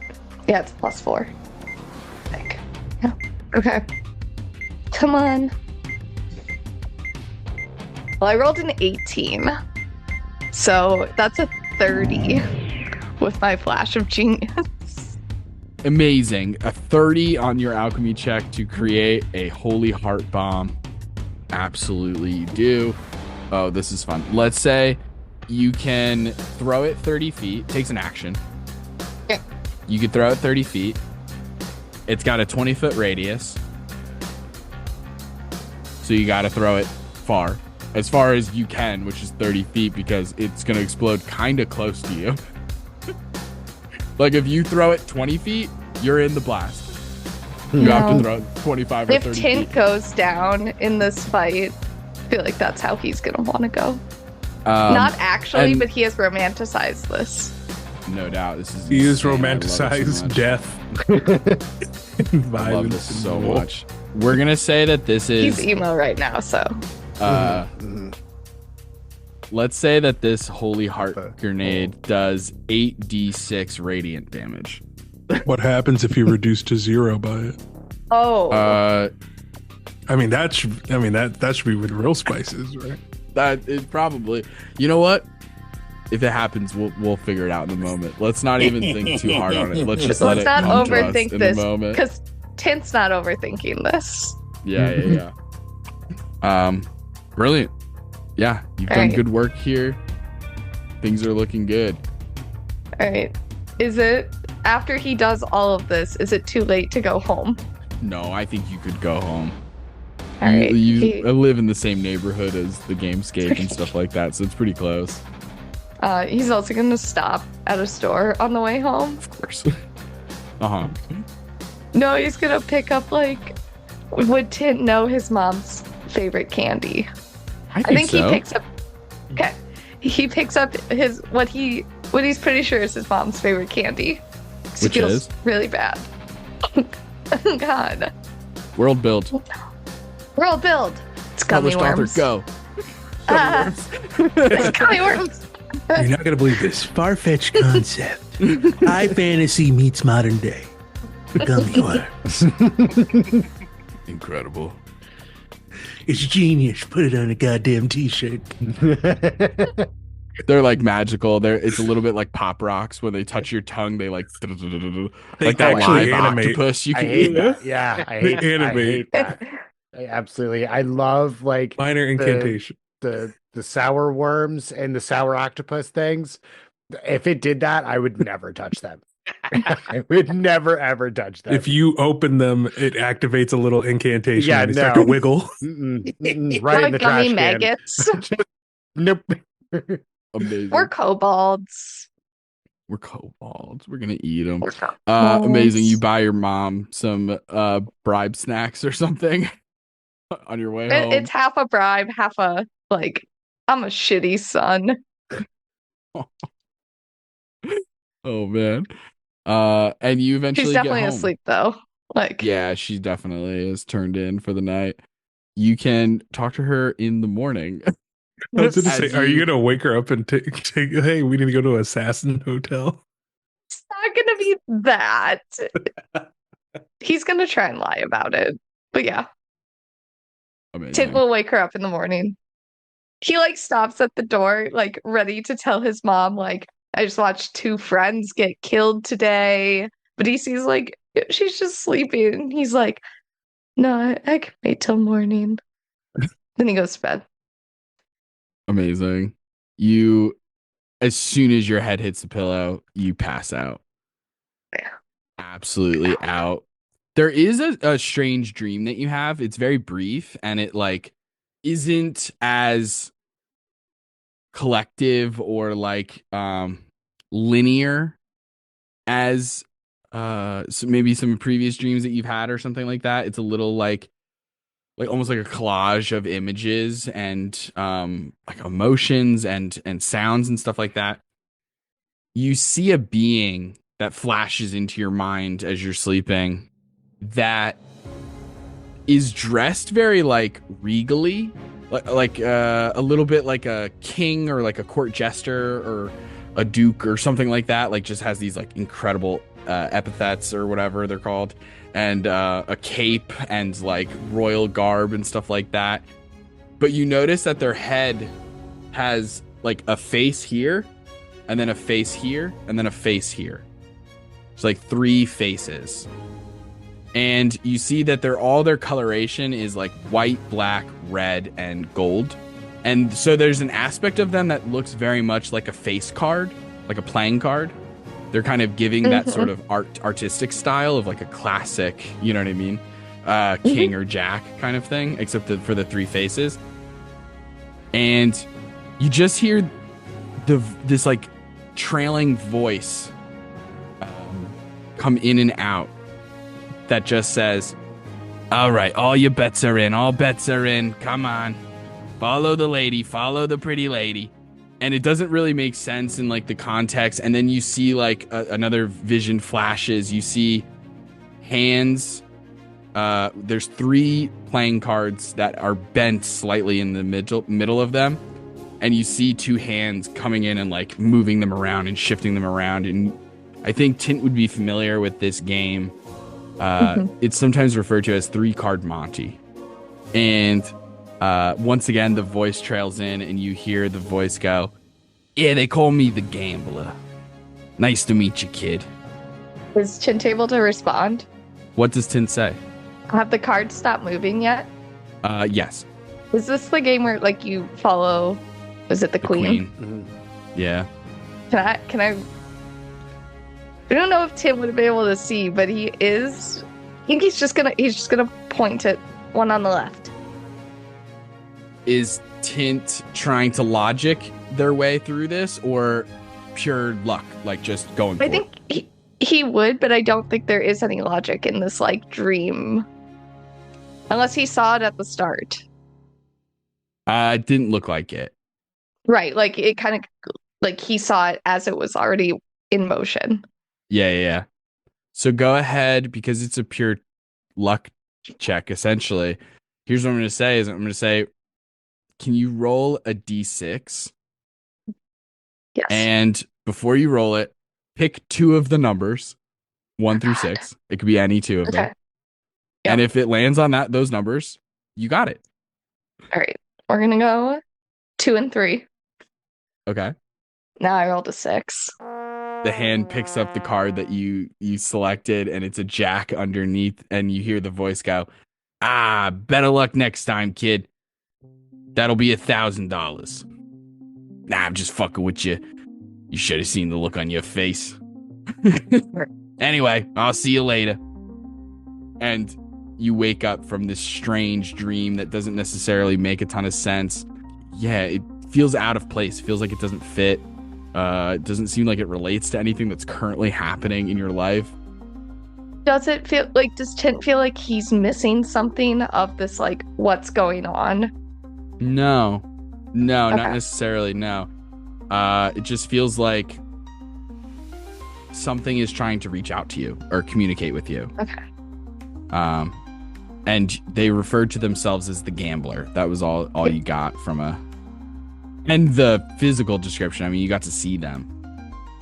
Speaker 2: +4. I think. Yeah. Okay. Come on. Well, I rolled an 18, so that's a 30 with my flash of genius.
Speaker 1: Amazing. A 30 on your alchemy check to create a holy heart bomb. Absolutely you do. Oh, this is fun. Let's say you can throw it 30 feet. Takes an action.
Speaker 2: Yeah.
Speaker 1: You could throw it 30 feet. It's got a 20-foot radius. So you got to throw it far. As far as you can, which is 30 feet, because it's going to explode kind of close to you. Like, if you throw it 20 feet, you're in the blast. You have to throw it 25 or 30 feet.
Speaker 2: If Tint goes down in this fight, I feel like that's how he's going to want to go. Not actually, but he has romanticized this.
Speaker 1: No doubt.
Speaker 4: He has romanticized death.
Speaker 1: I love this so much. We're going to say that this is...
Speaker 2: He's emo right now, so...
Speaker 1: Let's say that this holy heart grenade does 8d6 radiant damage.
Speaker 4: What happens if you reduce to 0 by it?
Speaker 2: Oh.
Speaker 4: That should be with real spices, right?
Speaker 1: That is probably. You know what? If it happens, we'll figure it out in the moment. Let's not even think too hard on it. Let's just let it come to us
Speaker 2: overthink
Speaker 1: in
Speaker 2: this,
Speaker 1: the moment.
Speaker 2: because Tint's not overthinking this.
Speaker 1: Yeah. Brilliant. Yeah, you've done good work here. Things are looking good.
Speaker 2: All right. Is it, after he does all of this, is it too late to go home?
Speaker 1: No, I think you could go home.
Speaker 2: All right.
Speaker 1: You live in the same neighborhood as the Gamescape and stuff like that, so it's pretty close.
Speaker 2: He's also going to stop at a store on the way home.
Speaker 1: Of course.
Speaker 2: No, he's going to pick up, like, would Tint know his mom's favorite candy?
Speaker 1: I think so.
Speaker 2: He picks up. Okay, he picks up what he's pretty sure is his mom's favorite candy.
Speaker 1: Which
Speaker 2: feels
Speaker 1: is?
Speaker 2: really bad. Oh God.
Speaker 1: World build.
Speaker 2: World build. It's gummy
Speaker 1: Published author,
Speaker 2: worms.
Speaker 1: go.
Speaker 2: It's gummy worms.
Speaker 4: You're not gonna believe this far-fetched concept. High fantasy meets modern day. Gummy worms.
Speaker 1: Incredible.
Speaker 4: It's genius. Put it on a goddamn t-shirt.
Speaker 1: They're like magical. It's a little bit like pop rocks. When they touch your tongue, they like like that
Speaker 4: actually
Speaker 1: live
Speaker 4: animate.
Speaker 1: octopus you
Speaker 3: I
Speaker 1: can
Speaker 3: hate
Speaker 1: eat.
Speaker 3: that. Yeah, I hate,
Speaker 4: They
Speaker 3: I
Speaker 4: animate.
Speaker 3: hate that. Absolutely. I love like
Speaker 4: Minor incantation.
Speaker 3: the sour worms and the sour octopus things. If it did that, I would never touch them. I would never ever touch them.
Speaker 4: If you open them, it activates a little incantation
Speaker 3: Yeah,
Speaker 4: and they start to
Speaker 3: no.
Speaker 4: wiggle.
Speaker 3: Right in the trash
Speaker 2: gummy
Speaker 3: can.
Speaker 2: maggots.
Speaker 3: Nope.
Speaker 1: Amazing.
Speaker 2: We're kobolds.
Speaker 1: We're kobolds. We're gonna eat them.
Speaker 2: We're kobolds.
Speaker 1: Amazing. You buy your mom some bribe snacks or something on your way home.
Speaker 2: It's half a bribe, half a like. I'm a shitty son.
Speaker 1: Oh man. And you eventually
Speaker 2: She's
Speaker 1: get
Speaker 2: definitely
Speaker 1: home.
Speaker 2: asleep though. Like,
Speaker 1: Yeah, she definitely is turned in for the night. You can talk to her in the morning.
Speaker 4: I was going to
Speaker 1: As
Speaker 4: say, are you
Speaker 1: you-
Speaker 4: going to wake her up and take, hey, we need to go to Assassin Hotel?
Speaker 2: it's not gonna be that. He's gonna try and lie about it. But yeah,
Speaker 1: Amazing.
Speaker 2: Tint will wake her up in the morning. He like stops at the door, like ready to tell his mom, like, I just watched 2 friends get killed today. But he sees like she's just sleeping. And he's like, no, I can wait till morning. Then he goes to bed.
Speaker 1: Amazing. You, as soon as your head hits the pillow, you pass out.
Speaker 2: Yeah.
Speaker 1: Absolutely out. There is a strange dream that you have. It's very brief and it like isn't as collective or like linear as so maybe some previous dreams that you've had or something like that. It's a little like almost like a collage of images and like emotions and sounds and stuff like that. You see a being that flashes into your mind as you're sleeping that is dressed very like regally, like a little bit like a king or like a court jester or a duke or something like that. Like just has these like incredible epithets or whatever they're called, and a cape and like royal garb and stuff like that. But you notice that their head has like a face here, and then a face here, and then a face here. It's like 3 faces. And you see that all their coloration is like white, black, red, and gold. And so there's an aspect of them that looks very much like a face card, like a playing card. They're kind of giving that sort of artistic style of like a classic, you know what I mean? King or Jack kind of thing, except for the 3 faces. And you just hear this like trailing voice come in and out that just says, all right, all your bets are in. All bets are in. Come on. Follow the lady. Follow the pretty lady. And it doesn't really make sense in like the context. And then you see like another vision flashes. You see hands. There's 3 playing cards that are bent slightly in the middle of them. And you see 2 hands coming in and like moving them around and shifting them around. And I think Tint would be familiar with this game. It's sometimes referred to as 3-card Monty. And once again, the voice trails in and you hear the voice go, yeah, they call me the Gambler. Nice to meet you, kid.
Speaker 2: Is Tint able to respond?
Speaker 1: What does Tint say?
Speaker 2: Have the cards stopped moving yet?
Speaker 1: Yes.
Speaker 2: Is this the game where like you follow? Is it the queen?
Speaker 3: Mhm.
Speaker 1: Yeah.
Speaker 2: Can I? I don't know if Tim would be able to see, but he is. I think he's just gonna point at one on the left.
Speaker 1: Is Tint trying to logic their way through this or pure luck, like just going for
Speaker 2: I
Speaker 1: it?
Speaker 2: think he would, but I don't think there is any logic in this like dream, unless he saw it at the start.
Speaker 1: It didn't look like it.
Speaker 2: Right, like it kind of like he saw it as it was already in motion.
Speaker 1: Yeah. So go ahead, because it's a pure luck check, essentially. Here's what I'm going to say: I'm going to say, can you roll a d6?
Speaker 2: Yes.
Speaker 1: And before you roll it, pick 2 of the numbers, 1 through 6. It could be any 2 of them.
Speaker 2: Okay. Yep.
Speaker 1: And if it lands on those numbers, you got it.
Speaker 2: All right. We're gonna go 2 and 3.
Speaker 1: Okay.
Speaker 2: Now I rolled a 6.
Speaker 1: The hand picks up the card that you selected, and it's a jack underneath, and you hear the voice go, better luck next time, kid. That'll be $1,000. Nah, I'm just fucking with you. You should have seen the look on your face. Anyway, I'll see you later. And you wake up from this strange dream that doesn't necessarily make a ton of sense. Yeah, it feels out of place. It feels like it doesn't fit. It doesn't seem like it relates to anything that's currently happening in your life.
Speaker 2: Does Tint feel like he's missing something of this, like, what's going on?
Speaker 1: No,
Speaker 2: Okay.
Speaker 1: not necessarily. No. It just feels like something is trying to reach out to you or communicate with you.
Speaker 2: Okay.
Speaker 1: And they referred to themselves as the Gambler. That was all you got from and the physical description. I mean, you got to see them.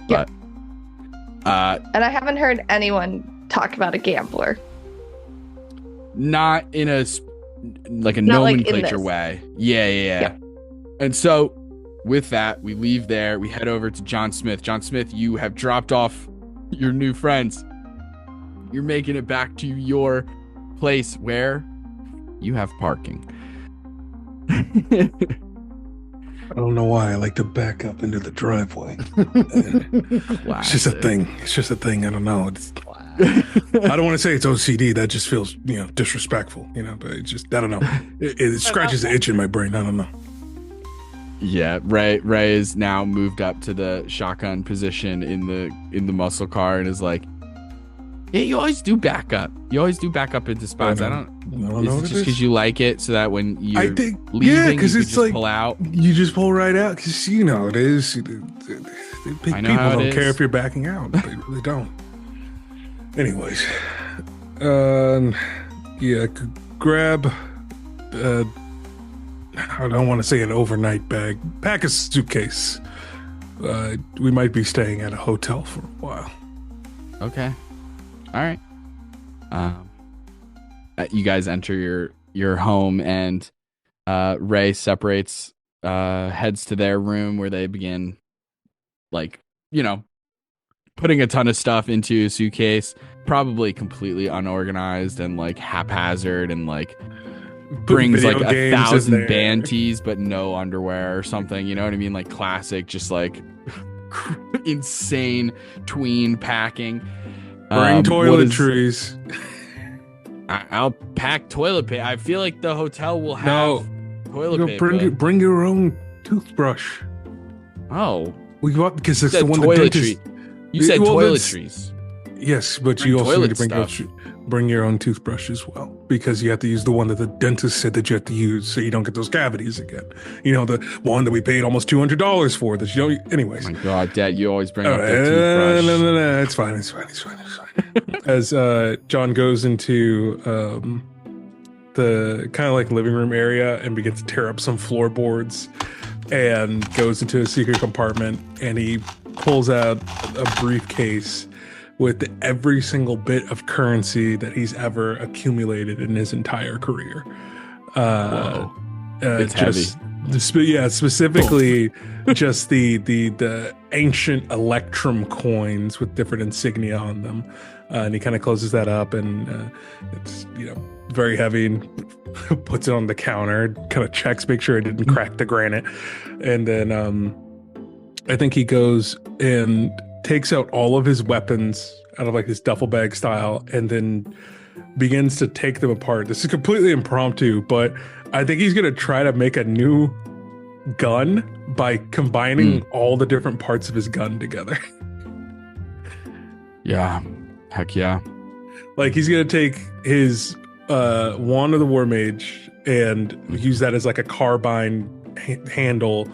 Speaker 1: But
Speaker 2: and I haven't heard anyone talk about a gambler.
Speaker 1: Not in a
Speaker 2: Not
Speaker 1: nomenclature
Speaker 2: like
Speaker 1: way. Yeah. And so with that, we leave there. We head over to John Smith. John Smith, you have dropped off your new friends. You're making it back to your place where you have parking.
Speaker 4: I don't know why I like to back up into the driveway. It's just a thing. I don't know. I don't want to say it's OCD. That just feels, disrespectful, but it just, I don't know. It scratches the itch in my brain. I don't know.
Speaker 1: Yeah, Ray is now moved up to the shotgun position in the muscle car and is like, yeah, you always do back up. You always do back up into spots. I don't know. Is it just because you like it so that when you're leaving,
Speaker 4: because
Speaker 1: you
Speaker 4: it's
Speaker 1: just
Speaker 4: like
Speaker 1: pull out?
Speaker 4: You just pull right out because it is. People don't care if you're backing out. They really don't. Anyways, grab. I don't want to say an overnight bag. Pack a suitcase. We might be staying at a hotel for a while.
Speaker 1: Okay. All right. You guys enter your home, and Ray separates, heads to their room where they begin, putting a ton of stuff into a suitcase, probably completely unorganized and haphazard, and brings 1,000 band tees but no underwear or something. You know what I mean? Classic, just insane tween packing.
Speaker 4: Bring toiletries.
Speaker 1: I'll pack toilet paper. I feel like the hotel will have toilet paper.
Speaker 4: Bring your own toothbrush.
Speaker 1: Oh,
Speaker 4: because it's the one the dentist.
Speaker 1: You said toiletries.
Speaker 4: Yes, but you also need to bring your own toothbrush as well, because you have to use the one that the dentist said that you have to use so you don't get those cavities again. The one that we paid almost $200 for that you don't. Anyways.
Speaker 1: Oh my God, Dad, you always bring up that toothbrush.
Speaker 4: No. It's fine. As John goes into the kind of living room area and begins to tear up some floorboards and goes into a secret compartment, and he pulls out a briefcase with every single bit of currency that he's ever accumulated in his entire career.
Speaker 1: It's heavy.
Speaker 4: Specifically just the ancient Electrum coins with different insignia on them. And he kind of closes that up, and it's, very heavy, and puts it on the counter, kind of checks, make sure it didn't crack the granite. And then I think he goes and takes out all of his weapons out of his duffel bag style, and then begins to take them apart. This is completely impromptu, but I think he's going to try to make a new gun by combining all the different parts of his gun together.
Speaker 1: Yeah. Heck yeah.
Speaker 4: He's going to take his Wand of the War Mage and use that as a carbine handle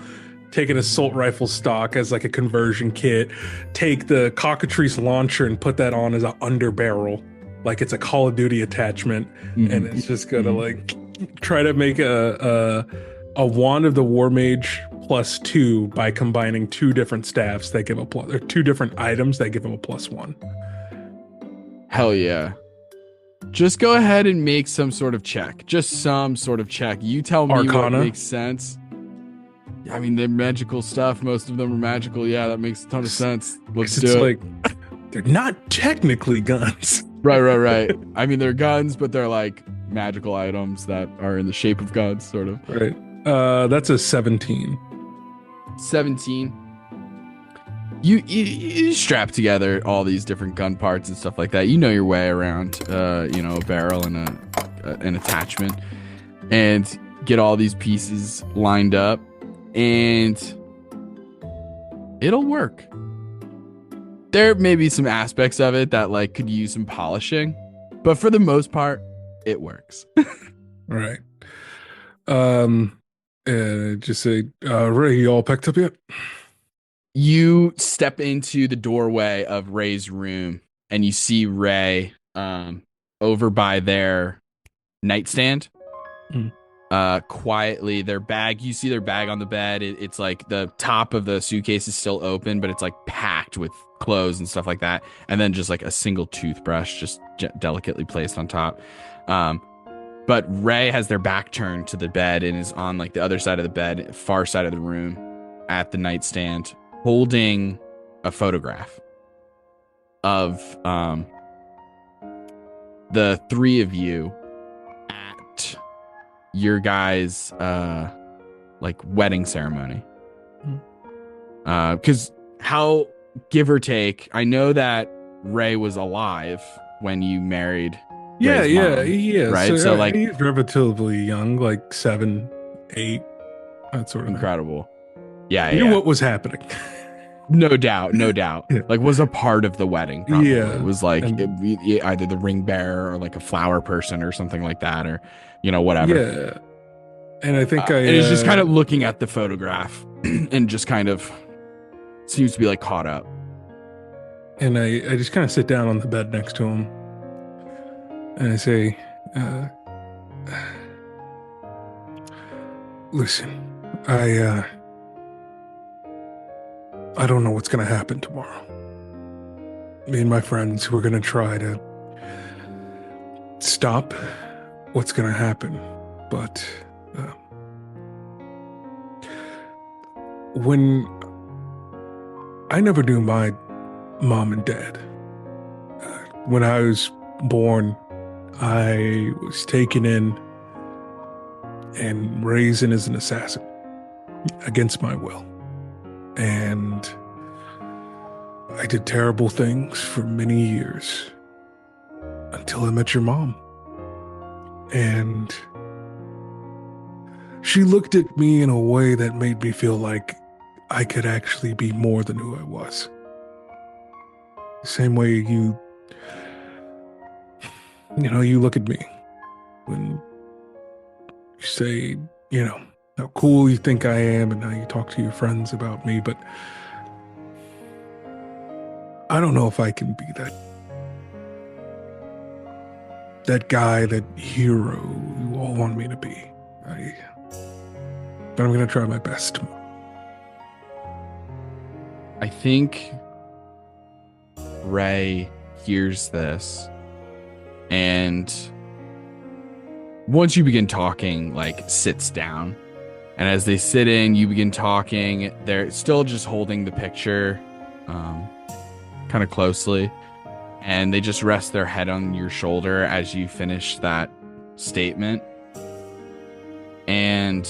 Speaker 4: take an assault rifle stock as like a conversion kit, take the cockatrice launcher and put that on as an underbarrel, like it's a Call of Duty attachment, and it's just gonna like try to make a wand of the War Mage +2 by combining two different staffs that give a plus, or two different items that give him a +1.
Speaker 1: Hell yeah. Just go ahead and make some sort of check. Just some sort of check. You tell me
Speaker 4: Arcana.
Speaker 1: what makes sense. I mean, they're magical stuff. Most of them are magical. Yeah, that makes a ton of sense. Let's do it.
Speaker 4: Like, they're not technically guns.
Speaker 1: Right. I mean, they're guns, but they're like magical items that are in the shape of guns, sort of.
Speaker 4: Right. That's a 17.
Speaker 1: 17. You strap together all these different gun parts and stuff like that. You know your way around, a barrel and an attachment, and get all these pieces lined up, and it'll work. There may be some aspects of it that like could use some polishing, but for the most part, it works.
Speaker 4: Right. Just say, Ray, you all packed up yet?
Speaker 1: You step into the doorway of Ray's room and you see Ray over by their nightstand. Quietly, their bag, you see their bag on the bed. It's like the top of the suitcase is still open, but it's like packed with clothes and stuff like that. And then just like a single toothbrush just delicately placed on top. But Ray has their back turned to the bed and is on like the other side of the bed, far side of the room at the nightstand, holding a photograph of the three of you at your guys' like wedding ceremony. Because how, give or take, I know that Ray was alive when you married.
Speaker 4: Yeah.
Speaker 1: Right. So like,
Speaker 4: he's relatively young, like 7, 8, that sort of
Speaker 1: incredible. Yeah.
Speaker 4: You knew what was happening.
Speaker 1: No doubt.
Speaker 4: Yeah.
Speaker 1: Like, was a part of the wedding. Probably.
Speaker 4: Yeah.
Speaker 1: It was like either the ring bearer or like a flower person or something like that, or whatever.
Speaker 4: Yeah. And I think
Speaker 1: and he's just kind of looking at the photograph and just kind of seems to be like caught up.
Speaker 4: And I just kind of sit down on the bed next to him. And I say, listen, I don't know what's going to happen tomorrow. Me and my friends, we're going to try to stop what's going to happen. But when I never knew my mom and dad, when I was born, I was taken in and raised as an assassin against my will. And I did terrible things for many years until I met your mom. And she looked at me in a way that made me feel like I could actually be more than who I was. The same way you look at me when you say, how cool you think I am and how you talk to your friends about me, but I don't know if I can be that guy, that hero you all want me to be. But I'm going to try my best tomorrow.
Speaker 1: I think Ray hears this, and once you begin talking, like, sits down. And as they sit in, you begin talking. They're still just holding the picture kind of closely. And they just rest their head on your shoulder as you finish that statement. And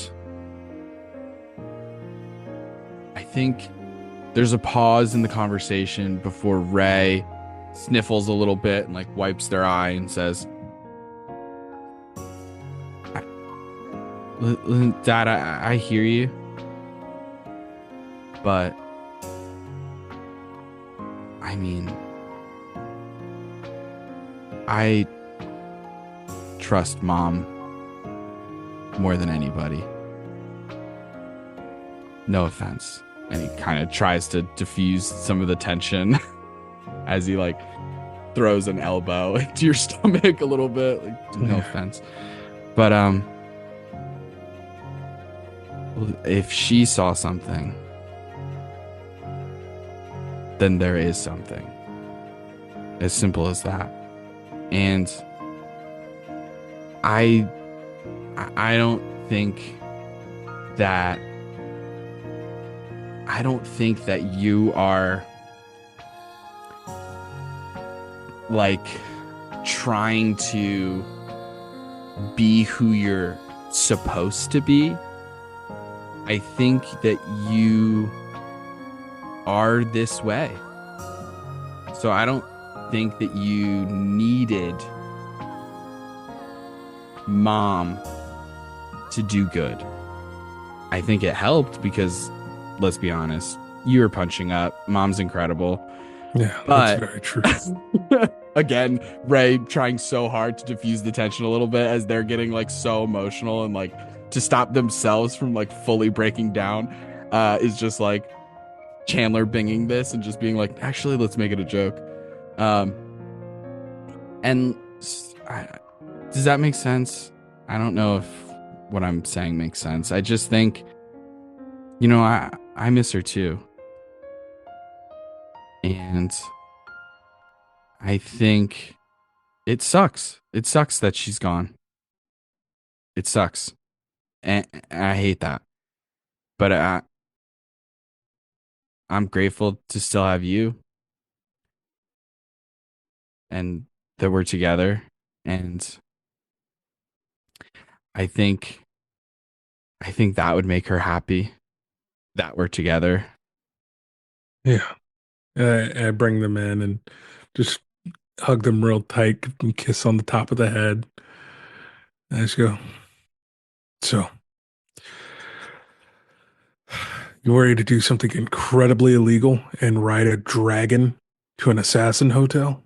Speaker 1: I think there's a pause in the conversation before Ray sniffles a little bit and like wipes their eye and says, Dad, I hear you, but I mean, I trust Mom more than anybody. no offense. And he kind of tries to diffuse some of the tension as he like throws an elbow into your stomach a little bit. Like, no offense. But if she saw something, then there is something. As simple as that. And I don't think that you are like trying to be who you're supposed to be. I think that you are this way. So I don't think that you needed Mom to do good. I think it helped because, let's be honest, you were punching up. Mom's incredible.
Speaker 4: Yeah,
Speaker 1: but,
Speaker 4: that's very true.
Speaker 1: Again, Ray trying so hard to diffuse the tension a little bit as they're getting like so emotional and like to stop themselves from like fully breaking down is just like Chandler binging this and just being like, actually, let's make it a joke. And does that make sense? I don't know if what I'm saying makes sense. I just think, you know, I miss her too. And I think it sucks. It sucks that she's gone. It sucks. And I hate that. But I'm grateful to still have you. And that we're together. And I think that would make her happy that we're together.
Speaker 4: Yeah. I bring them in and just hug them real tight, give them a kiss on the top of the head. I just go, so, you ready to do something incredibly illegal and ride a dragon to an assassin hotel?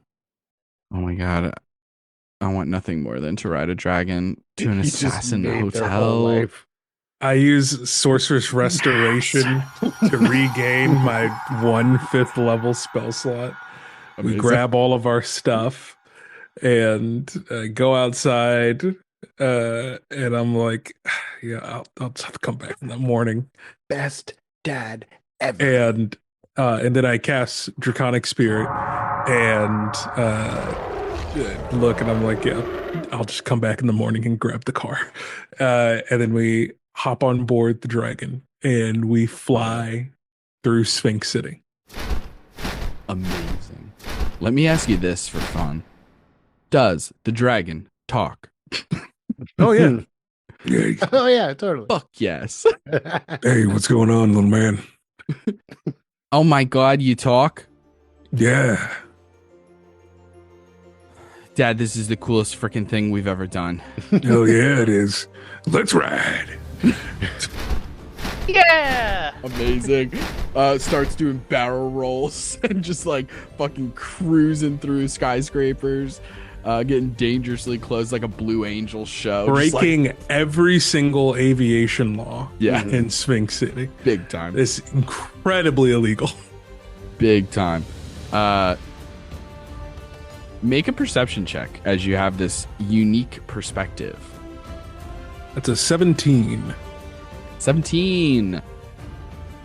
Speaker 1: Oh my God. I want nothing more than to ride a dragon to an assassin hotel.
Speaker 4: I use Sorceress Restoration to regain my 1/5 level spell slot.
Speaker 1: Amazing.
Speaker 4: We grab all of our stuff and go outside. And I'm like, yeah, I'll just have to come back in the morning.
Speaker 3: Best dad ever.
Speaker 4: And then I cast Draconic Spirit and look, and I'm like, yeah, I'll just come back in the morning and grab the car. And then we hop on board the dragon and we fly through Sphinx City.
Speaker 1: Amazing. Let me ask you this for fun. Does the dragon talk?
Speaker 4: Oh, yeah. Yeah.
Speaker 3: Oh, yeah, totally.
Speaker 1: Fuck yes.
Speaker 4: Hey, what's going on, little man?
Speaker 1: Oh my God, you talk?
Speaker 4: Yeah.
Speaker 1: Dad, this is the coolest freaking thing we've ever done.
Speaker 4: Oh, yeah, it is. Let's ride.
Speaker 5: Yeah.
Speaker 1: Amazing. Starts doing barrel rolls and just like fucking cruising through skyscrapers, getting dangerously close like a Blue Angel show.
Speaker 4: Breaking every single aviation law
Speaker 1: Yeah.
Speaker 4: in Sphinx City.
Speaker 1: Big time.
Speaker 4: It's incredibly illegal.
Speaker 1: Big time. Make a perception check as you have this unique perspective.
Speaker 4: That's a 17.
Speaker 1: 17.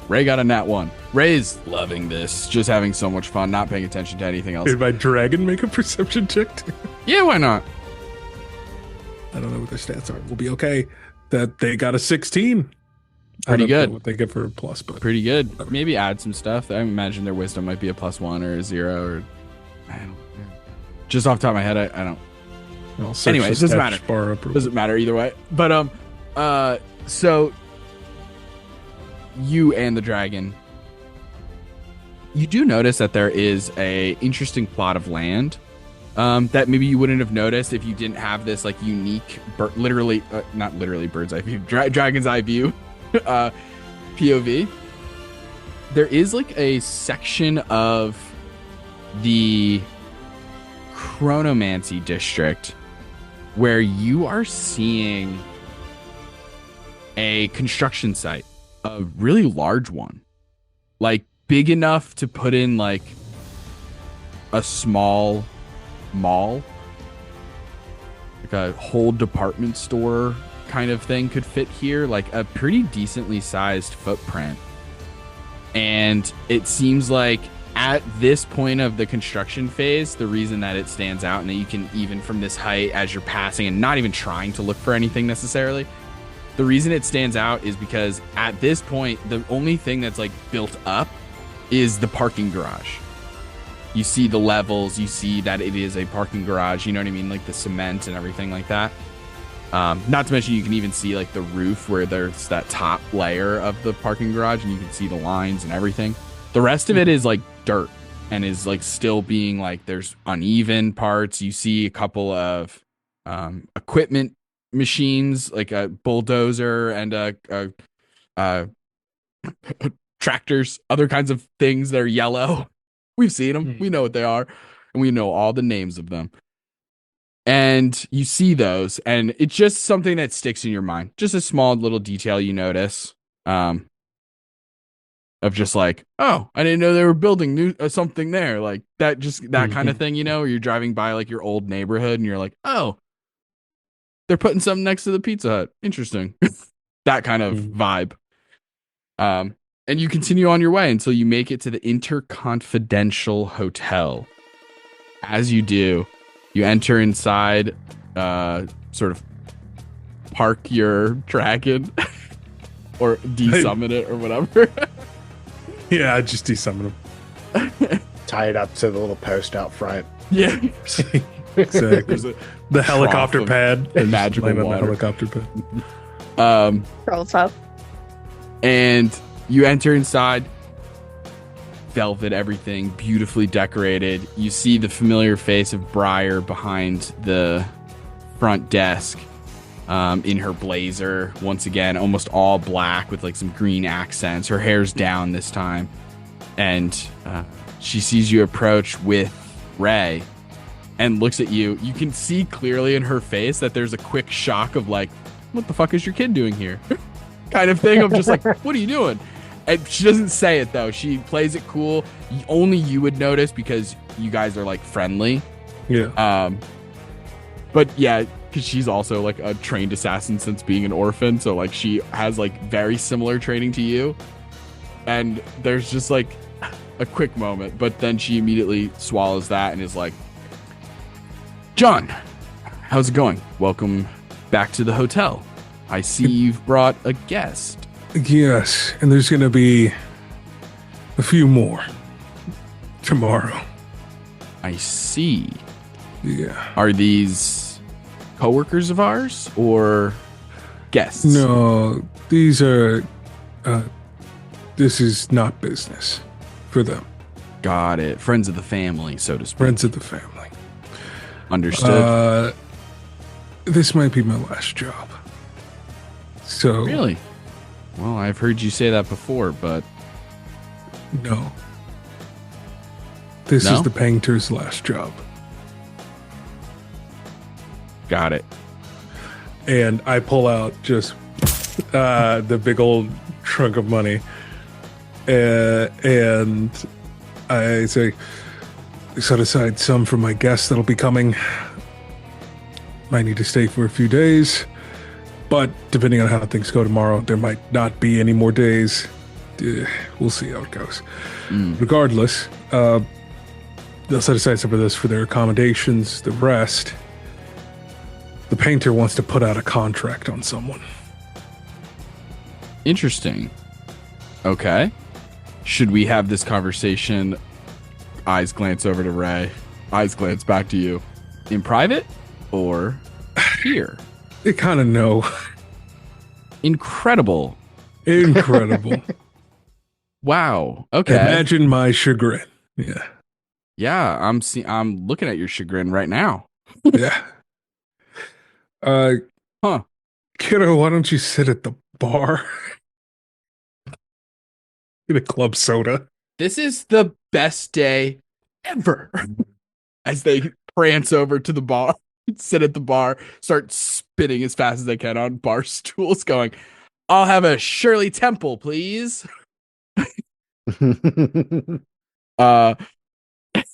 Speaker 1: Ray got a nat 1. Ray's loving this, just having so much fun, not paying attention to anything else.
Speaker 4: Did my dragon make a perception check too?
Speaker 1: Yeah, why not?
Speaker 4: I don't know what their stats are. We'll be okay. That they got a 16.
Speaker 1: Pretty
Speaker 4: I don't
Speaker 1: good.
Speaker 4: know what they get for a plus, but
Speaker 1: Pretty good. Maybe add some stuff. I imagine their wisdom might be a +1 or a 0 or I don't know. Just off the top of my head, I don't.
Speaker 4: I'll search
Speaker 1: Anyway,
Speaker 4: the
Speaker 1: it doesn't
Speaker 4: stats
Speaker 1: matter.
Speaker 4: bar up real
Speaker 1: Doesn't matter either way. But so you and the dragon, you do notice that there is a interesting plot of land that maybe you wouldn't have noticed if you didn't have this like unique, not literally bird's eye view, dragon's eye view POV. There is like a section of the Chronomancy district where you are seeing a construction site a really large one, like big enough to put in like a small mall, like a whole department store kind of thing could fit here, like a pretty decently sized footprint. And it seems like at this point of the construction phase, the reason that it stands out and that you can, even from this height as you're passing and not even trying to look for anything necessarily, the reason it stands out is because at this point, the only thing that's like built up is the parking garage. You see the levels, you see that it is a parking garage, you know what I mean? Like the cement and everything like that. Not to mention you can even see like the roof where there's that top layer of the parking garage and you can see the lines and everything. The rest of it is like dirt and is like still being like, there's uneven parts. You see a couple of equipment machines, like a bulldozer and tractors, other kinds of things that are yellow. We've seen them. We know what they are, and we know all the names of them. And you see those, and it's just something that sticks in your mind. Just a small little detail you notice, of just like, oh, I didn't know they were building new something there, like that. Just that kind of thing, you know. Where you're driving by like your old neighborhood, and you're like, oh, they're putting something next to the Pizza Hut. Interesting. That kind of vibe. And you continue on your way until you make it to the Interconfidential Hotel. As you do, you enter inside, sort of park your dragon or desummon it or whatever.
Speaker 4: Yeah, just desummon him.
Speaker 3: Tie it up to the little post out front.
Speaker 1: Yeah.
Speaker 4: Exactly. The helicopter pad.
Speaker 1: And magical
Speaker 4: Land on
Speaker 1: water.
Speaker 4: the helicopter pad.
Speaker 2: Rolls up.
Speaker 1: And you enter inside. Velvet everything, beautifully decorated. You see the familiar face of Briar behind the front desk, in her blazer, once again, almost all black with like some green accents. Her hair's down this time. And she sees you approach with Ray and looks at you. You can see clearly in her face that there's a quick shock of like, what the fuck is your kid doing here? Kind of thing of just like, what are you doing? And she doesn't say it though. She plays it cool. Only you would notice because you guys are like friendly.
Speaker 4: Yeah.
Speaker 1: But yeah, because she's also like a trained assassin since being an orphan. So like she has like very similar training to you. And there's just like a quick moment, but then she immediately swallows that and is like, John, how's it going? Welcome back to the hotel. I see you've brought a guest.
Speaker 4: Yes, and there's going to be a few more tomorrow.
Speaker 1: I see.
Speaker 4: Yeah.
Speaker 1: Are these coworkers of ours or guests?
Speaker 4: No, these are, this is not business for them.
Speaker 1: Got it. Friends of the family, so to speak.
Speaker 4: Friends of the family.
Speaker 1: Understood.
Speaker 4: This might be my last job. So
Speaker 1: Really? Well, I've heard you say that before, but
Speaker 4: no. This
Speaker 1: No?
Speaker 4: is the painter's last job.
Speaker 1: got it.
Speaker 4: And I pull out just the big old trunk of money. And I say, set aside some for my guests that'll be coming. Might need to stay for a few days. But depending on how things go tomorrow, there might not be any more days. We'll see how it goes. Regardless, they'll set aside some of this for their accommodations. The rest, the painter wants to put out a contract on someone.
Speaker 1: Interesting. Okay. Should we have this conversation? Eyes glance over to Ray. Eyes glance back to you. In private or here?
Speaker 4: They kind of know.
Speaker 1: Incredible.
Speaker 4: Incredible.
Speaker 1: Wow. Okay.
Speaker 4: Imagine my chagrin. Yeah.
Speaker 1: Yeah, I'm looking at your chagrin right now.
Speaker 4: Yeah.
Speaker 1: Huh.
Speaker 4: Kiddo, why don't you sit at the bar? Get a club soda.
Speaker 1: This is the best day ever. As they prance over to the bar, sit at the bar, start spinning as fast as they can on bar stools, going, I'll have a Shirley Temple, please. uh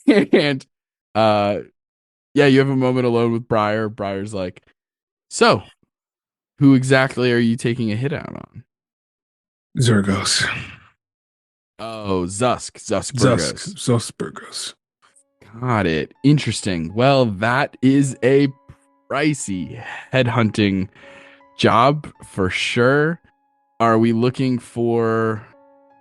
Speaker 1: and yeah, you have a moment alone with Briar. Briar's like, so who exactly are you taking a hit out on?
Speaker 4: Zergos.
Speaker 1: Oh, Zusk Bergos.
Speaker 4: Zusk Bergos.
Speaker 1: Got it. Interesting. Well, that is a pricey headhunting job for sure. Are we looking for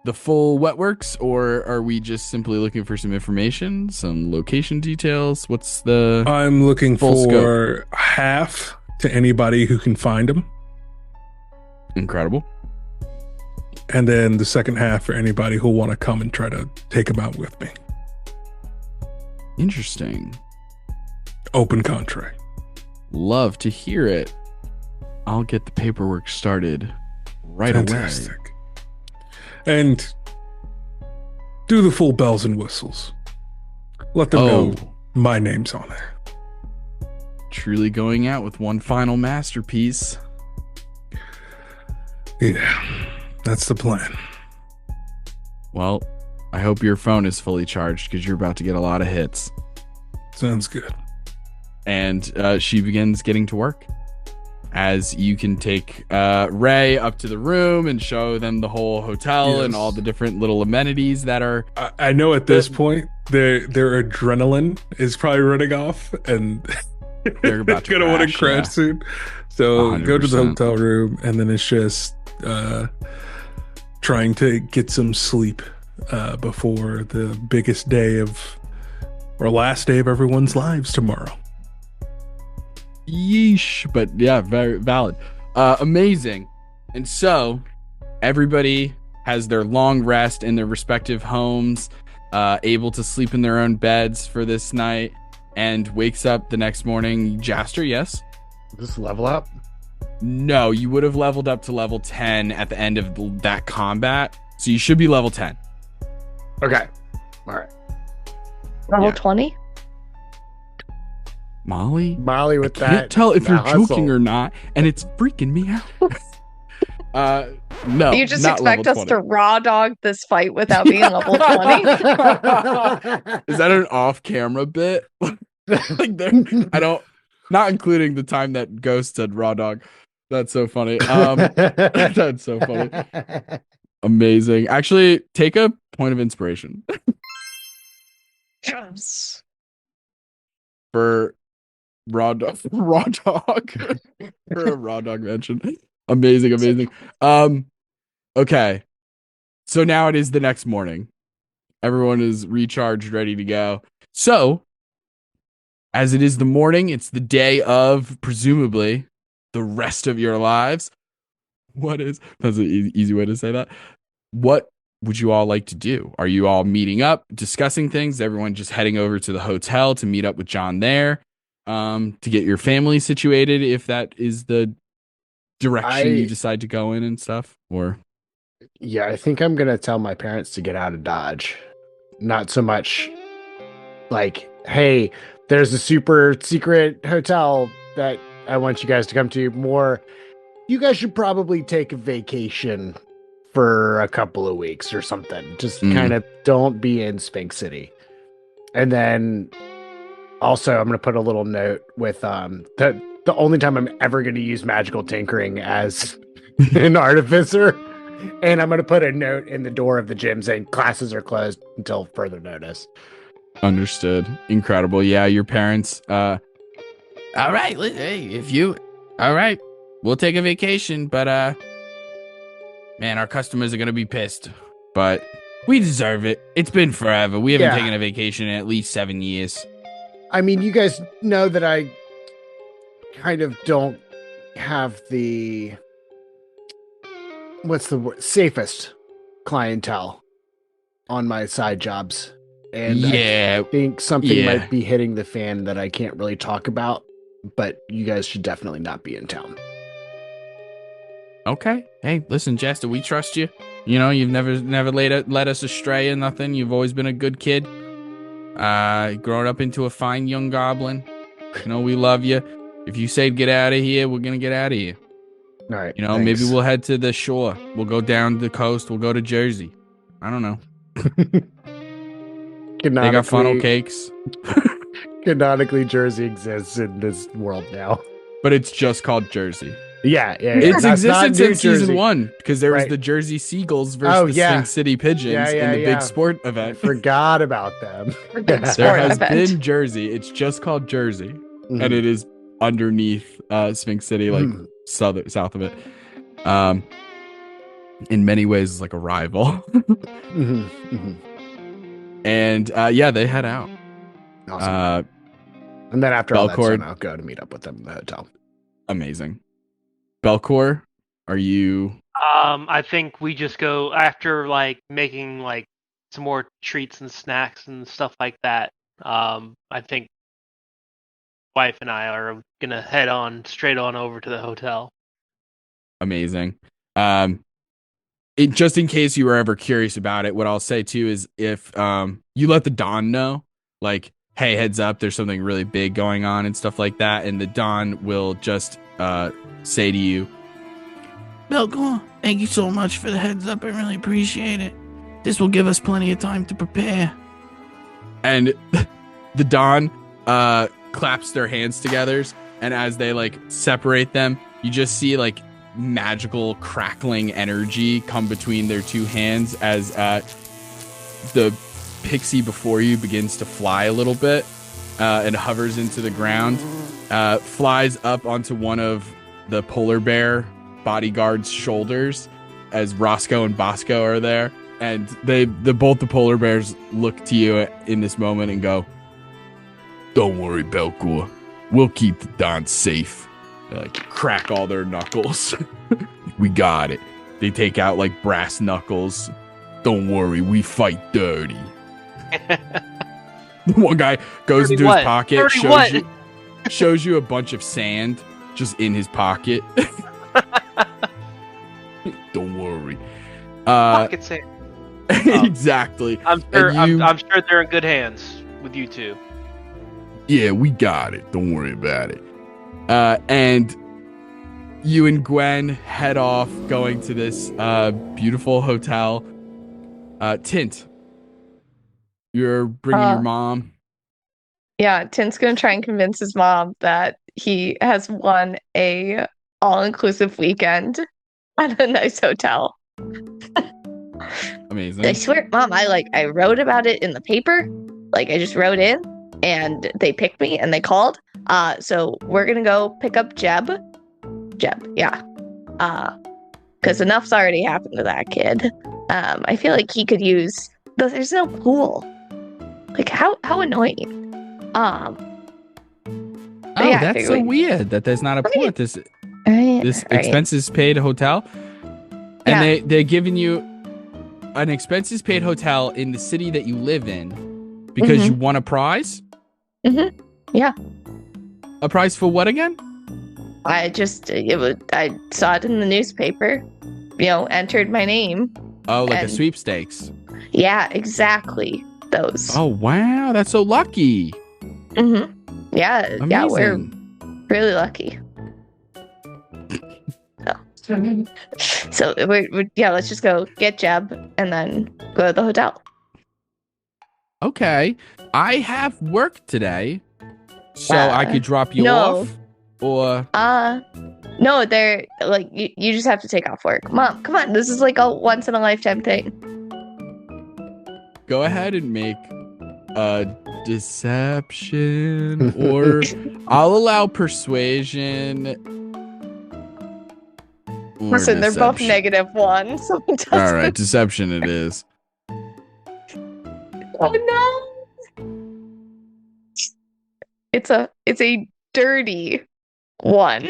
Speaker 1: the full wet works, or are we just simply looking for some information, some location details? What's the
Speaker 4: I'm looking
Speaker 1: full
Speaker 4: for half to anybody who can find him.
Speaker 1: Incredible.
Speaker 4: And then the second half for anybody who'll want to come and try to take him out with me.
Speaker 1: Interesting.
Speaker 4: Open contract.
Speaker 1: Love to hear it. I'll get the paperwork started right
Speaker 4: Fantastic.
Speaker 1: away.
Speaker 4: And do the full bells and whistles. Let them know my name's on there.
Speaker 1: Truly going out with one final masterpiece.
Speaker 4: Yeah, that's the plan.
Speaker 1: Well, I hope your phone is fully charged because you're about to get a lot of hits.
Speaker 4: Sounds good.
Speaker 1: And she begins getting to work. As you can take Ray up to the room and show them the whole hotel and all the different little amenities that are...
Speaker 4: I know at this point, their adrenaline is probably running off and
Speaker 1: they're about to
Speaker 4: going to want to crash soon. So
Speaker 1: 100%.
Speaker 4: go to the hotel room and then it's just trying to get some sleep before the biggest day or last day of everyone's lives tomorrow.
Speaker 1: Yeesh. But yeah, very valid. Amazing. And so everybody has their long rest in their respective homes, able to sleep in their own beds for this night, and wakes up the next morning. Jaster, yes?
Speaker 3: Just level up?
Speaker 1: No, you would have leveled up to level 10 at the end of that combat. So you should be level 10.
Speaker 3: Okay. All right.
Speaker 2: Level 20?
Speaker 1: Molly
Speaker 3: with
Speaker 1: I can't
Speaker 3: that.
Speaker 1: tell if you're
Speaker 3: hustle.
Speaker 1: joking or not, and it's freaking me out. No,
Speaker 2: You just
Speaker 1: not
Speaker 2: expect
Speaker 1: level
Speaker 2: us
Speaker 1: 20.
Speaker 2: to raw dog this fight without being level 20?
Speaker 1: Is that an off-camera bit? Like not including the time that Ghost said raw dog. That's so funny. That's so funny. Amazing. Actually, take a point of inspiration
Speaker 2: Yes.
Speaker 1: for raw dog for a raw dog mention. Amazing. Okay. So now it is the next morning. Everyone is recharged, ready to go. So, as it is the morning, it's the day of presumably the rest of your lives. That's an easy way to say that. What would you all like to do? Are you all meeting up, discussing things? Everyone just heading over to the hotel to meet up with John there, to get your family situated, if that is the direction you decide to go in and stuff? Or
Speaker 3: yeah, I think I'm gonna tell my parents to get out of Dodge. Not so much like, hey, there's a super secret hotel that I want you guys to come to. More, you guys should probably take a vacation for a couple of weeks or something. Just kind of don't be in Sphinx City. And then also I'm going to put a little note with the only time I'm ever going to use magical tinkering as an artificer. And I'm going to put a note in the door of the gym saying classes are closed until further notice.
Speaker 1: Understood. Incredible. Yeah, your parents. All right. Hey, all right, we'll take a vacation, but man, our customers are gonna be pissed. But we deserve it. It's been forever. We haven't taken a vacation in at least 7 years.
Speaker 3: I mean, you guys know that I kind of don't have the safest clientele on my side jobs. And
Speaker 1: yeah,
Speaker 3: I think something might be hitting the fan that I can't really talk about, but you guys should definitely not be in town.
Speaker 1: Okay. Hey, listen, Jester, we trust you. You know, you've never led us astray or nothing. You've always been a good kid. Grown up into a fine young goblin. You know, we love you. If you say get out of here, we're going to get out of here.
Speaker 3: All right.
Speaker 1: You know, maybe we'll head to the shore. We'll go down the coast. We'll go to Jersey. I don't know. They got funnel cakes.
Speaker 3: Canonically, Jersey exists in this world now.
Speaker 1: But it's just called Jersey.
Speaker 3: Yeah.
Speaker 1: It's
Speaker 3: That's not
Speaker 1: existed
Speaker 3: New
Speaker 1: since season
Speaker 3: Jersey.
Speaker 1: 1 because there was
Speaker 3: Right.
Speaker 1: the Jersey Seagulls versus the Sphinx City Pigeons in the big sport
Speaker 3: I
Speaker 1: event.
Speaker 3: forgot about them.
Speaker 2: Big
Speaker 1: There
Speaker 2: sport
Speaker 1: has
Speaker 2: event.
Speaker 1: been Jersey. It's just called Jersey, and it is underneath Sphinx City, like south of it. In many ways, it's like a rival. And yeah, they head out.
Speaker 3: Awesome. And then after all that's
Speaker 1: Belkor-
Speaker 3: done, I'll go to meet up with them in the hotel.
Speaker 1: Amazing. Belkor, are you?
Speaker 5: I think we just go after like making like some more treats and snacks and stuff like that. I think wife and I are gonna head on straight on over to the hotel.
Speaker 1: Amazing. Just in case you were ever curious about it, what I'll say too is if you let the Don know, like, hey, heads up, there's something really big going on and stuff like that, and the Don will just say to you,
Speaker 7: Belkor, thank you so much for the heads up. I really appreciate it. This will give us plenty of time to prepare.
Speaker 1: and the Don claps their hands together, and as they like separate them, you just see like magical crackling energy come between their two hands as the pixie before you begins to fly a little bit and hovers into the ground, flies up onto one of the polar bear bodyguard's shoulders as Roscoe and Bosco are there, and both the polar bears look to you in this moment and go, "Don't worry, Belkor, we'll keep the Don safe." They like crack all their knuckles. We got it. They take out like brass knuckles. Don't worry, we fight dirty. One guy goes into his pocket, shows you a bunch of sand just in his pocket. Don't worry.
Speaker 5: Pocket sand.
Speaker 1: Exactly.
Speaker 5: I'm sure. I'm sure they're in good hands with you two.
Speaker 1: Yeah, we got it. Don't worry about it. And you and Gwen head off going to this beautiful hotel. Tint, you're bringing your mom.
Speaker 2: Yeah, Tint's gonna try and convince his mom that he has won a all-inclusive weekend at a nice hotel.
Speaker 1: Amazing.
Speaker 2: I swear, Mom, I wrote about it in the paper. Like I just wrote in and they picked me and they called. So we're gonna go pick up Jeb, yeah. Because enough's already happened to that kid. I feel like he could use. There's no pool. Like how annoying. Yeah,
Speaker 1: that's so weird that there's not a pool at this
Speaker 2: Right.
Speaker 1: expenses paid hotel, and they're giving you an expenses paid hotel in the city that you live in because you won a prize.
Speaker 2: Yeah.
Speaker 1: A prize for what again?
Speaker 2: I saw it in the newspaper. Entered my name.
Speaker 1: Oh, like a sweepstakes.
Speaker 2: Yeah, exactly. Those.
Speaker 1: Oh wow, that's so lucky.
Speaker 2: Yeah,
Speaker 1: Amazing.
Speaker 2: yeah, we're really lucky. So we're let's just go get Jeb and then go to the hotel.
Speaker 1: Okay, I have work today, so I could drop you off, or
Speaker 2: no, they're like you just have to take off work. Mom, come on, this is like a once in a lifetime thing.
Speaker 1: go ahead and make a deception, or I'll allow persuasion. or
Speaker 2: Listen, they're both
Speaker 1: deception.
Speaker 2: -1. So it doesn't.
Speaker 1: All right, deception it is.
Speaker 2: Oh no! It's a dirty 1.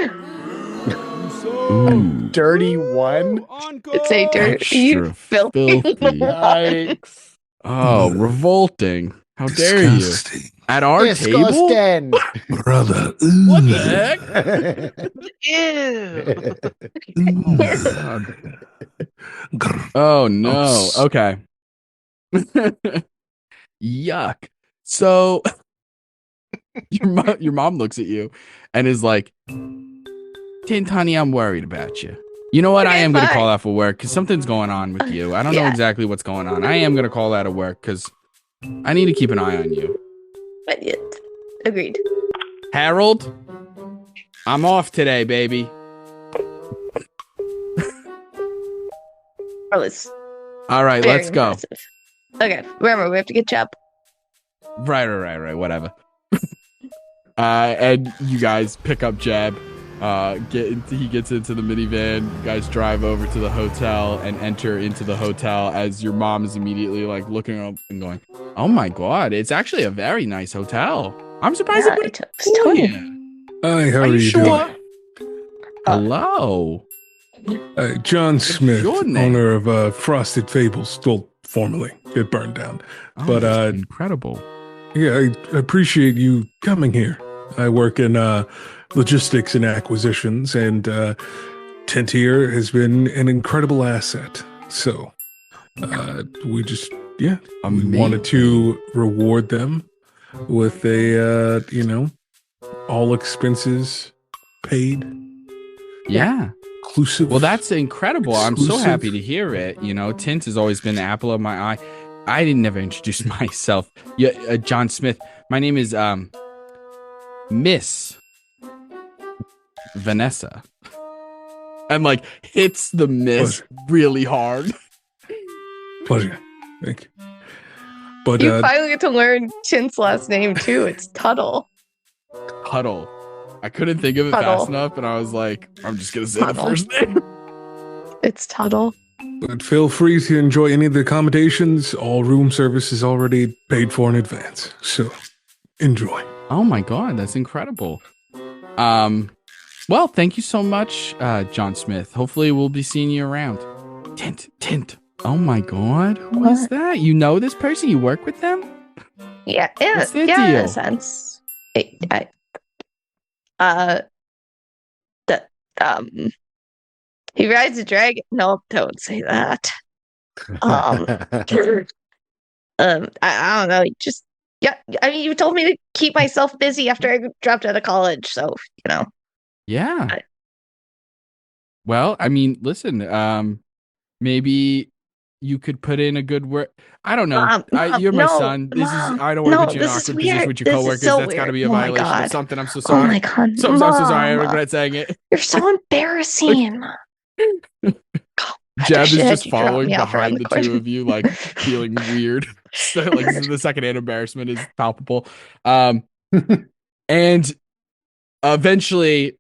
Speaker 1: Ooh.
Speaker 3: Dirty 1?
Speaker 2: It's a dirty,
Speaker 1: Extra
Speaker 2: filthy.
Speaker 1: filthy.
Speaker 3: Yikes.
Speaker 1: Oh, revolting. How dare you?
Speaker 8: Disgusting.
Speaker 1: At our table?
Speaker 3: Disgusting.
Speaker 8: Brother.
Speaker 1: What the heck?
Speaker 5: Ew.
Speaker 1: Oh, no. Okay. Yuck. So your mom looks at you and is like, Tint, honey, I'm worried about you. You know what? I
Speaker 2: Okay,
Speaker 1: am going to
Speaker 2: fine.
Speaker 1: call out for work because something's going on with you. I don't know
Speaker 2: Yeah.
Speaker 1: exactly what's going on. I am going to call out of work because I need to keep an eye on you.
Speaker 2: But yeah, agreed.
Speaker 1: Harold, I'm off today, baby.
Speaker 2: Carlos.
Speaker 1: All right,
Speaker 2: Very
Speaker 1: let's go.
Speaker 2: impressive. Okay, remember, we have to get Jeb.
Speaker 1: Right. Whatever. And you guys pick up Jeb. He gets into the minivan. You guys drive over to the hotel and enter into the hotel as your mom is immediately like looking up and going, "Oh my god, it's actually a very nice hotel. I'm surprised
Speaker 2: Yeah,
Speaker 1: it
Speaker 2: it's
Speaker 1: was
Speaker 2: Tony.
Speaker 1: here."
Speaker 4: Hi, how
Speaker 1: Are
Speaker 4: are
Speaker 1: you
Speaker 4: you
Speaker 1: sure?
Speaker 4: doing?
Speaker 1: Hello.
Speaker 4: John Smith,
Speaker 1: your name?
Speaker 4: owner of Frosted Fables. Well, formerly, it burned down.
Speaker 1: Oh,
Speaker 4: But,
Speaker 1: that's incredible.
Speaker 4: Yeah, I appreciate you coming here. I work in logistics and acquisitions, and Tent here has been an incredible asset. So we just, we wanted to reward them with a, all expenses paid.
Speaker 1: Yeah.
Speaker 4: Inclusive.
Speaker 1: Well, that's incredible. I'm so
Speaker 4: Exclusive.
Speaker 1: happy to hear it. You know, Tint has always been the apple of my eye. I didn't never introduce myself. Yeah, John Smith. My name is Miss Vanessa. And like hits the miss really hard.
Speaker 4: Pleasure. Thank you. But
Speaker 2: You finally get to learn Chin's last name too. It's Tuttle.
Speaker 1: Huddle. I couldn't think of it
Speaker 2: Huddle.
Speaker 1: fast enough, and I was like, I'm just gonna say the
Speaker 2: Huddle.
Speaker 1: first name.
Speaker 2: It's Tuttle.
Speaker 4: But feel free to enjoy any of the accommodations. All room service is already paid for in advance. So enjoy.
Speaker 1: Oh my god, that's incredible. Well, thank you so much, John Smith. Hopefully we'll be seeing you around. Tint. Oh my god, who is
Speaker 2: What?
Speaker 1: that? You know this person? You work with them?
Speaker 2: Yeah,
Speaker 1: What's their
Speaker 2: in
Speaker 1: deal?
Speaker 2: a sense. He rides a dragon. Nope, don't say that. I don't know. Just I mean, you told me to keep myself busy after I dropped out of college, so
Speaker 1: Yeah. Well, I mean, listen, maybe you could put in a good word. I don't know.
Speaker 2: Mom,
Speaker 1: You're my
Speaker 2: no,
Speaker 1: son.
Speaker 2: Mom,
Speaker 1: I don't want to
Speaker 2: no,
Speaker 1: put you in an
Speaker 2: this is
Speaker 1: awkward position
Speaker 2: weird.
Speaker 1: with your
Speaker 2: This is
Speaker 1: coworkers.
Speaker 2: so
Speaker 1: That's got to
Speaker 2: weird.
Speaker 1: be a
Speaker 2: Oh my
Speaker 1: violation of
Speaker 2: God.
Speaker 1: something. I'm so
Speaker 2: Oh
Speaker 1: sorry.
Speaker 2: my god,
Speaker 1: I'm so sorry. I
Speaker 2: Mom,
Speaker 1: regret saying it.
Speaker 2: you're so embarrassing.
Speaker 1: Jeb is
Speaker 2: should
Speaker 1: just
Speaker 2: you drop
Speaker 1: following
Speaker 2: me off around
Speaker 1: behind the
Speaker 2: corner?
Speaker 1: two of you, like feeling weird. So, like the secondhand embarrassment is palpable. And eventually,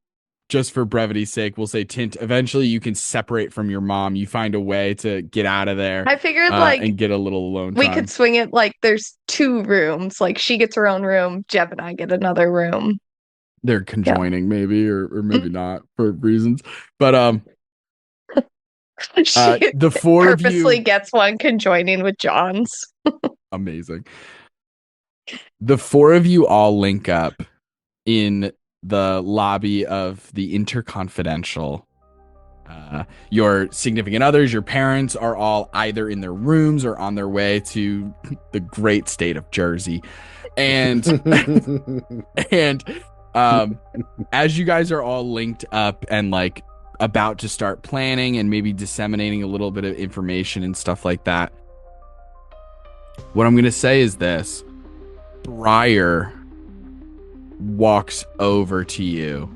Speaker 1: just for brevity's sake, we'll say Tint. Eventually, you can separate from your mom. You find a way to get out of there.
Speaker 2: I figured
Speaker 1: and get a little alone
Speaker 2: we
Speaker 1: time.
Speaker 2: could swing it like there's two rooms. Like she gets her own room, Jeb and I get another room.
Speaker 1: They're conjoining, maybe, or maybe not for reasons. But
Speaker 2: She
Speaker 1: the four of
Speaker 2: purposely
Speaker 1: you,
Speaker 2: gets one conjoining with John's.
Speaker 1: amazing. The four of you all link up in the lobby of the Interconfidential. Your significant others, your parents are all either in their rooms or on their way to the great state of Jersey. And as you guys are all linked up and like about to start planning and maybe disseminating a little bit of information and stuff like that, what I'm going to say is this. Briar walks over to you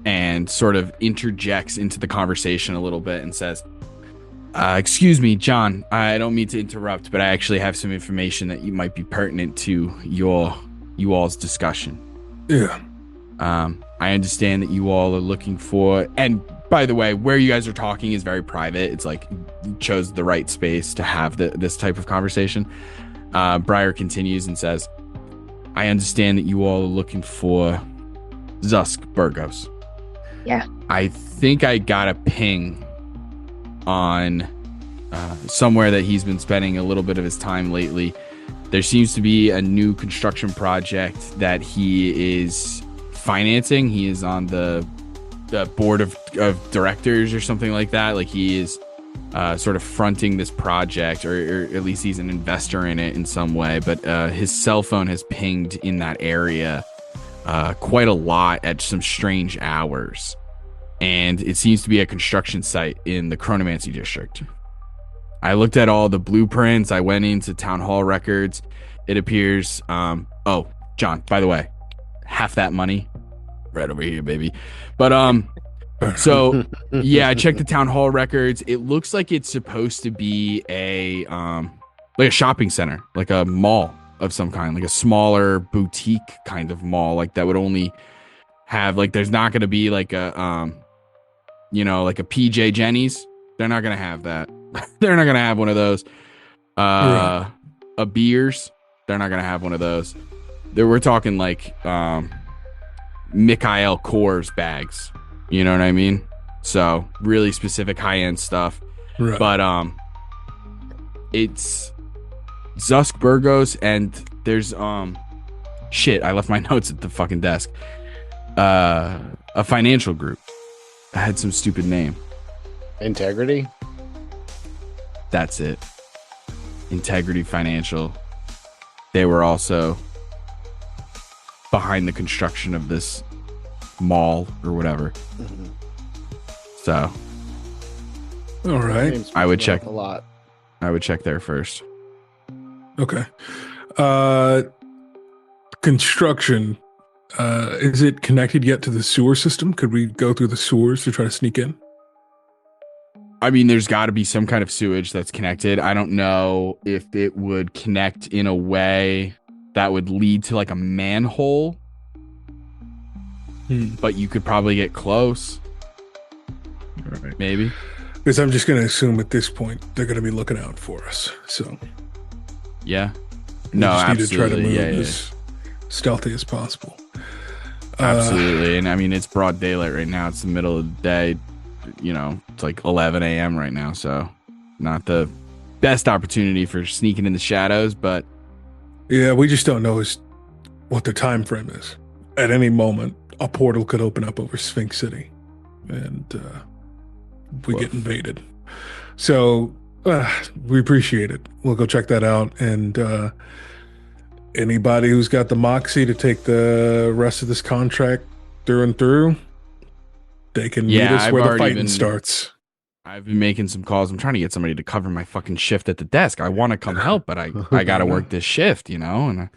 Speaker 1: and sort of interjects into the conversation a little bit and says, excuse me, John, I don't mean to interrupt, but I actually have some information that you might be pertinent to you all's discussion.
Speaker 4: Yeah.
Speaker 1: I understand that you all are looking for, and by the way, where you guys are talking is very private. It's like you chose the right space to have this type of conversation. Briar continues and says, I understand that you all are looking for Zusk Bergos.
Speaker 2: Yeah.
Speaker 1: I think I got a ping on somewhere that he's been spending a little bit of his time lately. There seems to be a new construction project that he is financing. He is on the board of directors or something like that. Like he is sort of fronting this project, or at least he's an investor in it in some way. But his cell phone has pinged in that area quite a lot at some strange hours. and it seems to be a construction site in the Chronomancy district. I looked at all the blueprints. I went into town hall records. It appears, oh, John, by the way, half that money right over here, baby. But, so yeah, I checked the town hall records. It looks like it's supposed to be like a shopping center, like a mall of some kind, like a smaller boutique kind of mall, like that would only have, like, there's not going to be like a, like a PJ Jenny's. They're not going to have that. They're not going to have one of those. A Beers. They're not going to have one of those. We're talking like Mikhail Kors bags. You know what I mean? So really specific high-end stuff.
Speaker 4: Right.
Speaker 1: But it's Zusk Bergos, and there's shit, I left my notes at the fucking desk. A financial group. I had some stupid name.
Speaker 3: Integrity?
Speaker 1: That's it. Integrity Financial. They were also behind the construction of this mall or whatever.
Speaker 3: Mm-hmm.
Speaker 1: So,
Speaker 4: All right.
Speaker 1: I would check
Speaker 3: a lot.
Speaker 1: I would check there first.
Speaker 4: Okay. Construction. Is it connected yet to the sewer system? Could we go through the sewers to try to sneak in?
Speaker 1: I mean, there's got to be some kind of sewage that's connected. I don't know if it would connect in a way that would lead to like a manhole, but you could probably get close.
Speaker 4: All right.
Speaker 1: Maybe.
Speaker 4: Because I'm just going to assume at this point they're going to be looking out for us. So
Speaker 1: Yeah.
Speaker 4: we
Speaker 1: No,
Speaker 4: just
Speaker 1: absolutely.
Speaker 4: need to try to move
Speaker 1: yeah.
Speaker 4: as stealthy as possible.
Speaker 1: Absolutely. And I mean, it's broad daylight right now. It's the middle of the day. You know, it's like 11 a.m. right now. So not the best opportunity for sneaking in the shadows, but
Speaker 4: Yeah, we just don't know what the time frame is. At any moment, a portal could open up over Sphinx City, and we get invaded. So we appreciate it. We'll go check that out. And anybody who's got the moxie to take the rest of this contract through and through, they can meet us where the fighting starts.
Speaker 1: I've been making some calls. I'm trying to get somebody to cover my fucking shift at the desk. I want to come help, but I got to work this shift, you know, and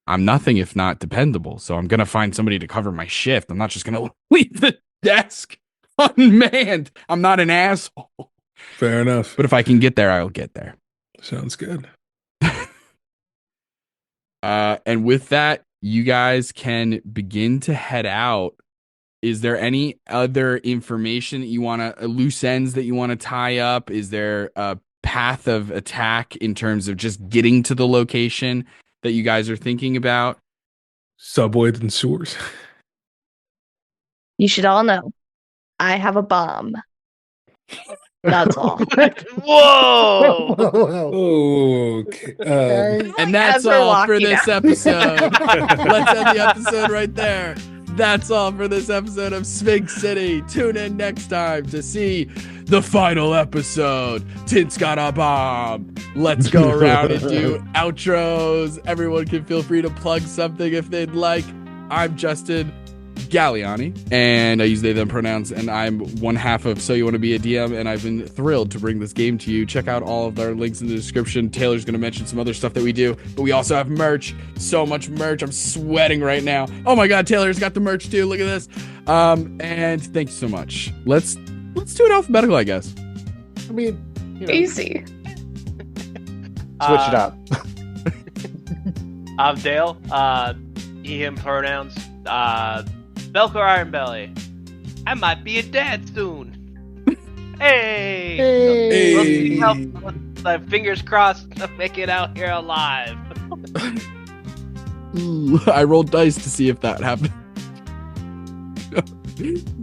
Speaker 1: I'm nothing if not dependable. So I'm going to find somebody to cover my shift. I'm not just going to leave the desk unmanned. I'm not an asshole.
Speaker 4: Fair enough.
Speaker 1: But if I can get there, I'll get there.
Speaker 4: Sounds good.
Speaker 1: And with that, you guys can begin to head out. Is there any other information that you want to, loose ends that you want to tie up? Is there a path of attack in terms of just getting to the location that you guys are thinking about?
Speaker 4: Subway and sewers.
Speaker 2: You should all know I have a bomb. That's all.
Speaker 5: Whoa!
Speaker 4: Okay.
Speaker 1: And that's
Speaker 2: As we're
Speaker 1: all for
Speaker 2: walking
Speaker 1: this
Speaker 2: out.
Speaker 1: episode. Let's end the episode right there. That's all for this episode of Sphinx City. Tune in next time to see the final episode. Tint's got a bomb. Let's go around and do outros. Everyone can feel free to plug something if they'd like. I'm Justin Galliani, and I use they them pronouns, and I'm one half of Soyouwannabeadm, and I've been thrilled to bring this game to you. Check out all of our links in the description. Taylor's going to mention some other stuff that we do, but we also have merch. So much merch. I'm sweating right now. Oh my god, Taylor's got the merch too. Look at this. And thank you so much. Let's do it alphabetical, I guess.
Speaker 3: I mean, you know,
Speaker 2: Easy.
Speaker 3: switch it up.
Speaker 5: I'm Dale. He, him pronouns. Belkor Ironbelly. I might be a dad soon. Hey!
Speaker 3: Hey.
Speaker 5: We'll see how, fingers crossed to make it out here alive.
Speaker 1: Ooh, I rolled dice to see if that happened.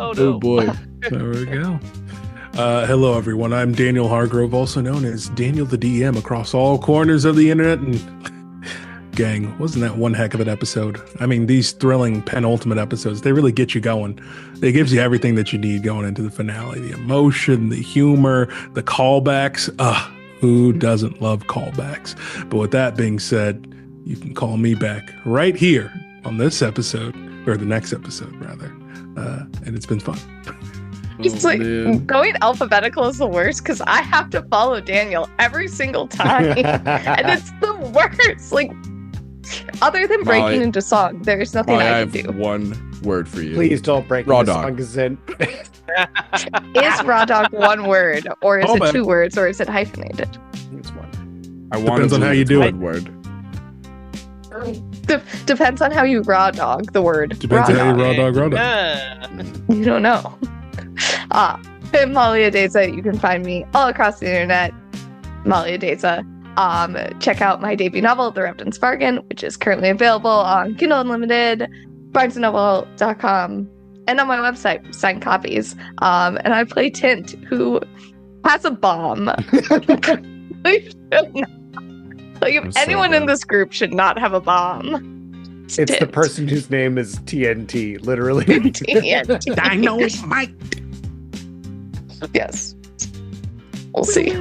Speaker 5: Oh no.
Speaker 1: Oh boy.
Speaker 4: There we go. Hello, everyone. I'm Daniel Hargrove, also known as Daniel the DM across all corners of the internet. And gang, wasn't that one heck of an episode? I mean, these thrilling penultimate episodes, they really get you going. It gives you everything that you need going into the finale. The emotion, the humor, the callbacks. Who doesn't love callbacks? But with that being said, you can call me back right here on this episode, or the next episode, rather. And it's been fun.
Speaker 2: It's like going alphabetical is the worst because I have to follow Daniel every single time, and it's the worst. Like, other than breaking
Speaker 6: Molly-
Speaker 2: into song, there's nothing
Speaker 6: I
Speaker 2: I
Speaker 6: have
Speaker 2: can do.
Speaker 6: one word for you.
Speaker 3: Please don't break
Speaker 6: Raw
Speaker 3: into
Speaker 6: dog.
Speaker 3: song, 'cause then
Speaker 2: Is raw dog one word, or is
Speaker 4: Oh,
Speaker 2: it
Speaker 4: man.
Speaker 2: 2 words, or is it hyphenated?
Speaker 3: it's one.
Speaker 6: I wanted
Speaker 4: Depends on
Speaker 6: to
Speaker 4: how
Speaker 6: leave
Speaker 4: you
Speaker 6: it
Speaker 4: do
Speaker 6: one
Speaker 4: it.
Speaker 6: word.
Speaker 2: Depends on how you raw dog the word.
Speaker 4: Depends
Speaker 2: raw
Speaker 4: on how you
Speaker 2: dog.
Speaker 4: raw dog.
Speaker 2: You don't know. I'm Molly Adeza. You can find me all across the internet. Molly Adeza. Check out my debut novel, The Repton's Bargain, which is currently available on Kindle Unlimited, BarnesandNoble.com, and on my website, signed copies. And I play Tint, who has a bomb. Like, if
Speaker 6: I'm so
Speaker 2: anyone in
Speaker 6: good.
Speaker 2: this group should not have a bomb.
Speaker 3: It's the
Speaker 2: Tint.
Speaker 3: person whose name is TNT, literally.
Speaker 2: TNT.
Speaker 7: Dynamite.
Speaker 2: Yes. We'll see.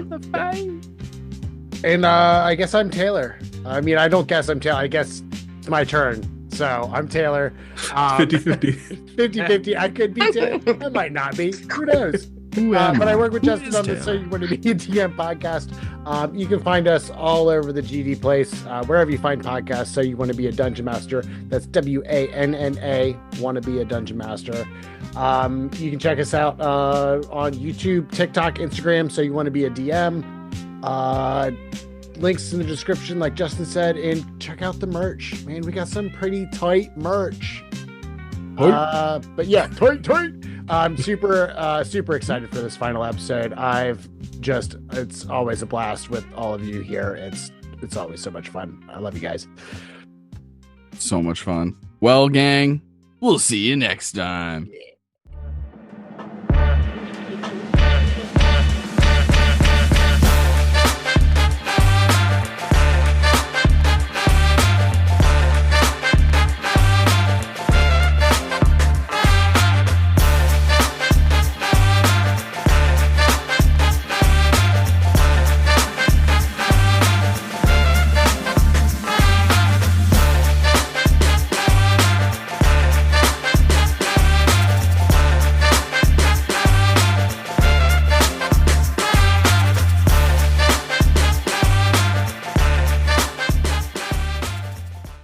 Speaker 3: And I guess I'm Taylor. I mean, I don't guess I'm Taylor. I guess it's my turn. So I'm Taylor.
Speaker 4: 50-50.
Speaker 3: 50-50. I could be Taylor. I might not be. Who knows? But I work with Justin on the So You Want to Be a DM podcast. You can find us all over the GD place, wherever you find podcasts. So You Want to Be a Dungeon Master. That's WANNA, Want to Be a Dungeon Master. You can check us out on YouTube, TikTok, Instagram. So You Want to Be a DM. Links in the description, like Justin said, and check out the merch. Man, we got some pretty tight merch. But yeah, tight. I'm super excited for this final episode. It's always a blast with all of you here. It's always so much fun. I love you guys.
Speaker 1: So much fun. Well, gang, we'll see you next time.
Speaker 3: Yeah.